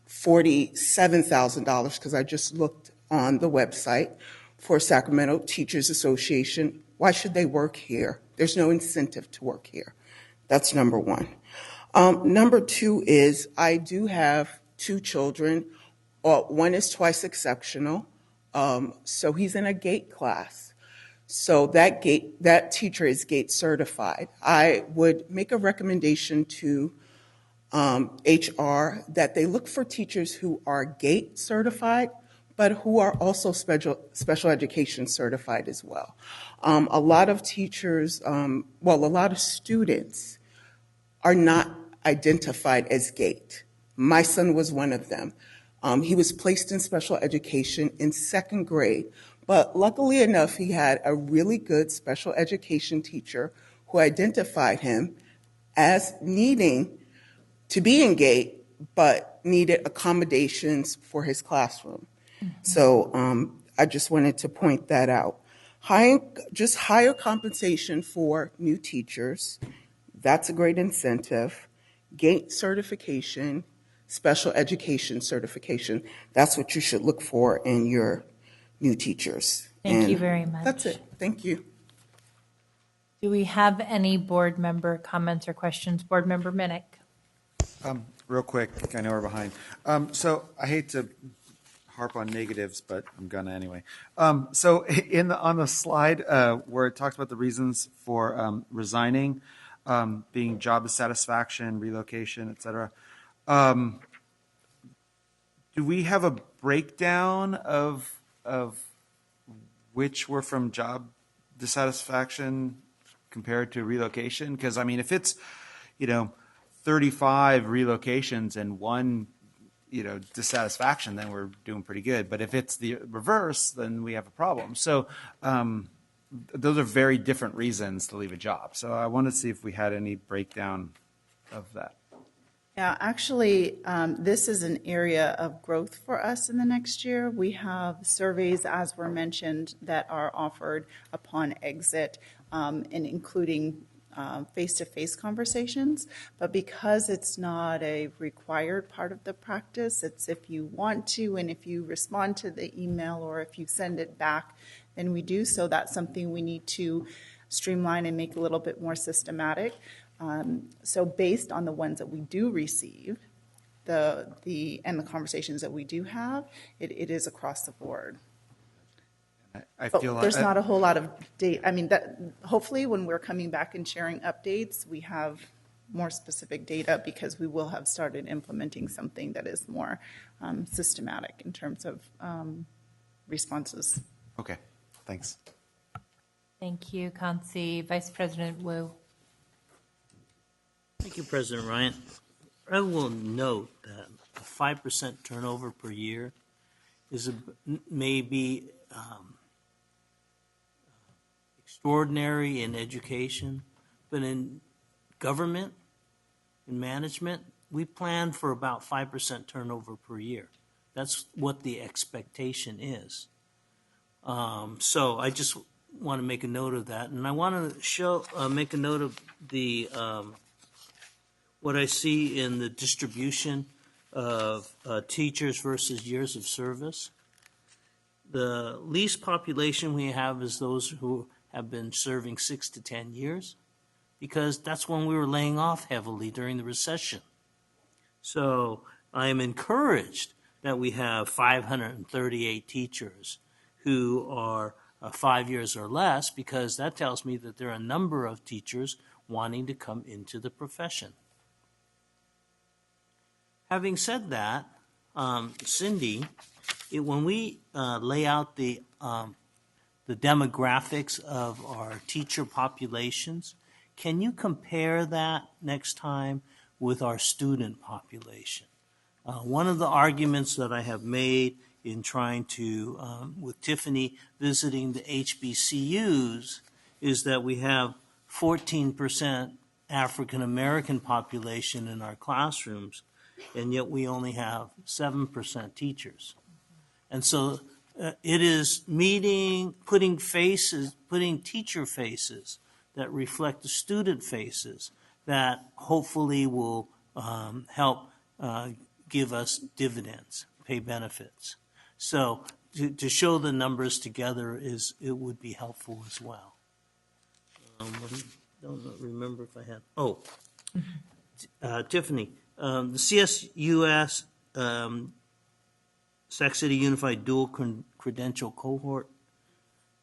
$47,000, because I just looked on the website for Sacramento Teachers Association. Why should they work here? There's no incentive to work here. That's number one. Number two is, I do have 2 children. One is twice exceptional, so he's in a GATE class. So that teacher is GATE certified. I would make a recommendation to HR that they look for teachers who are GATE certified, but who are also special education certified as well. A lot of teachers, a lot of students are not identified as GATE. My son was one of them. He was placed in special education in 2nd grade, but luckily enough, he had a really good special education teacher who identified him as needing to be in GATE, but needed accommodations for his classroom. Mm-hmm. So I just wanted to point that out. Higher compensation for new teachers, that's a great incentive. GATE certification, special education certification, that's what you should look for in your new teachers. Thank you very much. That's it. Thank you. Do we have any board member comments or questions? Board Member Minnick. Real quick, I know we're behind. So I hate to harp on negatives, but I'm gonna anyway. So on the slide where it talks about the reasons for resigning, being job dissatisfaction, relocation, etc. Do we have a breakdown of which were from job dissatisfaction compared to relocation? Because, I mean, if it's, 35 relocations and one, dissatisfaction, then we're doing pretty good. But if it's the reverse, then we have a problem. So those are very different reasons to leave a job. So I want to see if we had any breakdown of that. Yeah, actually, this is an area of growth for us in the next year. We have surveys, as were mentioned, that are offered upon exit, and including face-to-face conversations. But because it's not a required part of the practice, it's if you want to, and if you respond to the email or if you send it back, then we do. So that's something we need to streamline and make a little bit more systematic. So based on the ones that we do receive, and the conversations that we do have, it is across the board. I feel there's not a whole lot of data. I mean, that hopefully when we're coming back and sharing updates, we have more specific data because we will have started implementing something that is more systematic in terms of responses. Okay, thanks. Thank you, Kansi. Vice President Wu. Thank you, President Ryan. I will note that a 5% turnover per year is maybe extraordinary in education, but in government, in management, we plan for about 5% turnover per year. That's what the expectation is. So I just want to make a note of that, and I want to make a note of the what I see in the distribution of teachers versus years of service. The least population we have is those who have been serving 6 to 10 years, because that's when we were laying off heavily during the recession. So I am encouraged that we have 538 teachers who are 5 years or less, because that tells me that there are a number of teachers wanting to come into the profession. Having said that, Cindy, when we lay out the demographics of our teacher populations, can you compare that next time with our student population? One of the arguments that I have made in trying to, with Tiffany visiting the HBCUs, is that we have 14% African American population in our classrooms, and yet we only have 7% teachers. And so it is putting teacher faces that reflect the student faces that hopefully will help give us dividends, pay benefits. So to show the numbers together it would be helpful as well. I don't remember if I had. Tiffany, the CSUS Sac City Unified Dual Credential Cohort,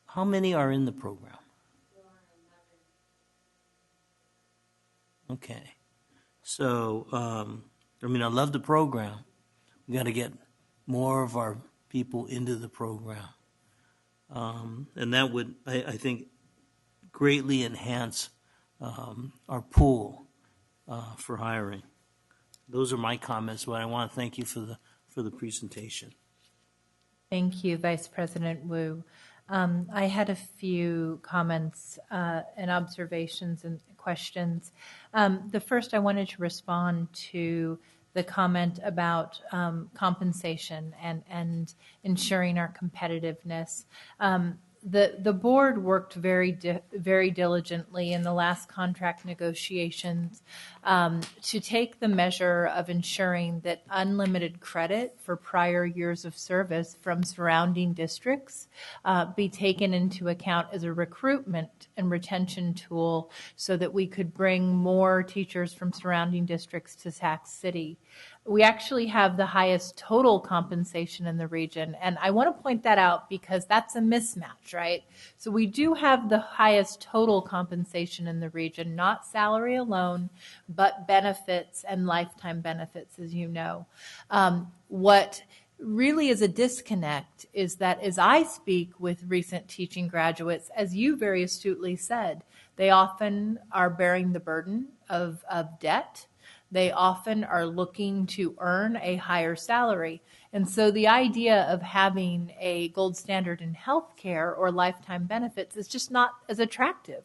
how many are in the program? Okay. So, I love the program. We got to get more of our people into the program. And that would, I think, greatly enhance our pool for hiring. Those are my comments, but I want to thank you for the presentation. Thank you, Vice President Wu. I had a few comments and observations and questions. The first, I wanted to respond to the comment about compensation and ensuring our competitiveness. The board worked very diligently in the last contract negotiations to take the measure of ensuring that unlimited credit for prior years of service from surrounding districts be taken into account as a recruitment and retention tool so that we could bring more teachers from surrounding districts to Sac City. We actually have the highest total compensation in the region, and I want to point that out because that's a mismatch, right? So we do have the highest total compensation in the region, not salary alone, but benefits and lifetime benefits, as you know. What really is a disconnect is that as I speak with recent teaching graduates, as you very astutely said, they often are bearing the burden of debt. They often are looking to earn a higher salary. And so the idea of having a gold standard in healthcare or lifetime benefits is just not as attractive.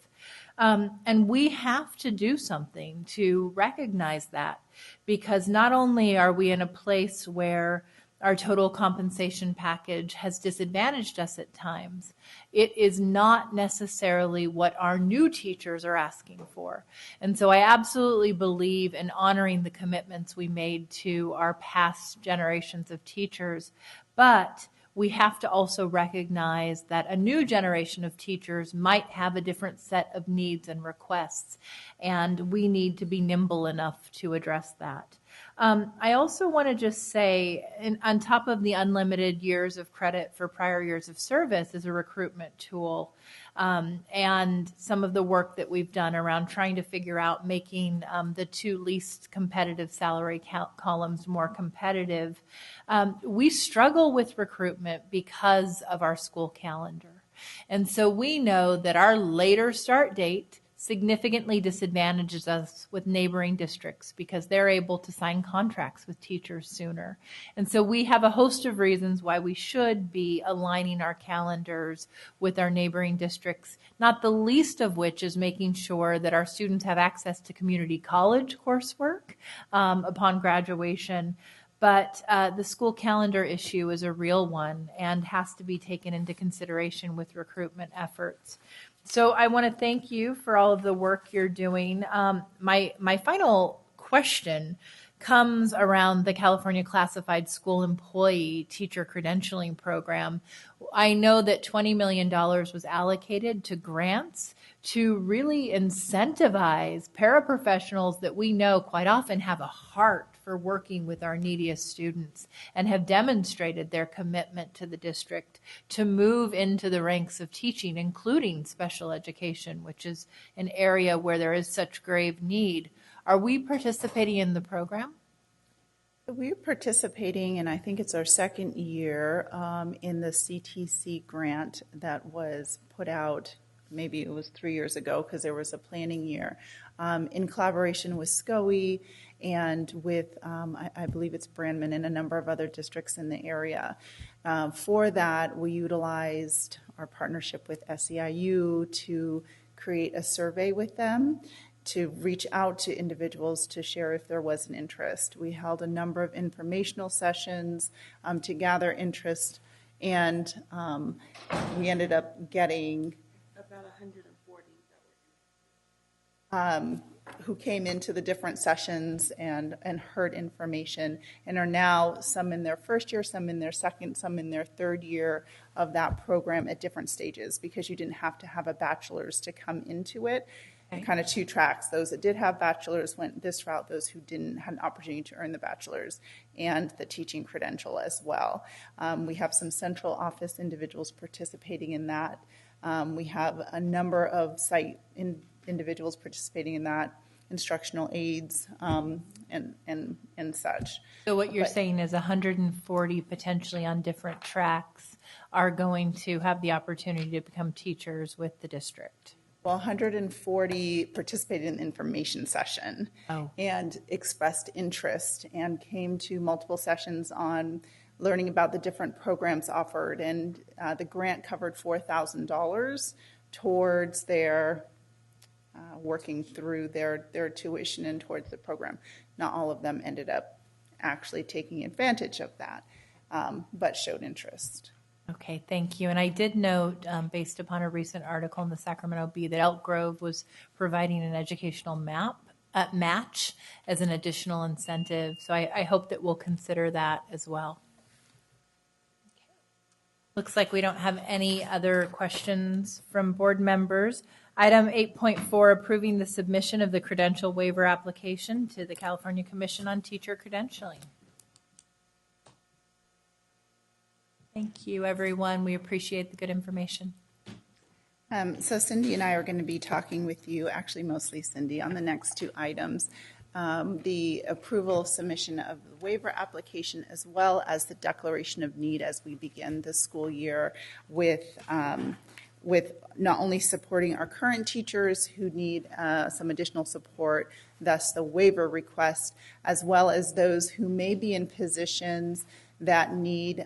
And we have to do something to recognize that, because not only are we in a place where our total compensation package has disadvantaged us at times, it is not necessarily what our new teachers are asking for. And so I absolutely believe in honoring the commitments we made to our past generations of teachers, but we have to also recognize that a new generation of teachers might have a different set of needs and requests, and we need to be nimble enough to address that. I also want to just say, on top of the unlimited years of credit for prior years of service is a recruitment tool, and some of the work that we've done around trying to figure out making the two least competitive salary columns more competitive. We struggle with recruitment because of our school calendar. And so we know that our later start date significantly disadvantages us with neighboring districts because they're able to sign contracts with teachers sooner. And so we have a host of reasons why we should be aligning our calendars with our neighboring districts, not the least of which is making sure that our students have access to community college coursework upon graduation. But the school calendar issue is a real one and has to be taken into consideration with recruitment efforts. So I want to thank you for all of the work you're doing. My final question comes around the California Classified School Employee Teacher Credentialing Program. I know that $20 million was allocated to grants to really incentivize paraprofessionals that we know quite often have a heart for working with our neediest students and have demonstrated their commitment to the district to move into the ranks of teaching, including special education, which is an area where there is such grave need. Are we participating in the program? We're participating, and I think it's our second year, in the CTC grant that was put out, maybe it was 3 years ago because there was a planning year, in collaboration with SCUSD and with, I believe it's Brandman and a number of other districts in the area. For that, we utilized our partnership with SEIU to create a survey with them, to reach out to individuals to share if there was an interest. We held a number of informational sessions to gather interest, and we ended up getting about 140 who came into the different sessions and heard information and are now, some in their first year, some in their second, some in their third year of that program at different stages, because you didn't have to have a bachelor's to come into it. Okay. Kind of two tracks. Those that did have bachelor's went this route. Those who didn't had an opportunity to earn the bachelor's and the teaching credential as well. We have some central office individuals participating in that. We have a number of site individuals participating in that, instructional aides, and such. So what you're saying is 140 potentially on different tracks are going to have the opportunity to become teachers with the district. Well, 140 participated in the information session and expressed interest and came to multiple sessions on learning about the different programs offered. And the grant covered $4,000 towards their working through their tuition and towards the program. Not all of them ended up actually taking advantage of that, but showed interest. Okay, thank you. And I did note, based upon a recent article in the Sacramento Bee, that Elk Grove was providing an educational match as an additional incentive. So I hope that we'll consider that as well. Okay. Looks like we don't have any other questions from board members. Item 8.4, approving the submission of the credential waiver application to the California Commission on Teacher Credentialing. Thank you, everyone. We appreciate the good information. So Cindy and I are going to be talking with you, actually mostly Cindy, on the next two items. the approval of submission of the waiver application as well as the declaration of need as we begin the school year with not only supporting our current teachers who need some additional support, thus the waiver request, as well as those who may be in positions that need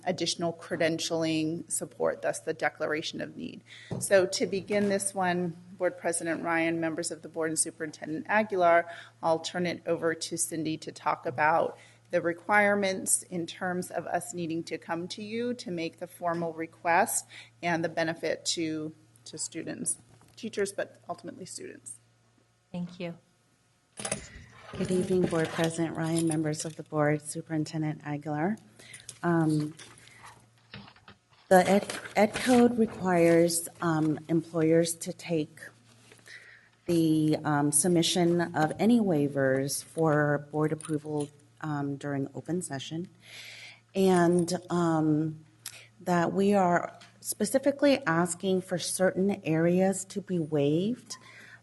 additional credentialing support, thus the declaration of need. So to begin this one, Board President Ryan, members of the board, and Superintendent Aguilar, I'll turn it over to Cindy to talk about the requirements in terms of us needing to come to you to make the formal request and the benefit to students, teachers, but ultimately students. Thank you. Good evening, Board President Ryan, members of the board, Superintendent Aguilar. The Ed Code requires employers to take the submission of any waivers for board approval during open session, and that we are specifically asking for certain areas to be waived,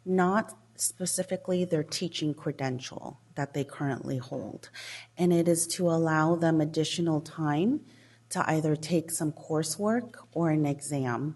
not specifically their teaching credential that they currently hold. And it is to allow them additional time to either take some coursework or an exam.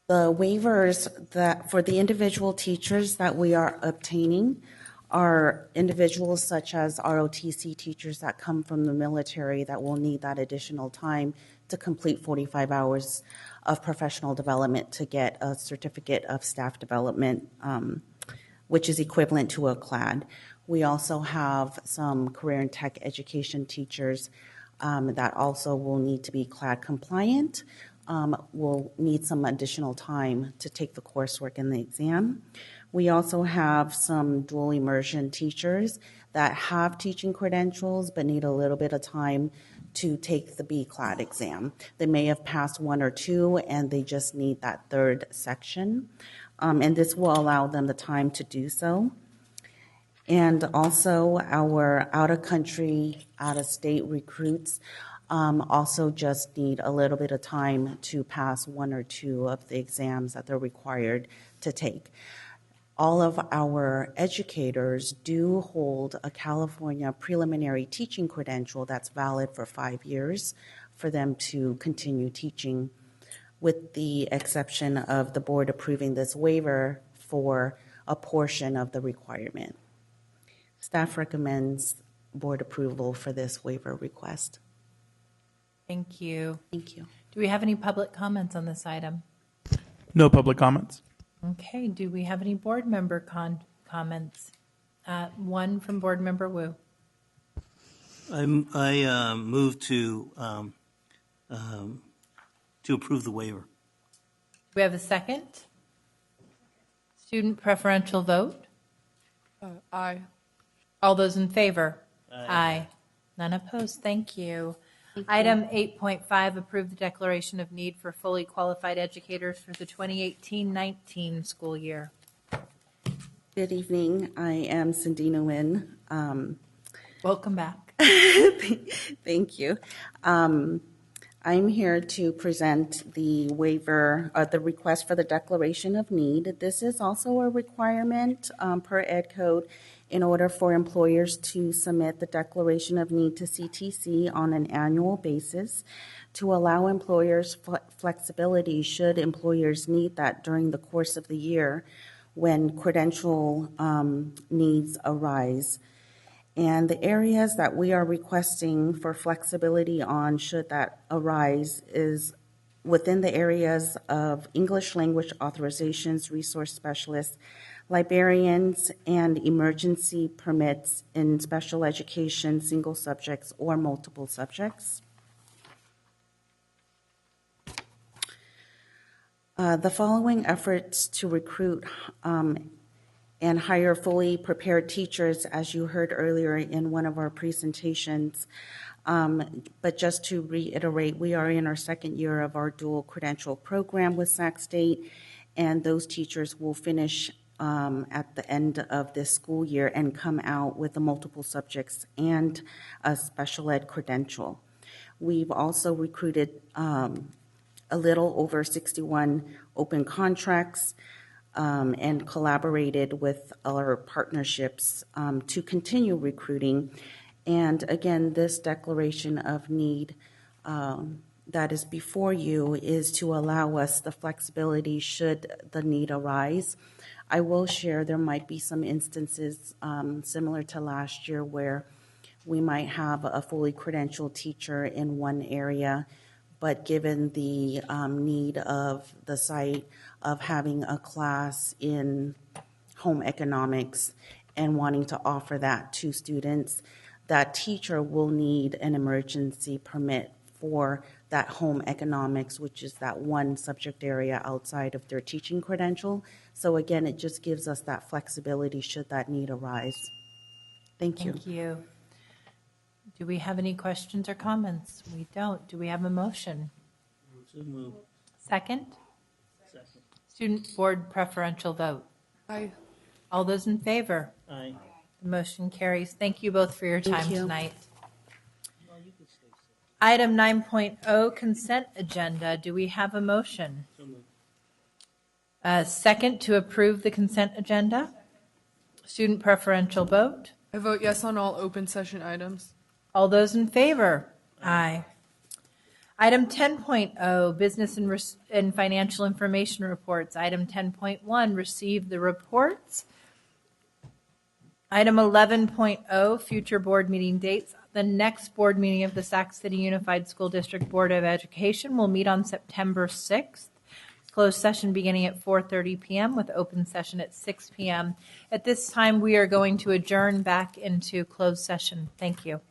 The waivers that for the individual teachers that we are obtaining are individuals such as ROTC teachers that come from the military that will need that additional time to complete 45 hours of professional development to get a certificate of staff development, which is equivalent to a CLAD. We also have some career and tech education teachers that also will need to be CLAD compliant, will need some additional time to take the coursework and the exam. We also have some dual immersion teachers that have teaching credentials but need a little bit of time to take the B-CLAD exam. They may have passed one or two and they just need that third section. And this will allow them the time to do so. And also our out-of-country, out-of-state recruits also just need a little bit of time to pass one or two of the exams that they're required to take. All of our educators do hold a California preliminary teaching credential that's valid for 5 years for them to continue teaching, with the exception of the board approving this waiver for a portion of the requirement. Staff recommends board approval for this waiver request. Thank you. Thank you. Do we have any public comments on this item? No public comments. Okay. Do we have any board member comments? One from Board Member Wu. I move to approve the waiver. Do we have a second? Student preferential vote? Aye. All those in favor? Aye. None opposed. Thank you. Item 8.5, approve the declaration of need for fully qualified educators for the 2018-19 school year. Good evening. I am Cindy Nguyen. Welcome back. Thank you. I'm here to present the waiver, the request for the declaration of need. This is also a requirement per Ed Code in order for employers to submit the declaration of need to CTC on an annual basis to allow employers flexibility should employers need that during the course of the year when credential needs arise. And the areas that we are requesting for flexibility on should that arise is within the areas of English language authorizations, resource specialists, librarians, and emergency permits in special education, single subjects, or multiple subjects. The following efforts to recruit and hire fully prepared teachers, as you heard earlier in one of our presentations. But just to reiterate, we are in our second year of our dual credential program with Sac State, and those teachers will finish at the end of this school year and come out with the multiple subjects and a special ed credential. We've also recruited a little over 61 open contracts. and collaborated with our partnerships to continue recruiting. And again, this declaration of need that is before you is to allow us the flexibility should the need arise. I will share there might be some instances similar to last year where we might have a fully credentialed teacher in one area, but given the need of the site of having a class in home economics and wanting to offer that to students, that teacher will need an emergency permit for that home economics, which is that one subject area outside of their teaching credential. So again, it just gives us that flexibility should that need arise. Thank you. Thank you. Do we have any questions or comments? We don't. Do we have a motion? So moved. Second? Second. Student board preferential vote. Aye. All those in favor? Aye. The motion carries. Thank you both for your Thank time you. tonight. Item 9.0, consent agenda. Do we have a motion? So moved. Second, to approve the consent agenda. Student preferential vote. I vote yes on all open session items. All those in favor? Aye. Item 10.0, business and financial information reports. Item 10.1, receive the reports. Item 11.0, future board meeting dates. The next board meeting of the Sac City Unified School District Board of Education will meet on September 6th. Closed session beginning at 4:30 p.m. with open session at 6 p.m. At this time, we are going to adjourn back into closed session. Thank you.